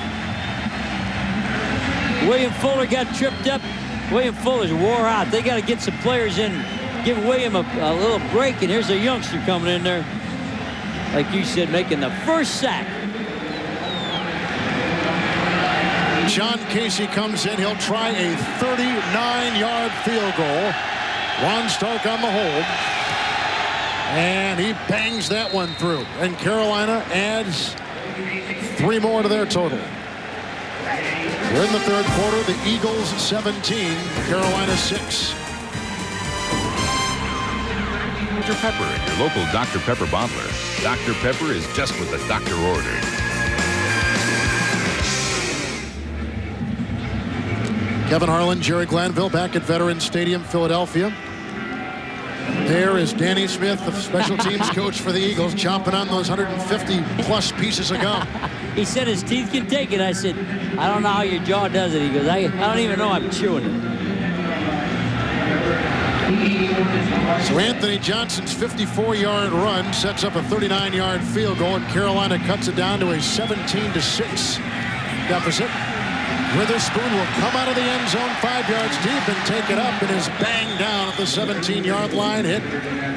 William Fuller got tripped up. William Fuller's wore out. They got to get some players in, give William a little break, and here's a youngster coming in there, like you said, making the first sack. John Casey comes in. He'll try a 39-yard field goal. Ron Stark on the hold. And he bangs that one through. And Carolina adds 3 more to their total. We're in the third quarter. The Eagles 17, Carolina 6. Dr. Pepper, your local Dr. Pepper bottler. Dr. Pepper is just what the doctor ordered. Kevin Harlan, Jerry Glanville back at Veterans Stadium, Philadelphia. There is Danny Smith, the special teams coach for the Eagles, chomping on those 150-plus pieces of gum. He said his teeth can take it. I said, I don't know how your jaw does it. He goes, I don't even know I'm chewing it. So Anthony Johnson's 54-yard run sets up a 39-yard field goal, and Carolina cuts it down to a 17-6 deficit. Witherspoon will come out of the end zone 5 yards deep and take it up, and is banged down at the 17-yard line, hit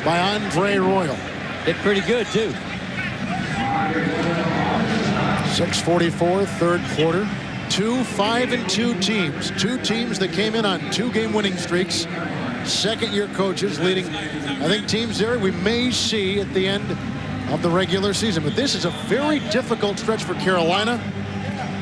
by Andre Royal. Hit pretty good, too. 6:44, third quarter. 2 5-2 teams. 2 teams that came in on 2-game winning streaks. Second-year coaches leading, I think, teams there we may see at the end of the regular season. But this is a very difficult stretch for Carolina.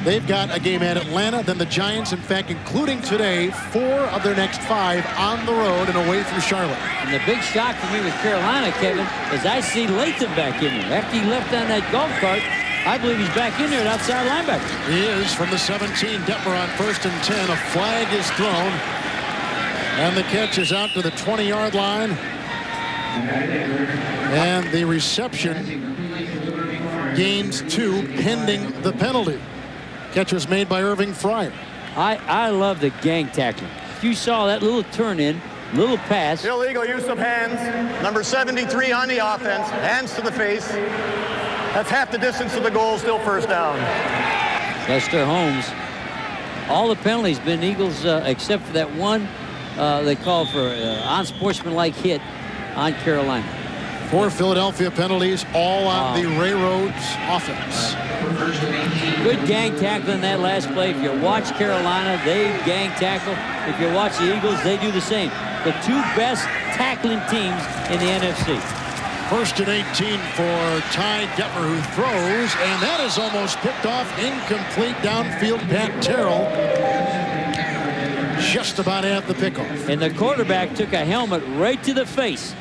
They've got a game at Atlanta, then the Giants, in fact, including today, 4 of their next 5 on the road and away from Charlotte. And the big shock for me with Carolina, Kevin, is I see Latham back in there. After he left on that golf cart, I believe he's back in there at outside linebacker. He is from the 17. Detmer on 1st and 10. A flag is thrown. And the catch is out to the 20-yard line. And the reception gains 2 pending the penalty. Catch was made by Irving Fryer. I love the gang tackling. You saw that little turn in, little pass. Illegal use of hands. Number 73 on the offense. Hands to the face. That's half the distance to the goal. Still first down. Lester Holmes. All the penalties been Eagles except for that one they called for unsportsmanlike hit on Carolina. 4 Philadelphia penalties, all on the Ray Rhodes offense. Good gang tackle in that last play. If you watch Carolina, they gang tackle. If you watch the Eagles, they do the same. The 2 best tackling teams in the NFC. 1st and 18 for Ty Detmer, who throws, and that is almost picked off. Incomplete downfield. Pat Terrell just about at the pickoff. And the quarterback took a helmet right to the face.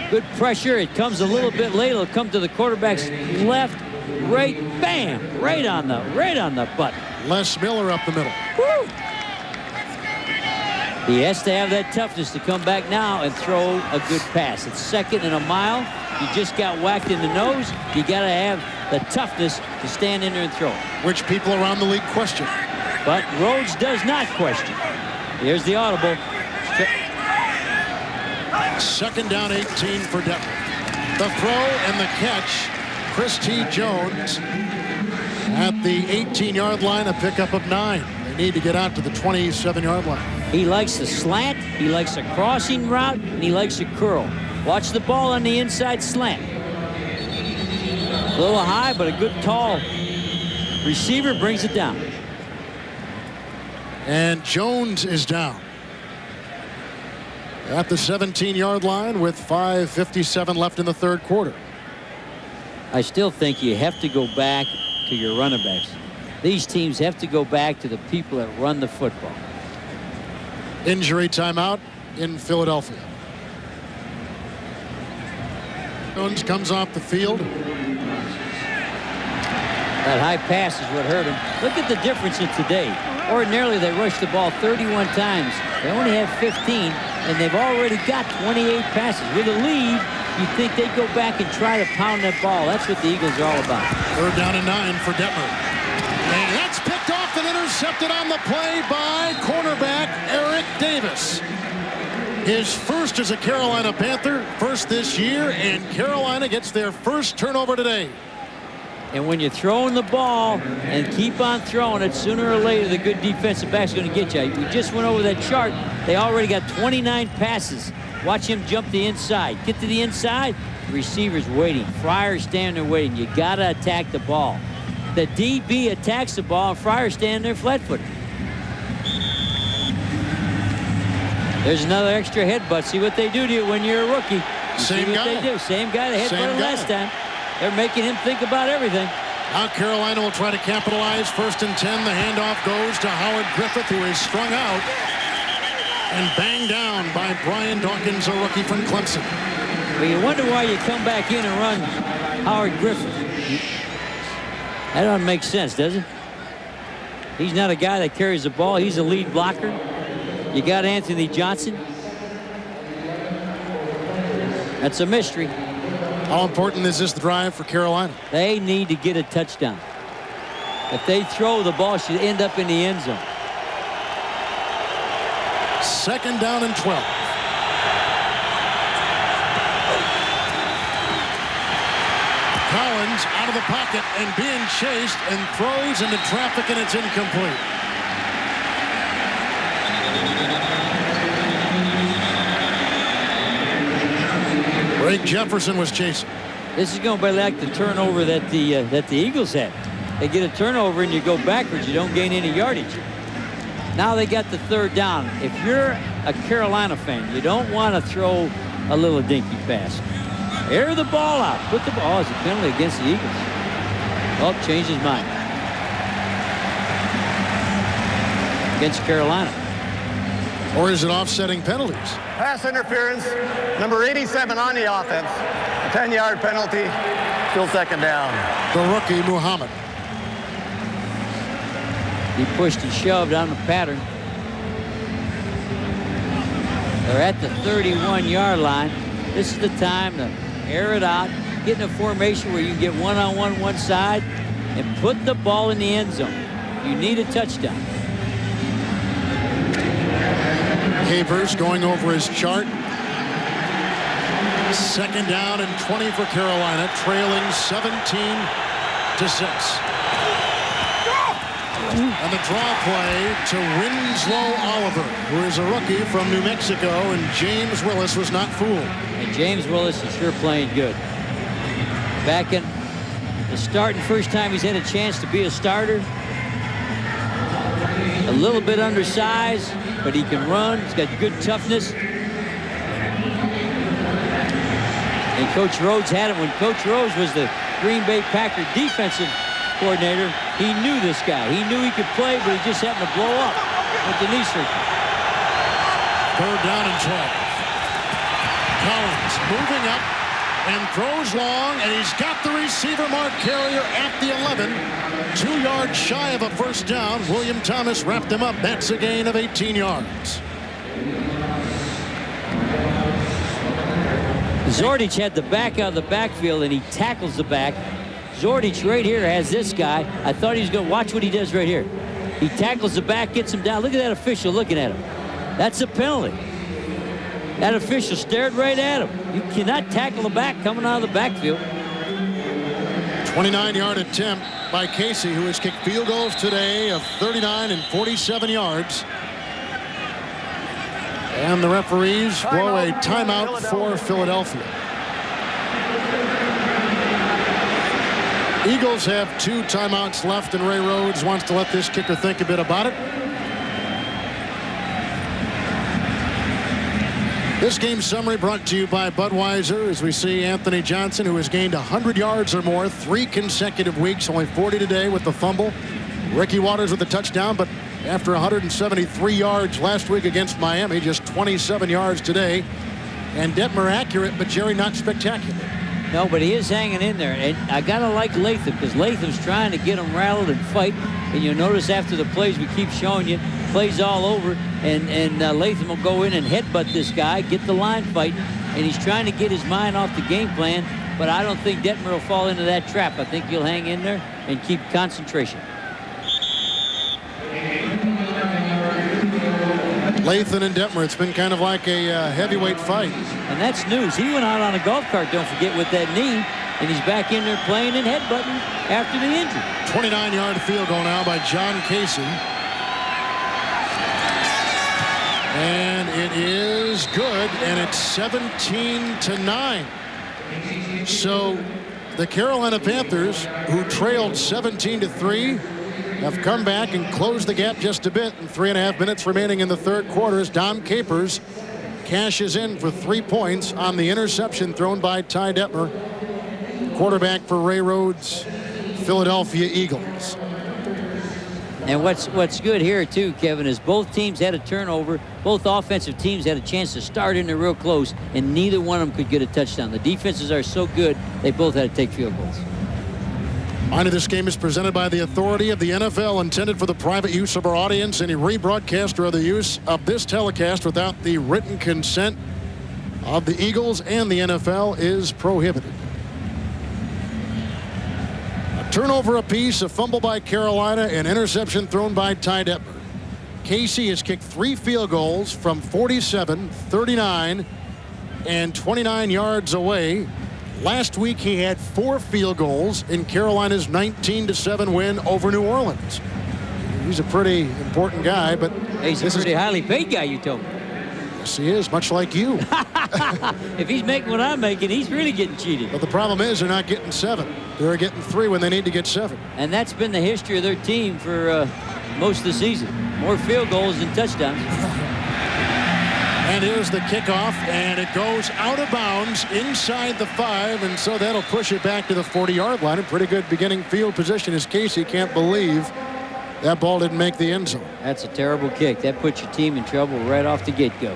Good pressure. It comes a little bit late. It'll come to the quarterback's left, right, bam, right on the button. Les Miller up the middle. Woo! He has to have that toughness to come back now and throw a good pass. It's 2nd and a mile. You just got whacked in the nose. You got to have the toughness to stand in there and throw it. Which people around the league question. But Rhodes does not question. Here's the audible. 2nd down 18 for Detmer. The throw and the catch. Chris T. Jones at the 18-yard line, a pickup of 9. They need to get out to the 27-yard line. He likes the slant, he likes a crossing route, and he likes a curl. Watch the ball on the inside slant. A little high, but a good tall receiver brings it down. And Jones is down at the 17-yard line with 5:57 left in the third quarter. I still think you have to go back to your running backs. These teams have to go back to the people that run the football. Injury timeout in Philadelphia. Jones comes off the field. That high pass is what hurt him. Look at the difference in today. Ordinarily, they rush the ball 31 times. They only have 15, and they've already got 28 passes. With a lead, you'd think they'd go back and try to pound that ball. That's what the Eagles are all about. 3rd down and 9 for Detmer. And that's picked off and intercepted on the play by cornerback Eric Davis. His first as a Carolina Panther, first this year, and Carolina gets their first turnover today. And when you're throwing the ball and keep on throwing it, sooner or later the good defensive back's going to get you. We just went over that chart. They already got 29 passes. Watch him jump the inside. Get to the inside, the receiver's waiting. Fryer's standing there waiting. You got to attack the ball. The DB attacks the ball, and Fryer's standing there flat-footed. There's another extra headbutt. See what they do to you when you're a rookie. Same see what guy. They do. Same guy that headbutted last time. They're making him think about everything. Now Carolina will try to capitalize. 1st and 10. The handoff goes to Howard Griffith, who is strung out and banged down by Brian Dawkins, a rookie from Clemson. Well, you wonder why you come back in and run Howard Griffith. That doesn't make sense, does it? He's not a guy that carries the ball. He's a lead blocker. You got Anthony Johnson. That's a mystery. How important is this drive for Carolina? They need to get a touchdown. If they throw, the ball should end up in the end zone. 2nd down and 12. Collins out of the pocket and being chased and throws into traffic, and it's incomplete. Ray Jefferson was chasing. This is going to be like the turnover that the Eagles had. They get a turnover and you go backwards. You don't gain any yardage. Now they got the 3rd down. If you're a Carolina fan, you don't want to throw a little dinky pass. Air the ball out. Put the ball as a penalty against the Eagles. Oh, changed his mind. Against Carolina. Or is it offsetting penalties? Pass interference, number 87 on the offense. A 10-yard penalty, still 2nd down. The rookie, Muhammad. He pushed and shoved on the pattern. They're at the 31-yard line. This is the time to air it out, get in a formation where you can get one-on-one one side and put the ball in the end zone. You need a touchdown. Capers going over his chart. 2nd down and 20 for Carolina, trailing 17-6. And the draw play to Winslow Oliver, who is a rookie from New Mexico, and James Willis was not fooled. And James Willis is sure playing good. Back in the starting first time he's had a chance to be a starter. A little bit undersized, but he can run. He's got good toughness. And Coach Rhodes had him. When Coach Rhodes was the Green Bay Packer defensive coordinator, he knew this guy. He knew he could play, but he just happened to blow up with the knee surgery. 3rd down and 12. Collins moving up and throws long, and he's got the receiver Mark Carrier at the 11. 2 yards shy of a 1st down. William Thomas wrapped him up. That's a gain of 18 yards. Zordich had the back out of the backfield, and he tackles the back. Zordich right here has this guy. I thought he was going to watch what he does right here. He tackles the back, gets him down. Look at that official looking at him. That's a penalty. That official stared right at him. You cannot tackle the back coming out of the backfield. 29-yard attempt by Casey, who has kicked field goals today of 39 and 47 yards. And the referees blow a timeout for Philadelphia. Eagles have 2 timeouts left, and Ray Rhodes wants to let this kicker think a bit about it. This game summary brought to you by Budweiser, as we see Anthony Johnson, who has gained 100 yards or more 3 consecutive weeks, only 40 today with the fumble. Ricky Watters with the touchdown, but after 173 yards last week against Miami, just 27 yards today. And Detmer accurate, but Jerry not spectacular. No, but he is hanging in there. And I got to like Latham because Latham's trying to get him rattled and fight. And you'll notice after the plays we keep showing you, plays all over. And Latham will go in and headbutt this guy, get the line fight. And he's trying to get his mind off the game plan. But I don't think Detmer will fall into that trap. I think he'll hang in there and keep concentration. Latham and Detmer, it's been kind of like a heavyweight fight. And that's news. He went out on a golf cart, don't forget, with that knee. And he's back in there playing and headbutting after the injury. 29-yard field goal now by John Casey. And it is good, and it's 17-9. So the Carolina Panthers, who trailed 17-3, have come back and closed the gap just a bit. And 3.5 minutes remaining in the third quarter as Dom Capers cashes in for 3 points on the interception thrown by Ty Detmer, quarterback for Ray Rhodes' Philadelphia Eagles. And what's good here too, Kevin, is both teams had a turnover. Both offensive teams had a chance to start in there real close, and neither one of them could get a touchdown. The defenses are so good, they both had to take field goals. Mind this game is presented by the authority of the NFL, intended for the private use of our audience. Any rebroadcast or other use of this telecast without the written consent of the Eagles and the NFL is prohibited. A turnover apiece, a fumble by Carolina, an interception thrown by Ty Detmer. Casey has kicked 3 field goals from 47, 39, and 29 yards away. Last week, he had 4 field goals in Carolina's 19-7 win over New Orleans. He's a pretty important guy, but he's a pretty highly paid guy, you told me. Yes, he is, much like you. If he's making what I'm making, he's really getting cheated. But the problem is they're not getting 7. They're getting 3 when they need to get 7. And that's been the history of their team for most of the season. More field goals than touchdowns. And here's the kickoff, and it goes out of bounds inside the 5, and so that'll push it back to the 40-yard line. A pretty good beginning field position as Casey can't believe that ball didn't make the end zone. That's a terrible kick. That puts your team in trouble right off the get-go.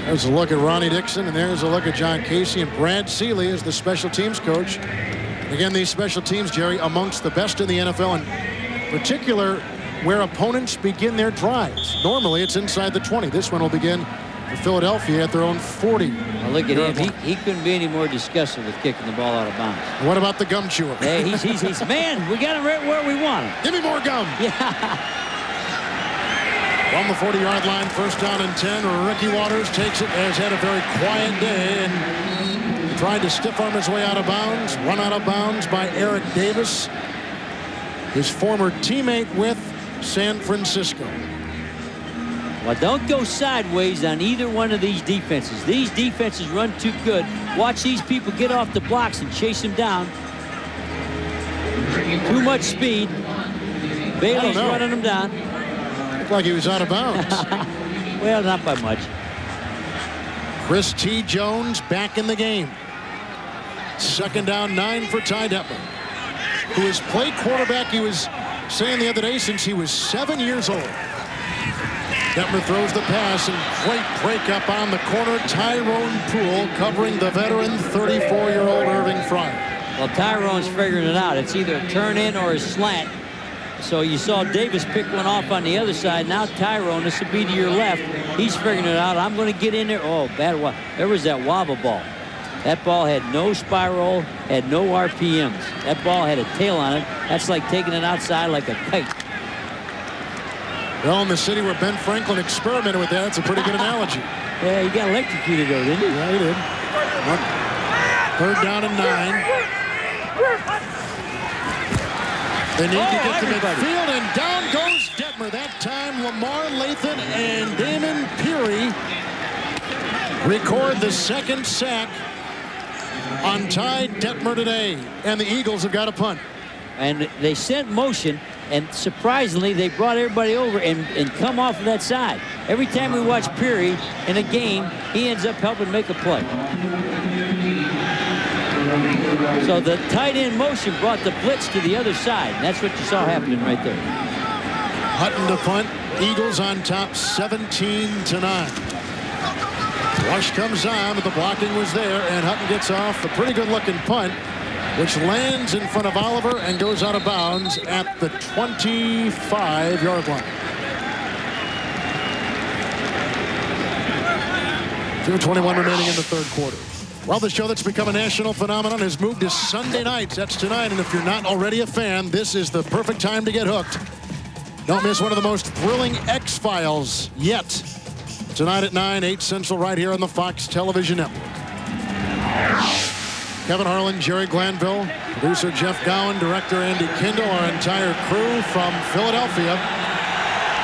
There's a look at Ronnie Dixon, and there's a look at John Casey, and Brad Seeley is the special teams coach. Again, these special teams, Jerry, amongst the best in the NFL, and in particular where opponents begin their drives. Normally it's inside the 20. This one will begin for Philadelphia at their own 40. Well, look at him. He couldn't be any more disgusted with kicking the ball out of bounds. What about the gum chewer? Hey, he's man, we got him right where we want him. Give me more gum. Yeah. From the 40-yard line, first down and 10. Ricky Waters takes it, has had a very quiet day, and tried to stiff arm his way out of bounds. Run out of bounds by Eric Davis, his former teammate with San Francisco. Well, don't go sideways on either one of these defenses. These defenses run too good. Watch these people get off the blocks and chase them down. Too much speed. Bailey's running them down. Looked like he was out of bounds. Well, not by much. Chris T. Jones back in the game. Second down, 9 for Ty Detmer, who has played quarterback, he was saying the other day, since he was 7 years old. Detmer throws the pass, and great break up on the corner. Tyrone Poole covering the veteran 34-year-old Irving Fryer. Well, Tyrone's figuring it out. It's either a turn in or a slant. So you saw Davis pick one off on the other side. Now Tyrone, this will be to your left. He's figuring it out. I'm going to get in there. Oh, bad. There was that wobble ball. That ball had no spiral, had no RPMs. That ball had a tail on it. That's like taking it outside like a kite. Well, in the city where Ben Franklin experimented with that, it's a pretty good analogy. Yeah, he got electrocuted though, didn't he? Yeah, he did. Third down and 9. They need to get to midfield, and down goes Detmer. That time, Lamar Lathan and Damon Peary record the second sack on Ty Detmer today, and the Eagles have got a punt. And they sent motion, and surprisingly, they brought everybody over and come off of that side. Every time we watch Peary in a game, he ends up helping make a play. So the tight end motion brought the blitz to the other side. And that's what you saw happening right there. Hutton to punt. Eagles on top 17-9. Rush comes on, but the blocking was there, and Hutton gets off a pretty good-looking punt, which lands in front of Oliver and goes out of bounds at the 25-yard line. 2:21 remaining in the third quarter. Well, the show that's become a national phenomenon has moved to Sunday nights. That's tonight, and if you're not already a fan, this is the perfect time to get hooked. Don't miss one of the most thrilling X-Files yet. Tonight at 9, 8 Central, right here on the Fox Television Network. Kevin Harlan, Jerry Glanville, producer Jeff Gowen, director Andy Kindle, our entire crew from Philadelphia.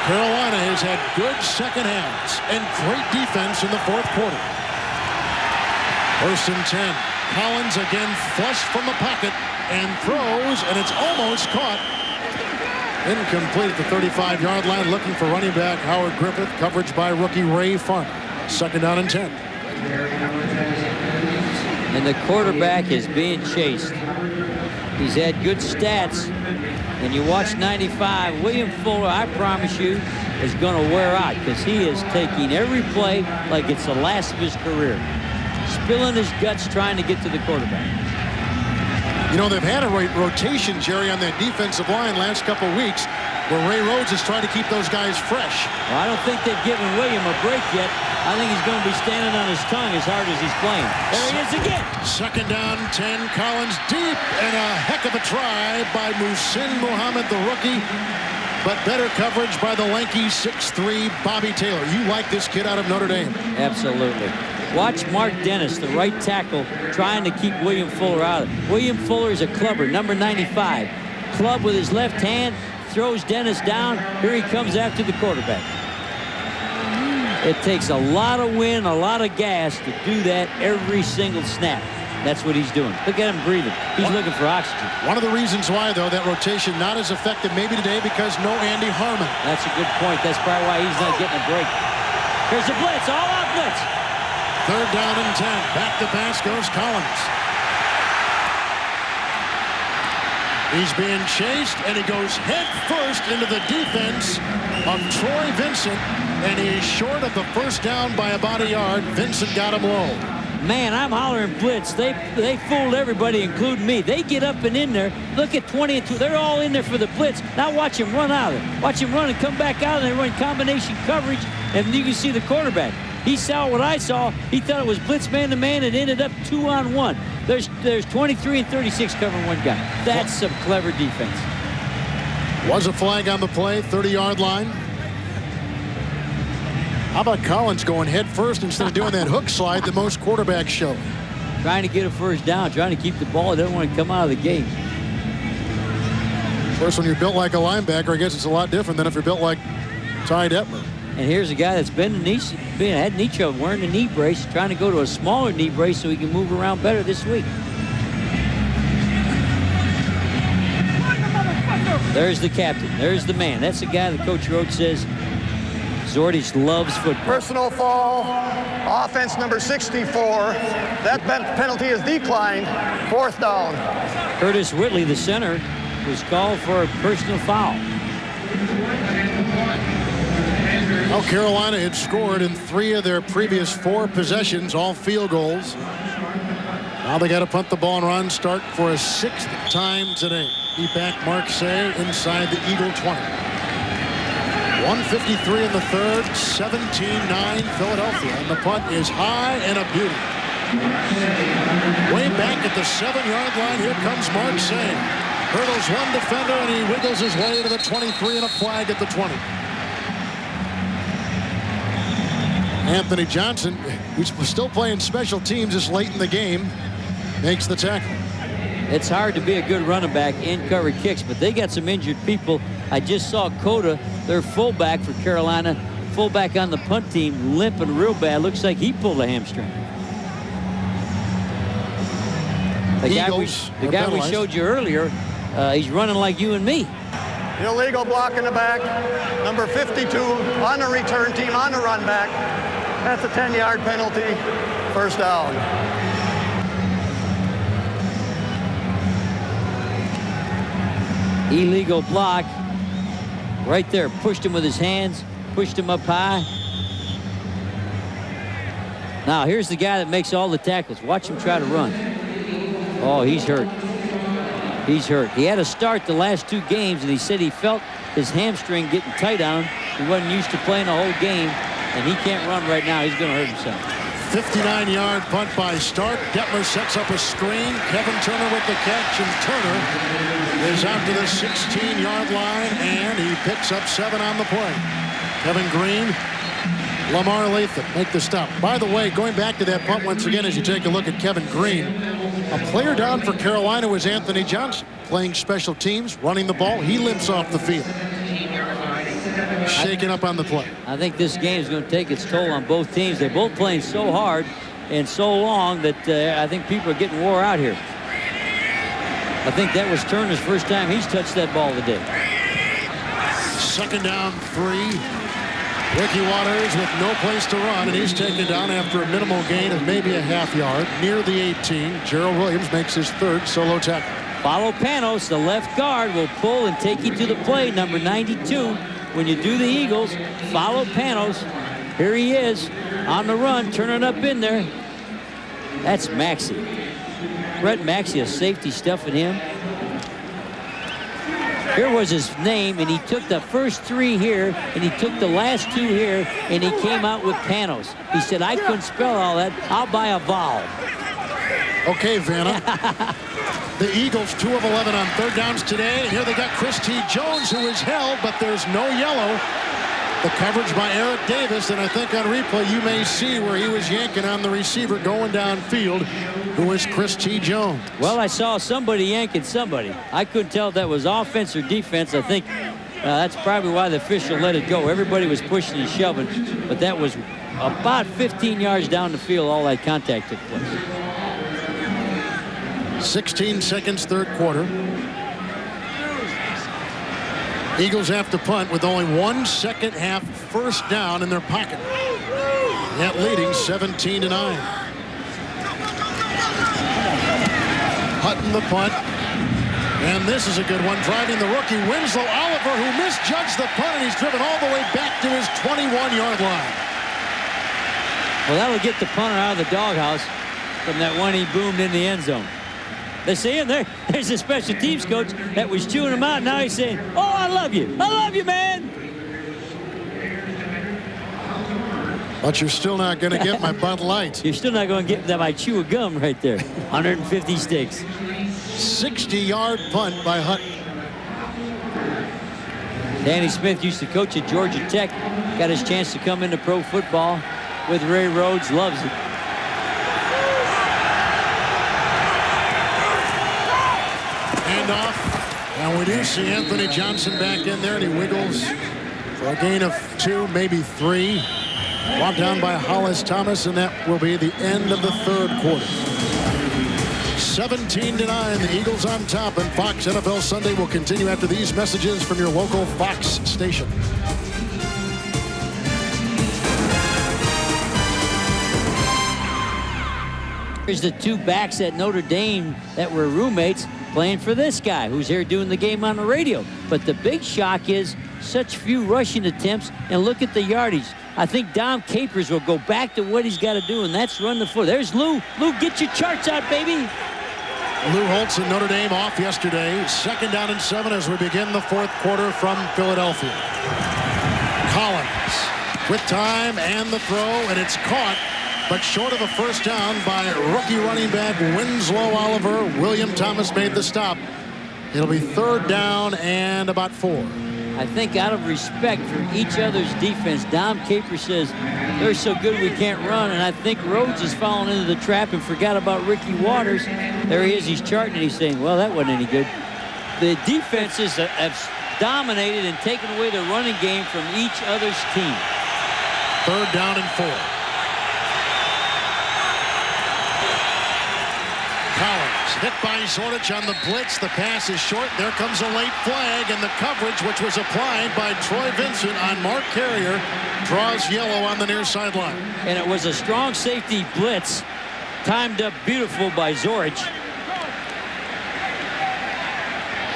Carolina has had good second halves and great defense in the fourth quarter. First and 10. Collins again flushed from the pocket and throws, and it's almost caught. Incomplete at the 35-yard line, looking for running back Howard Griffith. Coverage by rookie Ray Farmer. Second down and 10. And the quarterback is being chased. He's had good stats. And you watch 95, William Fuller, I promise you, is going to wear out because he is taking every play like it's the last of his career. Spilling his guts trying to get to the quarterback. You know, they've had a rotation, Jerry, on that defensive line last couple of weeks where Ray Rhodes is trying to keep those guys fresh. Well, I don't think they've given William a break yet. I think he's going to be standing on his tongue as hard as he's playing. There he is again. Second down, 10. Collins deep, and a heck of a try by Muhsin Muhammad, the rookie. But better coverage by the lanky 6'3" Bobby Taylor. You like this kid out of Notre Dame. Absolutely. Watch Mark Dennis, the right tackle, trying to keep William Fuller out of it. William Fuller is a clubber, number 95. Club with his left hand, throws Dennis down. Here he comes after the quarterback. It takes a lot of wind, a lot of gas to do that every single snap. That's what he's doing. Look at him breathing. He's looking for oxygen. One of the reasons why, though, that rotation not as effective maybe today because no Andy Harmon. That's a good point. That's probably why he's not getting a break. Here's a blitz, all-out blitz. Third down and 10. Back to pass goes Collins. He's being chased, and he goes head first into the defense of Troy Vincent, and he's short of the first down by about a yard. Vincent got him low. Man, I'm hollering blitz. They fooled everybody, including me. They get up and in there. Look at 20 and 2. They're all in there for the blitz. Now watch him run out of it. Watch him run and come back out, and they run combination coverage, and you can see the quarterback. He saw what I saw. He thought it was blitz man-to-man. It ended up 2-on-1. There's 23 and 36 covering one guy. That's some clever defense. Was a flag on the play, 30-yard line. How about Collins going head first instead of doing that hook slide that most quarterbacks show? Trying to get a first down, trying to keep the ball. They don't want to come out of the game. Of course, when you're built like a linebacker, I guess it's a lot different than if you're built like Ty Detmer. And here's a guy that's had knee trouble, wearing a knee brace, trying to go to a smaller knee brace so he can move around better this week. There's the captain. There's the man. That's the guy that Coach Rhodes says Zordich loves football. Personal foul, offense number 64. That penalty is declined. Fourth down. Curtis Whitley, the center, was called for a personal foul. Well, Carolina had scored in 3 of their previous 4 possessions, all field goals. Now they got to punt the ball and run, start for a 6th time today. Deepak Marksay inside the Eagle 20. 1:53 in the third, 17-9 Philadelphia. And the punt is high and a beauty. Way back at the 7-yard line, here comes Marksay. Hurdles one defender, and he wiggles his way to the 23 and a flag at the 20. Anthony Johnson, who's still playing special teams this late in the game, makes the tackle. It's hard to be a good running back in cover kicks, but they got some injured people. I just saw Cota, their fullback for Carolina, fullback on the punt team, limping real bad. Looks like he pulled a hamstring. The guy we showed you earlier, he's running like you and me. Illegal block in the back. Number 52 on the return team, on the run back. That's a 10-yard penalty. First down. Illegal block. Right there. Pushed him with his hands. Pushed him up high. Now, here's the guy that makes all the tackles. Watch him try to run. Oh, he's hurt. He's hurt. He had a start the last 2 games, and he said he felt his hamstring getting tight on him. He wasn't used to playing the whole game, and he can't run right now. He's going to hurt himself. 59-yard punt by Stark. Detmer sets up a screen. Kevin Turner with the catch, and Turner is out to the 16-yard line, and he picks up 7 on the play. Kevin Green, Lamar Latham make the stop. By the way, going back to that punt once again, as you take a look at Kevin Green, a player down for Carolina was Anthony Johnson, playing special teams, running the ball. He limps off the field. Shaking up on the play. I think this game is going to take its toll on both teams. They're both playing so hard and so long that I think people are getting wore out here. I think that was Turner's first time he's touched that ball today. 2nd down 3. Ricky Watters with no place to run, and he's taken down after a minimal gain of maybe a half yard near the 18. Gerald Williams makes his 3rd solo tackle. Follow Panos. The left guard will pull and take you to the play, number 92. When you do the Eagles, follow Panos. Here he is on the run, turning up in there. That's Maxey. Brett Maxey, a safety stuffing him. Here was his name, and he took the first 3 here, and he took the last 2 here, and he came out with Panos. He said, I couldn't spell all that. I'll buy a vowel. Okay, Vanna. The Eagles 2 of 11 on 3rd downs today. And here they got Chris T. Jones, who is held, but there's no yellow. The coverage by Eric Davis, and I think on replay you may see where he was yanking on the receiver going downfield, who is Chris T. Jones. Well, I saw somebody yanking somebody. I couldn't tell if that was offense or defense. I think that's probably why the official let it go. Everybody was pushing and shoving, but that was about 15 yards down the field. All that contact took place. 16 seconds, 3rd quarter. Eagles have to punt with only 1 second half 1st down in their pocket. Yet leading 17-9. Hutton the punt. And this is a good one. Driving the rookie Winslow Oliver, who misjudged the punt, and he's driven all the way back to his 21-yard line. Well, that'll get the punter out of the doghouse from that one he boomed in the end zone. They see him there. There's a special teams coach that was chewing him out. Now he's saying, oh, I love you. I love you, man. But you're still not going to get my Bud Light. You're still not going to get that my chew of gum right there. 150 sticks. 60-yard punt by Hutton. Danny Smith used to coach at Georgia Tech. Got his chance to come into pro football with Ray Rhodes. Loves it. Off, and we do see Anthony Johnson back in there, and he wiggles for a gain of 2, maybe 3. Brought down by Hollis Thomas, and that will be the end of the 3rd quarter. 17-9, the Eagles on top, and Fox NFL Sunday will continue after these messages from your local Fox station. Here's the 2 backs at Notre Dame that were roommates playing for this guy who's here doing the game on the radio. But the big shock is such few rushing attempts, and look at the yardage. I think Dom Capers will go back to what he's got to do, and that's run the floor. There's Lou. Lou, get your charts out, baby. Lou Holtz and Notre Dame off yesterday. 2nd down and 7 as we begin the 4th quarter from Philadelphia. Collins with time and the throw, and it's caught, but short of a 1st down by rookie running back Winslow Oliver. William Thomas made the stop. It'll be 3rd down and about 4. I think out of respect for each other's defense, Dom Capers says, they're so good we can't run, and I think Rhodes has fallen into the trap and forgot about Ricky Watters. There he is, he's charting, and he's saying, well, that wasn't any good. The defenses have dominated and taken away the running game from each other's team. 3rd down and 4. Collins hit by Zornich on the blitz. The pass is short. There comes a late flag, and the coverage, which was applied by Troy Vincent on Mark Carrier, draws yellow on the near sideline. And it was a strong safety blitz, timed up beautiful by Zorich.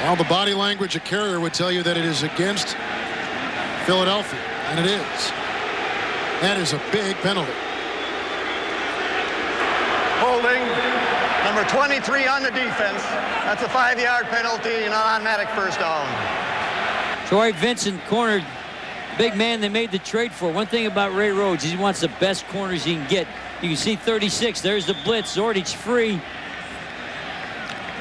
Well, the body language of Carrier would tell you that it is against Philadelphia, and it is. That is a big penalty. Number 23 on the defense. That's a 5-yard penalty and an automatic first down. Troy Vincent cornered big man they made the trade for. One thing about Ray Rhodes, he wants the best corners he can get. You can see 36. There's the blitz. Zordich free.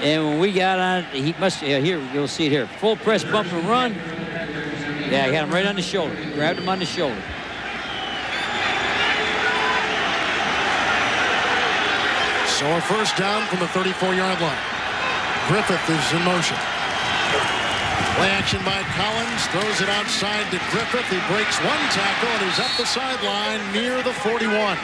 And when we got on, he must, here, you'll see it here. Full press bump and run. Yeah, he had him right on the shoulder. Grabbed him on the shoulder. So a first down from the 34-yard line. Griffith is in motion. Play action by Collins. Throws it outside to Griffith. He breaks one tackle and he's up the sideline near the 41.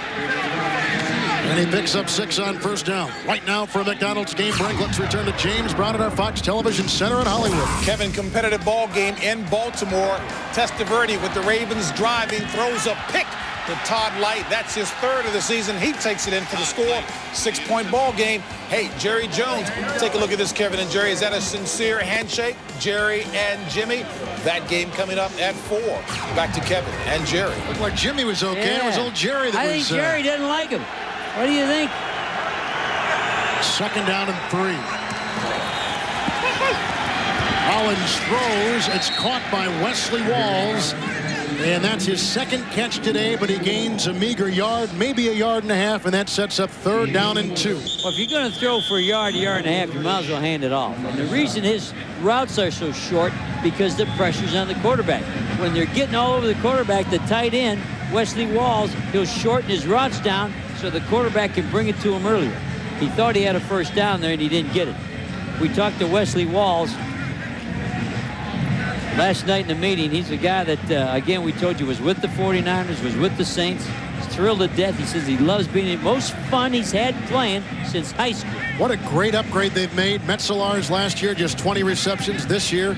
And he picks up 6 on first down. Right now for a McDonald's game break. Let's return to James Brown at our Fox Television Center in Hollywood. Kevin, competitive ball game in Baltimore. Testaverde with the Ravens driving, throws a pick to Todd Light. That's his 3rd of the season. He takes it in for the score. 6-point ball game. Hey, Jerry Jones, take a look at this, Kevin and Jerry. Is that a sincere handshake? Jerry and Jimmy. That game coming up at 4. Back to Kevin and Jerry. Looked like Jimmy was okay. Yeah. It was old Jerry that I think Jerry doesn't like him. What do you think? 2nd down and 3. Collins throws. It's caught by Wesley Walls. And that's his 2nd catch today, but he gains a meager yard, maybe a yard and a half, and that sets up 3rd down and 2. Well, if you're going to throw for a yard and a half, you might as well hand it off. And the reason his routes are so short, because the pressure's on the quarterback. When they're getting all over the quarterback, the tight end, Wesley Walls, he'll shorten his routes down so the quarterback can bring it to him earlier. He thought he had a first down there, and he didn't get it. We talked to Wesley Walls last night in the meeting. He's a guy that, again, we told you was with the 49ers, was with the Saints. He's thrilled to death. He says he loves being the most fun he's had playing since high school. What a great upgrade they've made. Metzelaars last year, just 20 receptions. This year,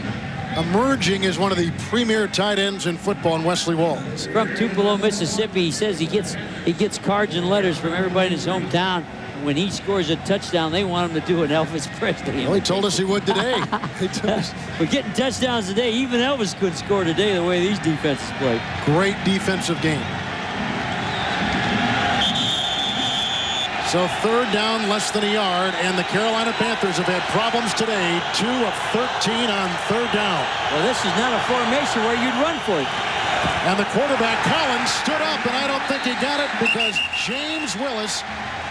emerging as one of the premier tight ends in football in Wesley Walls. From Tupelo, Mississippi, he says he gets cards and letters from everybody in his hometown. When he scores a touchdown, they want him to do an Elvis Presley. Well, he told us he would today. We're getting touchdowns today. Even Elvis could score today the way these defenses play. Great defensive game. So 3rd down, less than a yard, and the Carolina Panthers have had problems today. 2 of 13 on 3rd down. Well, this is not a formation where you'd run for it. And the quarterback, Collins, stood up, and I don't think he got it because James Willis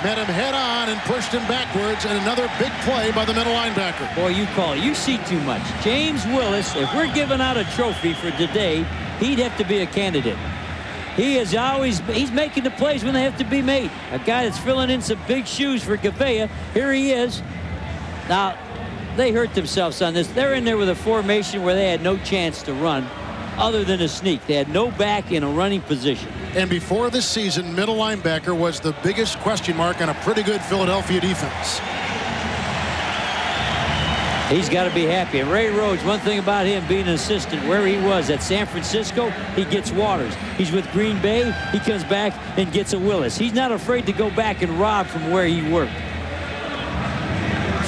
met him head on and pushed him backwards, and another big play by the middle linebacker. Boy, you call it. You see too much. James Willis, if we're giving out a trophy for today, he'd have to be a candidate. He is always, he's making the plays when they have to be made. A guy that's filling in some big shoes for Gavea. Here he is. Now, they hurt themselves on this. They're in there with a formation where they had no chance to run other than a sneak. They had no back in a running position. And before this season, middle linebacker was the biggest question mark on a pretty good Philadelphia defense. He's got to be happy. And Ray Rhodes, one thing about him being an assistant, where he was at San Francisco, he gets Waters. He's with Green Bay, he comes back and gets a Willis. He's not afraid to go back and rob from where he worked.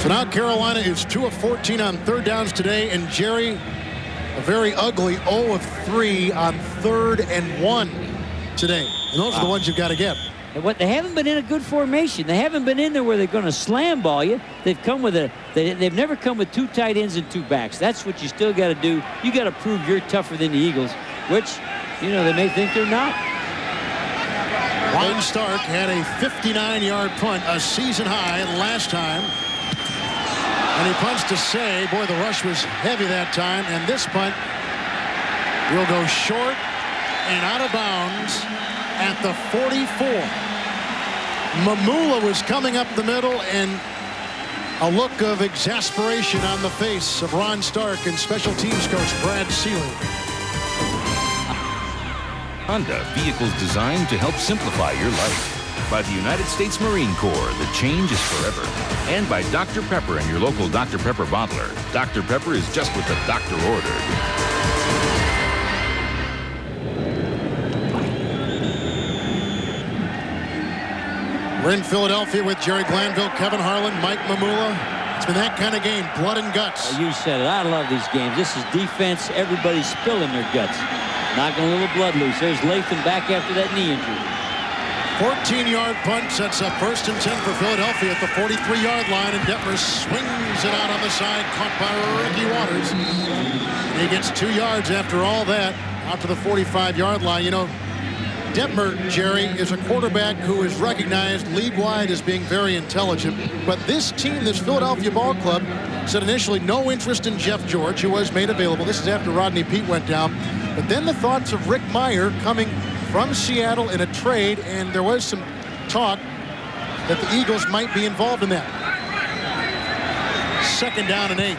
So now Carolina is 2 of 14 on 3rd downs today, and Jerry, a very ugly 0 of 3 on 3rd and 1 today. And those are the ones you've got to get. And what, they haven't been in a good formation. They haven't been in there where they're going to slam ball you. They've come with they've never come with 2 tight ends and 2 backs. That's what you still got to do. You got to prove you're tougher than the Eagles, which, you know, they may think they're not. Ron Stark had a 59-yard punt, a season high last time. And he punts to say, boy, the rush was heavy that time. And this punt will go short and out of bounds at the 44. Mamula was coming up the middle, and a look of exasperation on the face of Ron Stark and special teams coach Brad Seeley. Honda, vehicles designed to help simplify your life. By the United States Marine Corps, the change is forever. And by Dr. Pepper and your local Dr. Pepper bottler. Dr. Pepper is just what the doctor ordered. We're in Philadelphia with Jerry Glanville, Kevin Harlan, Mike Mamula. It's been that kind of game, blood and guts. You said it. I love these games. This is defense. Everybody's spilling their guts. Knocking a little blood loose. There's Latham back after that knee injury. 14-yard punt sets up 1st and 10 for Philadelphia at the 43-yard line, and Detmer swings it out on the side, caught by Ricky Waters. And he gets 2 yards after all that, out to the 45-yard line. You know, Detmer, Jerry, is a quarterback who is recognized league-wide as being very intelligent. But this team, this Philadelphia ball club, said initially no interest in Jeff George, who was made available. This is after Rodney Peete went down. But then the thoughts of Rick Meyer coming from Seattle in a trade, and there was some talk that the Eagles might be involved in that. 2nd down and 8.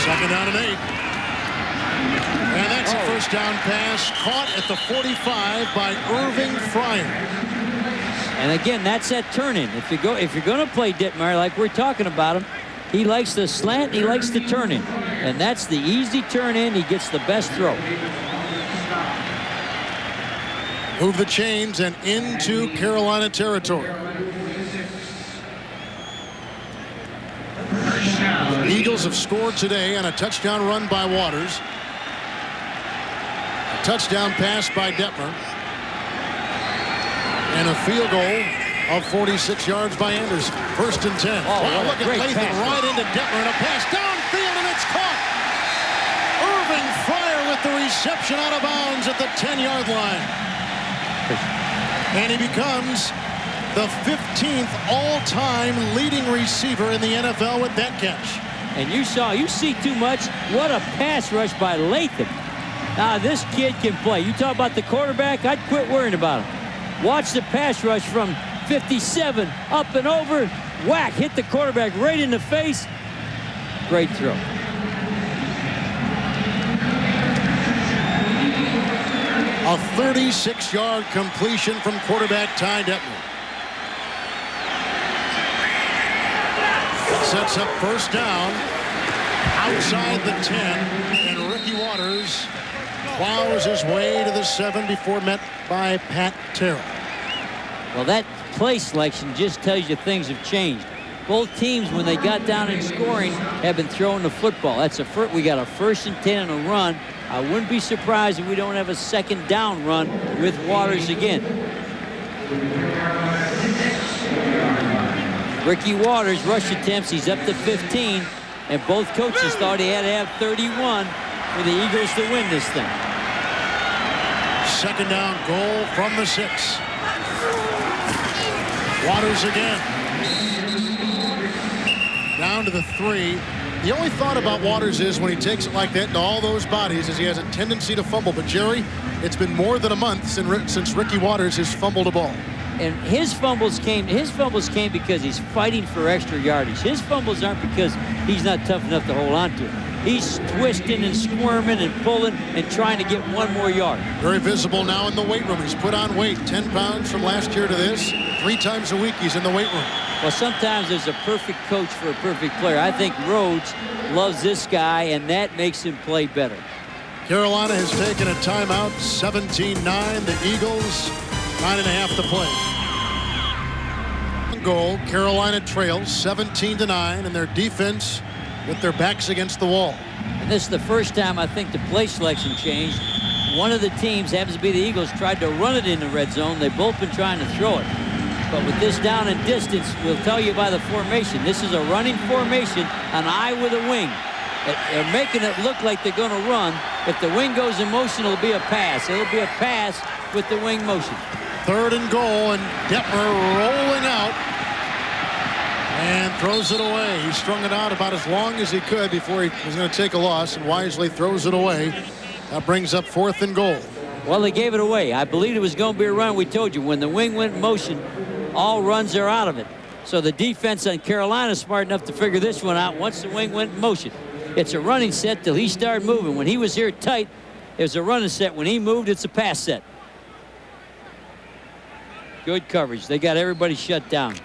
Second down and 8. And that's a 1st down pass caught at the 45 by Irving Fryer. And again, that's that turn-in. If you're going to play Detmer like we're talking about him, he likes the slant, he likes the turn-in. And that's the easy turn-in. He gets the best throw. Move the chains and into Carolina territory. The Eagles have scored today on a touchdown run by Waters. A touchdown pass by Detmer. And a field goal of 46 yards by Anderson. 1st and 10. Wow, look at Latham right into Detmer, and a pass downfield, and it's caught. Irving Fryer with the reception out of bounds at the 10-yard line. And he becomes the 15th all-time leading receiver in the NFL with that catch. And you see too much. What a pass rush by Latham. Now this kid can play. You talk about the quarterback, I'd quit worrying about him. Watch the pass rush from 57, up and over, whack, hit the quarterback right in the face. Great throw. A 36-yard completion from quarterback Ty Detmer. Sets up 1st down outside the 10, and Ricky Waters plows his way to the 7 before met by Pat Terrell. Well, that play selection just tells you things have changed. Both teams, when they got down in scoring, have been throwing the football. We got a 1st and 10 and a run. I wouldn't be surprised if we don't have a 2nd down run with Waters again. Ricky Waters rush attempts. He's up to 15, and both coaches thought he had to have 31 for the Eagles to win this thing. 2nd down goal from the 6. Waters again. Down to the 3. The only thought about Waters is when he takes it like that into all those bodies is he has a tendency to fumble. But Jerry, it's been more than a month since Ricky Waters has fumbled a ball. And his fumbles came because he's fighting for extra yardage. His fumbles aren't because he's not tough enough to hold on to it. He's twisting and squirming and pulling and trying to get 1 more yard. Very visible now in the weight room. He's put on weight, 10 pounds from last year to this. 3 times a week he's in the weight room. Well, sometimes there's a perfect coach for a perfect player. I think Rhodes loves this guy, and that makes him play better. Carolina has taken a timeout, 17-9. The Eagles, 9.5 to play. Goal, Carolina trails 17-9, and their defense with their backs against the wall. And this is the first time I think the play selection changed. One of the teams, happens to be the Eagles, tried to run it in the red zone. They've both been trying to throw it. But with this down in distance, we'll tell you by the formation. This is a running formation, an eye with a wing. They're making it look like they're going to run. If the wing goes in motion, it'll be a pass. It'll be a pass with the wing motion. 3rd and goal, and Detmer rolling out and throws it away. He strung it out about as long as he could before he was going to take a loss, and wisely throws it away. That brings up 4th and goal. Well, they gave it away. I believed it was going to be a run. We told you, when the wing went in motion, all runs are out of it. So the defense on Carolina is smart enough to figure this one out once the wing went in motion. It's a running set till he started moving. When he was here tight, it was a running set. When he moved, it's a pass set. Good coverage. They got everybody shut down.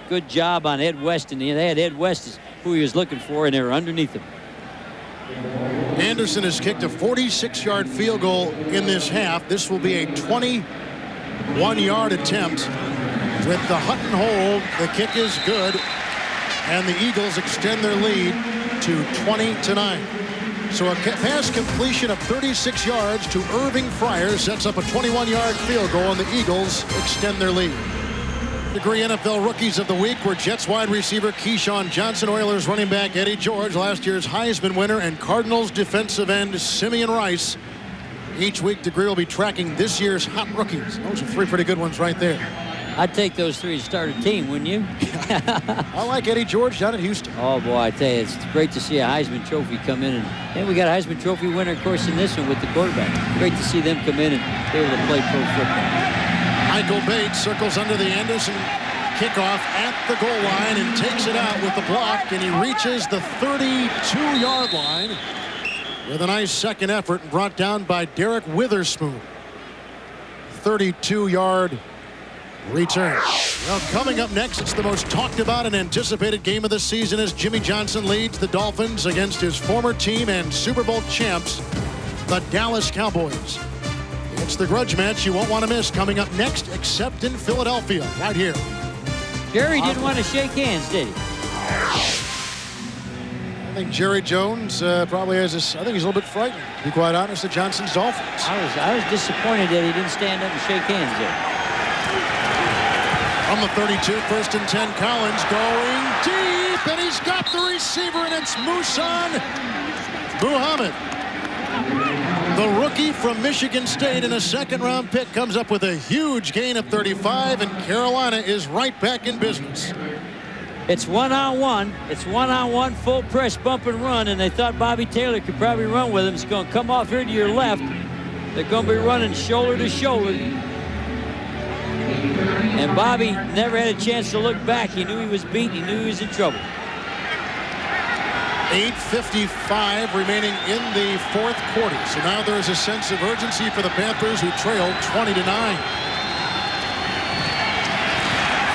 Good job on Ed Weston. They had Ed West who he was looking for, and they were underneath him. Anderson has kicked a 46-yard field goal in this half. This will be a 21-yard attempt with the Hutton hold. The kick is good, and the Eagles extend their lead to 20-9. So a pass completion of 36 yards to Irving Fryer sets up a 21-yard field goal, and the Eagles extend their lead. Degree NFL Rookies of the Week were Jets wide receiver Keyshawn Johnson, Oilers running back Eddie George, last year's Heisman winner, and Cardinals defensive end Simeon Rice. Each week, Degree will be tracking this year's hot rookies. Those are three pretty good ones right there. I'd take those three to start a team, wouldn't you? I like Eddie George down at Houston. Oh, boy, I tell you, it's great to see a Heisman Trophy come in. And we got a Heisman Trophy winner, of course, in this one with the quarterback. Great to see them come in and be able to play pro football. Michael Bates circles under the Anderson kickoff at the goal line and takes it out with the block, and he reaches the 32-yard line with a nice second effort, brought down by Derek Witherspoon. 32-yard return. Well, coming up next, it's the most talked about and anticipated game of the season as Jimmy Johnson leads the Dolphins against his former team and Super Bowl champs, the Dallas Cowboys. It's the grudge match you won't want to miss, coming up next, except in Philadelphia, right here. Jerry didn't want to shake hands, did he? I think Jerry Jones probably has this. I think he's a little bit frightened, to be quite honest, of Johnson's Dolphins. I was disappointed that he didn't stand up and shake hands there. From the 32, first and 10, Collins going deep, and he's got the receiver, and it's Muhsin Muhammad. The rookie from Michigan State in a second-round pick comes up with a huge gain of 35, and Carolina is right back in business. It's one-on-one. It's one-on-one, full press, bump and run, and they thought Bobby Taylor could probably run with him. It's going to come off here to your left. They're going to be running shoulder to shoulder. And Bobby never had a chance to look back. He knew he was beat. He knew he was in trouble. 8:55 remaining in the fourth quarter. So now there is a sense of urgency for the Panthers, who trailed 20-9.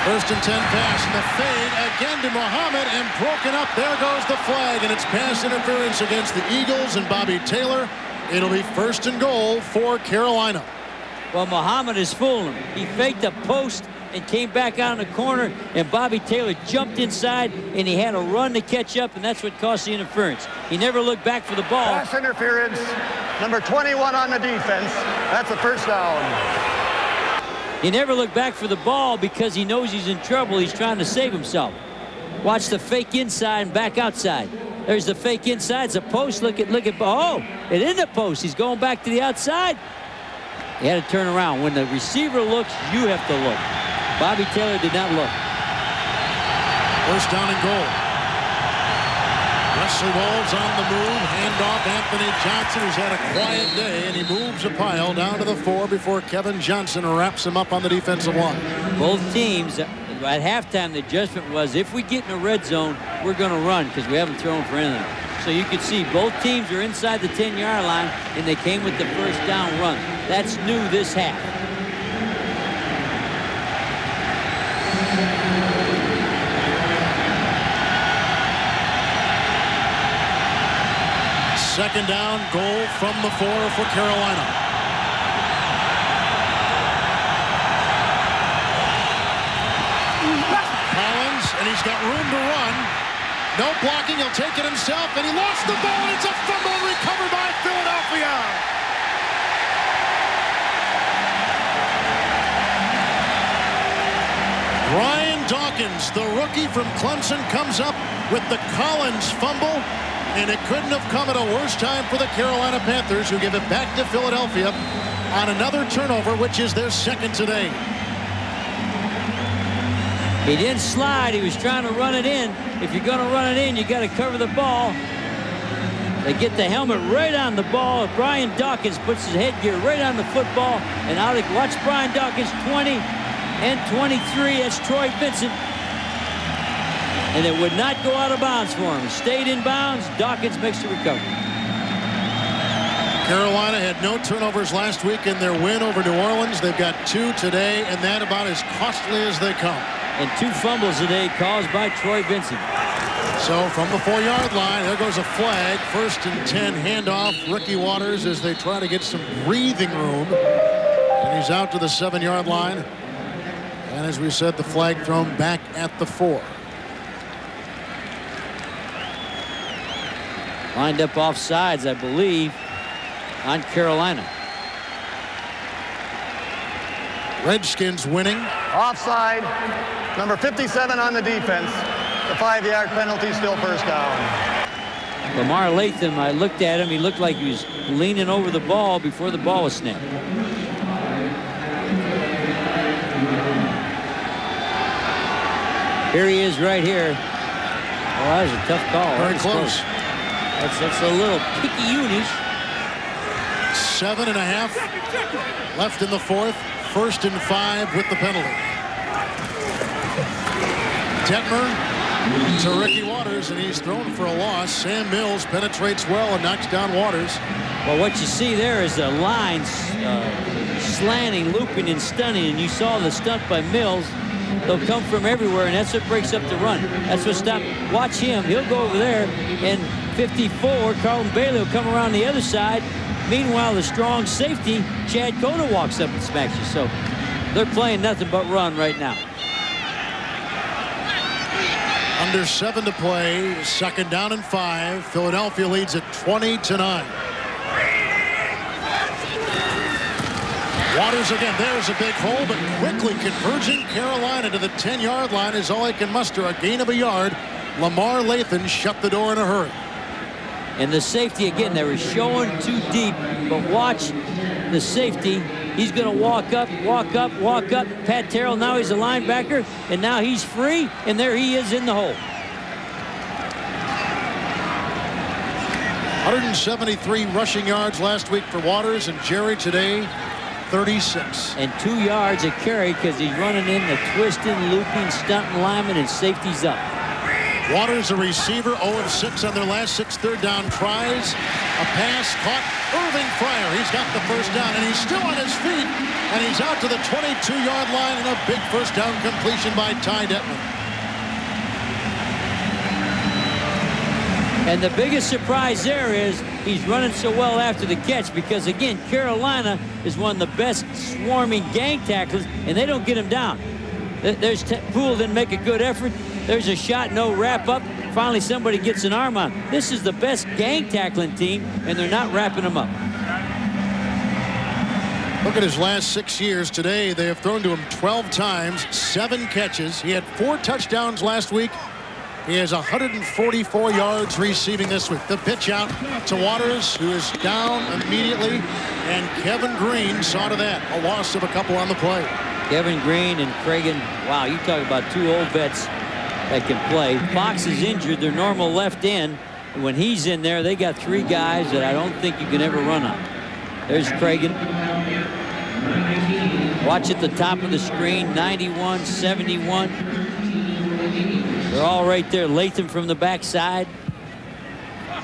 First and 10 pass, and the fade again to Muhammad, and broken up. There goes the flag, and it's pass interference against the Eagles and Bobby Taylor. It'll be first and goal for Carolina. Well, Muhammad is fooling him. He faked a post and came back out in the corner, and Bobby Taylor jumped inside, and he had a run to catch up, and that's what cost the interference. He never looked back for the ball. Pass interference, number 21 on the defense. That's a first down. He never looked back for the ball because he knows he's in trouble. He's trying to save himself. Watch the fake inside and back outside. There's the fake inside. It's a post. Look at. Oh, it is a post. He's going back to the outside. He had to turn around. When the receiver looks, you have to look. Bobby Taylor did not look. First down and goal. Wesley Walls on the move. Handoff Anthony Johnson, who's had a quiet day, and he moves a pile down to the 4 before Kevin Johnson wraps him up on the defensive line. Both teams, at halftime, the adjustment was, if we get in the red zone, we're going to run because we haven't thrown for anything. So you can see both teams are inside the 10-yard line, and they came with the first down run. That's new this half. Second down, goal from the 4 for Carolina. Collins, and he's got room to run. No blocking, he'll take it himself, and he lost the ball. It's a fumble recovered by Philadelphia. Brian Dawkins, the rookie from Clemson, comes up with the Collins fumble, and it couldn't have come at a worse time for the Carolina Panthers, who give it back to Philadelphia on another turnover, which is their second today. He didn't slide. He was trying to run it in. If you're going to run it in, you got to cover the ball. They get the helmet right on the ball. Brian Dawkins puts his headgear right on the football, and out of watch Brian Dawkins 20 and 23. That's Troy Vincent. And it would not go out of bounds for him. He stayed in bounds. Dawkins makes the recovery. Carolina had no turnovers last week in their win over New Orleans. They've got 2 today, and that about as costly as they come. And 2 fumbles today caused by Troy Vincent. So from the 4-yard line, there goes a flag. First and 10 handoff. Ricky Waters as they try to get some breathing room. And he's out to the 7-yard line. And as we said, the flag thrown back at the 4. Lined up off sides, I believe, on Carolina. Redskins winning. Offside. Number 57 on the defense. The 5-yard penalty, still first down. Lamar Latham, I looked at him. He looked like he was leaning over the ball before the ball was snapped. Here he is right here. Oh, that was a tough call. Very close. That's a little picky-unish. 7.5 left in the fourth. 1st and 5 with the penalty. Detmer to Ricky Waters, and he's thrown for a loss. Sam Mills penetrates well and knocks down Waters. Well, what you see there is a line slanting, looping, and stunning, and you saw the stunt by Mills. They'll come from everywhere, and that's what breaks up the run. That's what stopped. Watch him. He'll go over there, and 54, Carlton Bailey will come around the other side. Meanwhile, the strong safety, Chad Cota, walks up and smacks you. So they're playing nothing but run right now. Under 7 to play. 2nd down and 5. Philadelphia leads at 20-9. Waters again. There's a big hole, but quickly converging. Carolina to the 10-yard line is all they can muster. A gain of a yard. Lamar Latham shut the door in a hurry. And the safety, again, they were showing too deep, but watch the safety. He's going to walk up, walk up, walk up. Pat Terrell, now he's a linebacker, and now he's free, and there he is in the hole. 173 rushing yards last week for Waters, and Jerry today, 36. And 2 yards a carry because he's running in the twisting, looping, stunting lineman, and safety's up. Waters, a receiver, 0 of 6 on their last 6 third-down tries. A pass caught. Irving Fryer, he's got the first down, and he's still on his feet, and he's out to the 22-yard line, and a big first down completion by Ty Detman. And the biggest surprise there is he's running so well after the catch because, again, Carolina is one of the best swarming gang tacklers, and they don't get him down. Poole didn't make a good effort. There's a shot, no wrap up. Finally, somebody gets an arm on. This is the best gang tackling team, and they're not wrapping them up. Look at his last 6 years. Today, they have thrown to him 12 times, 7 catches. He had 4 touchdowns last week. He has 144 yards receiving this week. The pitch out to Waters, who is down immediately, and Kevin Green saw to that. A loss of a couple on the play. Kevin Green and Cragen. Wow, you talk about 2 old vets that can play. Fox is injured, their normal left end. And when he's in there, they got 3 guys that I don't think you can ever run on. There's Cragen. Watch at the top of the screen, 91, 71. They're all right there. Latham from the backside.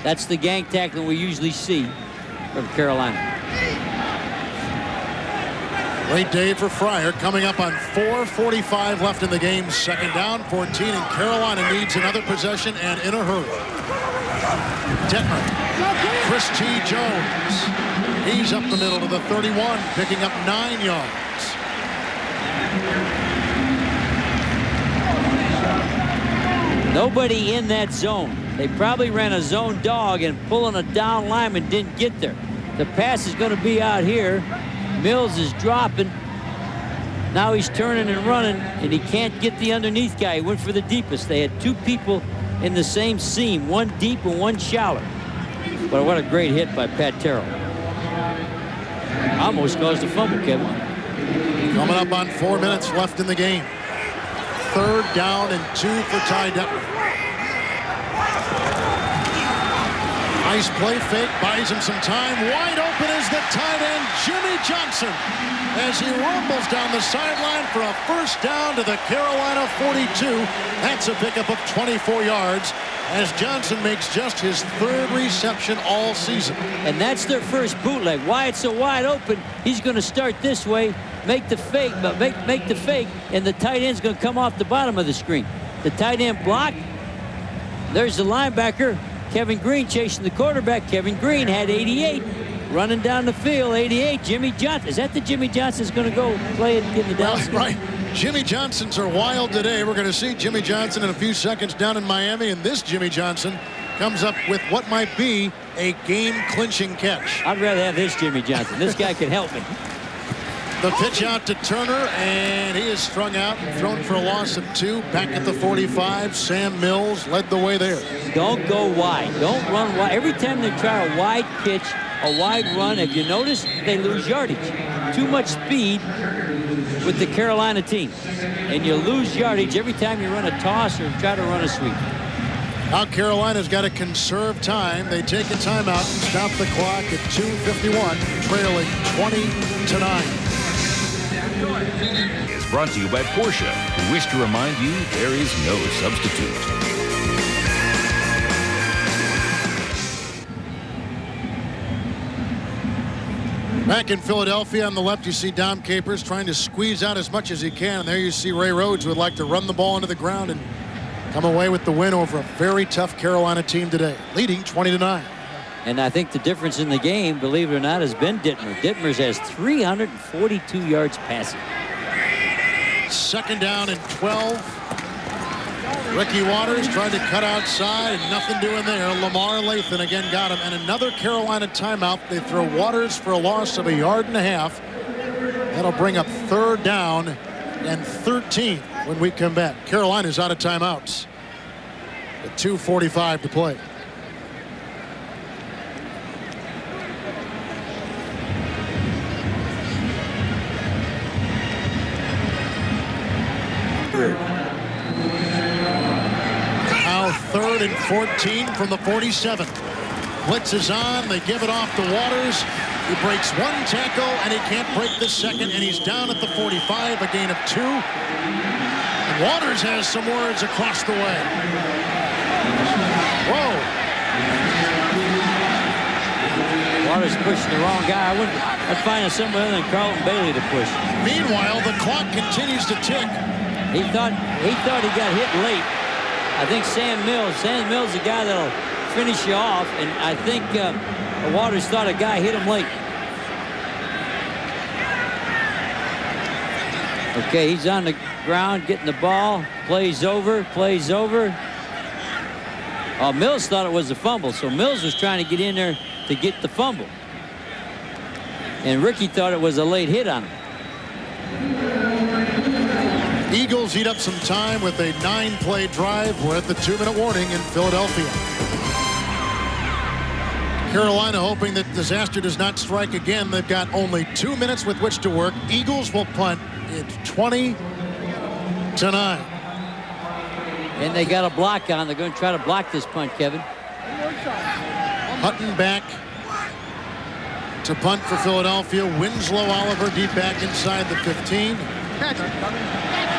That's the gang tackling we usually see from Carolina. Great day for Fryer, coming up on 4:45 left in the game. 2nd down, 14, and Carolina needs another possession and in a hurry. Detmer, Chris T. Jones. He's up the middle to the 31, picking up 9 yards. Nobody in that zone. They probably ran a zone dog, and pulling a down lineman didn't get there. The pass is going to be out here. Mills is dropping. Now he's turning and running, and he can't get the underneath guy. He went for the deepest. They had 2 people in the same seam, one deep and one shallow. But what a great hit by Pat Terrell. Almost caused a fumble, Kevin. Coming up on 4 minutes left in the game. 3rd down and 2 for Ty Detmer. Nice play fake, buys him some time. Wide open is the tight end, Jimmy Johnson, as he rumbles down the sideline for a first down to the Carolina 42. That's a pickup of 24 yards as Johnson makes just his 3rd reception all season. And that's their first bootleg. Why it's so wide open, he's going to start this way, make the fake, but make the fake, and the tight end's going to come off the bottom of the screen. The tight end block. There's the linebacker. Kevin Green chasing the quarterback. Kevin Green had 88 running down the field. 88. Jimmy Johnson. Is that the Jimmy Johnson's going to go play it in the down? Right. Jimmy Johnsons are wild today. We're going to see Jimmy Johnson in a few seconds down in Miami, and this Jimmy Johnson comes up with what might be a game-clinching catch. I'd rather have this Jimmy Johnson. This guy can help me. The pitch out to Turner, and he is strung out and thrown for a loss of 2. Back at the 45, Sam Mills led the way there. Don't go wide. Don't run wide. Every time they try a wide pitch, a wide run, if you notice, they lose yardage. Too much speed with the Carolina team. And you lose yardage every time you run a toss or try to run a sweep. Now Carolina's got to conserve time. They take a timeout and stop the clock at 2:51, trailing 20-9. Is brought to you by Porsche, who wish to remind you there is no substitute. Back in Philadelphia on the left, you see Dom Capers trying to squeeze out as much as he can. And there you see Ray Rhodes, who would like to run the ball into the ground and come away with the win over a very tough Carolina team today, leading 20-9. And I think the difference in the game, believe it or not, has been Dittmer. Dittmer has 342 yards passing. Second down and 12. Ricky Waters tried to cut outside and nothing doing there. Lamar Lathan again got him. And another Carolina timeout. They throw Waters for a loss of 1.5 yards. That'll bring up 3rd down and 13 when we come back. Carolina's out of timeouts. With 2:45 to play. Now 3rd and 14 from the 47. Blitz is on. They give it off to Waters. He breaks 1 tackle, and he can't break the second, and he's down at the 45, a gain of 2. And Waters has some words across the way. Whoa. Waters pushing the wrong guy. I'd find somebody other than Carlton Bailey to push. Meanwhile, the clock continues to tick. He thought he got hit late. I think Sam Mills is the guy that'll finish you off, and I think Waters thought a guy hit him late. Okay, he's on the ground getting the ball. Plays over. Mills thought it was a fumble, so Mills was trying to get in there to get the fumble. And Ricky thought it was a late hit on him. Eagles eat up some time with a 9-play drive. We're at the 2-minute warning in Philadelphia. Carolina hoping that disaster does not strike again. They've got only 2 minutes with which to work. Eagles will punt. It's 20-9. And they got a block on. They're going to try to block this punt, Kevin. Hutton back to punt for Philadelphia. Winslow Oliver deep back inside the 15.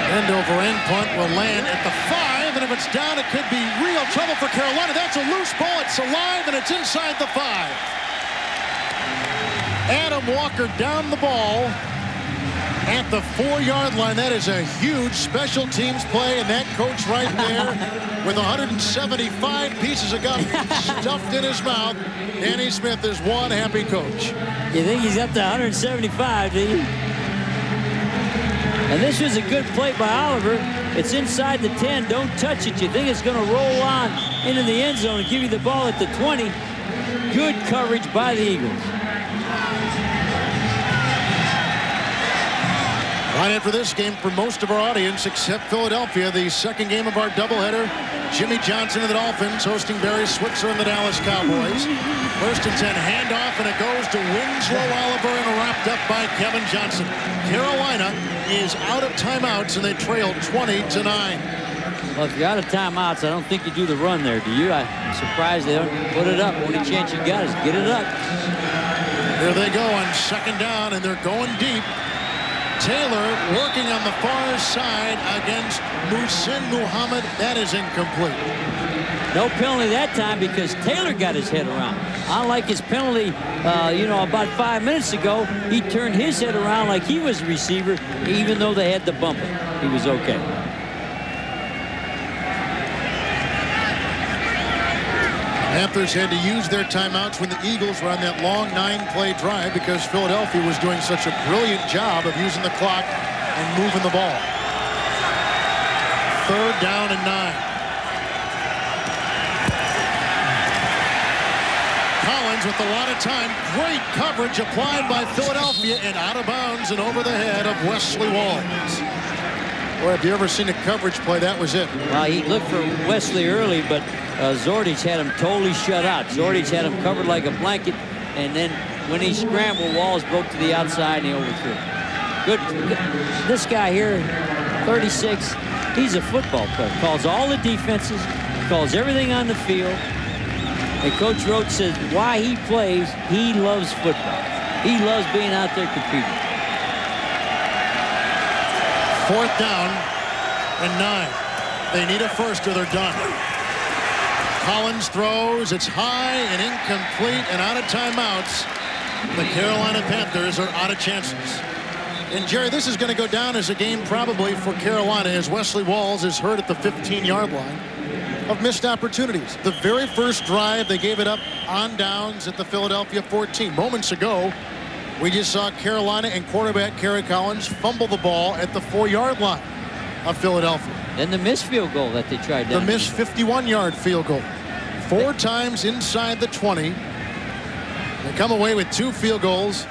End over end punt will land at the 5, and if it's down, it could be real trouble for Carolina. That's a loose ball. It's alive, and it's inside the 5. Adam Walker down the ball at the 4-yard line. That is a huge special teams play, and that coach right there with 175 pieces of gum stuffed in his mouth. Danny Smith is one happy coach. You think he's up to 175, do you? And this was a good play by Oliver. It's inside the 10. Don't touch it. You think it's going to roll on into the end zone and give you the ball at the 20. Good coverage by the Eagles. Right after this game, for most of our audience, except Philadelphia, the second game of our doubleheader, Jimmy Johnson and the Dolphins hosting Barry Switzer and the Dallas Cowboys. 1st and 10 handoff, and it goes to Winslow Oliver and wrapped up by Kevin Johnson. Carolina is out of timeouts, and they trail 20-9. Well, if you're out of timeouts, I don't think you do the run there, do you? I'm surprised they don't put it up. Only chance you got is get it up. Here they go on 2nd down, and they're going deep. Taylor working on the far side against Muhsin Muhammad. That is incomplete. No penalty that time because Taylor got his head around. Unlike his penalty, about 5 minutes ago, he turned his head around like he was a receiver, even though they had the bumper. He was okay. Panthers had to use their timeouts when the Eagles were on that long 9-play drive because Philadelphia was doing such a brilliant job of using the clock and moving the ball. 3rd down and 9. Collins with a lot of time. Great coverage applied by Philadelphia and out of bounds and over the head of Wesley Walls. Boy, have you ever seen a coverage play? That was it. Well, he looked for Wesley early, but Zordich had him totally shut out. Zordich had him covered like a blanket, and then when he scrambled, Walls broke to the outside and he overthrew. Good. This guy here, 36, he's a football player. Calls all the defenses, calls everything on the field. And Coach Rhodes says why he plays, he loves football. He loves being out there competing. 4th down and 9. They need a first or they're done. Collins throws. It's high and incomplete and out of timeouts. The Carolina Panthers are out of chances. And Jerry, this is going to go down as a game probably for Carolina as Wesley Walls is hurt at the 15-yard line of missed opportunities. The very first drive, they gave it up on downs at the Philadelphia 14. Moments ago, we just saw Carolina and quarterback Kerry Collins fumble the ball at the 4-yard line of Philadelphia. Then the missed field goal that they tried down. The missed 51-yard field goal. 4 times inside the 20. They come away with 2 field goals.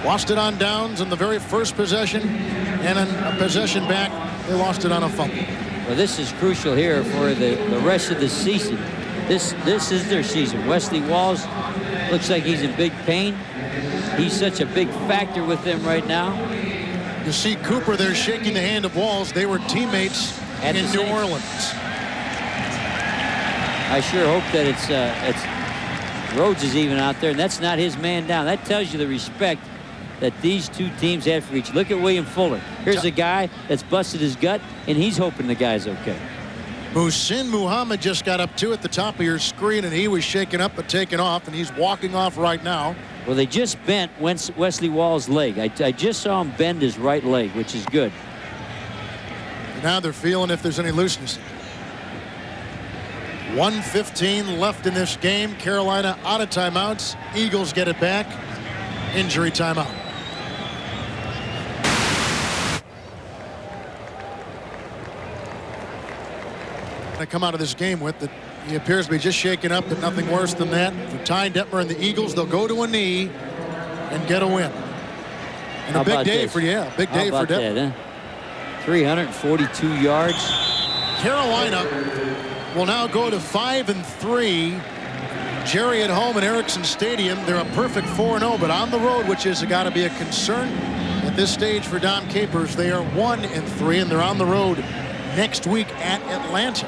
Lost it on downs in the very first possession, and in a possession back, they lost it on a fumble. Well, this is crucial here for the rest of the season. This is their season. Wesley Walls looks like he's in big pain. He's such a big factor with them right now. You see Cooper there shaking the hand of Walls. They were teammates in New Orleans. I sure hope that it's Rhodes is even out there, and that's not his man down. That tells you the respect that these two teams have for each. Look at William Fuller. Here's a guy that's busted his gut, and he's hoping the guy's okay. Muhsin Muhammad just got up too at the top of your screen, and he was shaken up but taken off, and he's walking off right now. Well, they just bent Wesley Walls' leg. I just saw him bend his right leg, which is good. Now they're feeling if there's any looseness. 1:15 left in this game. Carolina out of timeouts. Eagles get it back. Injury timeout. To come out of this game with that he appears to be just shaken up, but nothing worse than that. For Ty Detmer and the Eagles, they'll go to a knee and get a win. And a big day for big day for Detmer. 342 yards. Carolina will now go to 5-3. Jerry at home in Ericsson Stadium, they're a perfect 4-0, but on the road, which has got to be a concern at this stage for Dom Capers, they are 1-3, and they're on the road next week at Atlanta.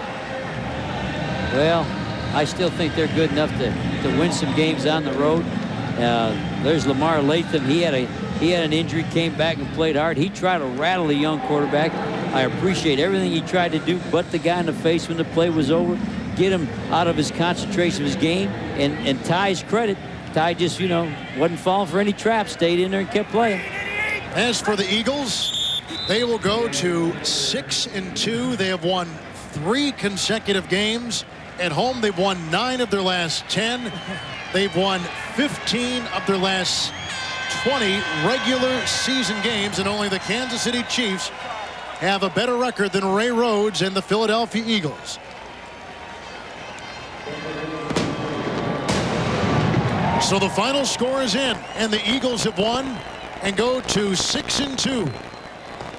Well, I still think they're good enough to win some games on the road. There's Lamar Latham. He had an injury, came back and played hard. He tried to rattle a young quarterback. I appreciate everything he tried to do, but the guy in the face when the play was over, get him out of his concentration of his game. And Ty's credit, Ty just, wasn't falling for any traps, stayed in there and kept playing. As for the Eagles, they will go to 6-2. They have won 3 consecutive games. At home, they've won 9 of their last 10. They've won 15 of their last 20 regular season games, and only the Kansas City Chiefs have a better record than Ray Rhodes and the Philadelphia Eagles. So the final score is in, and the Eagles have won and go to 6-2.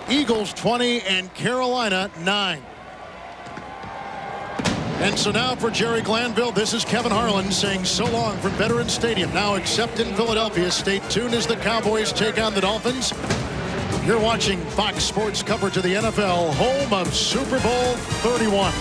Eagles 20 and Carolina 9. And so now for Jerry Glanville, this is Kevin Harlan saying so long from Veterans Stadium. Now except in Philadelphia. Stay tuned as the Cowboys take on the Dolphins. You're watching Fox Sports coverage of the NFL, home of Super Bowl 31.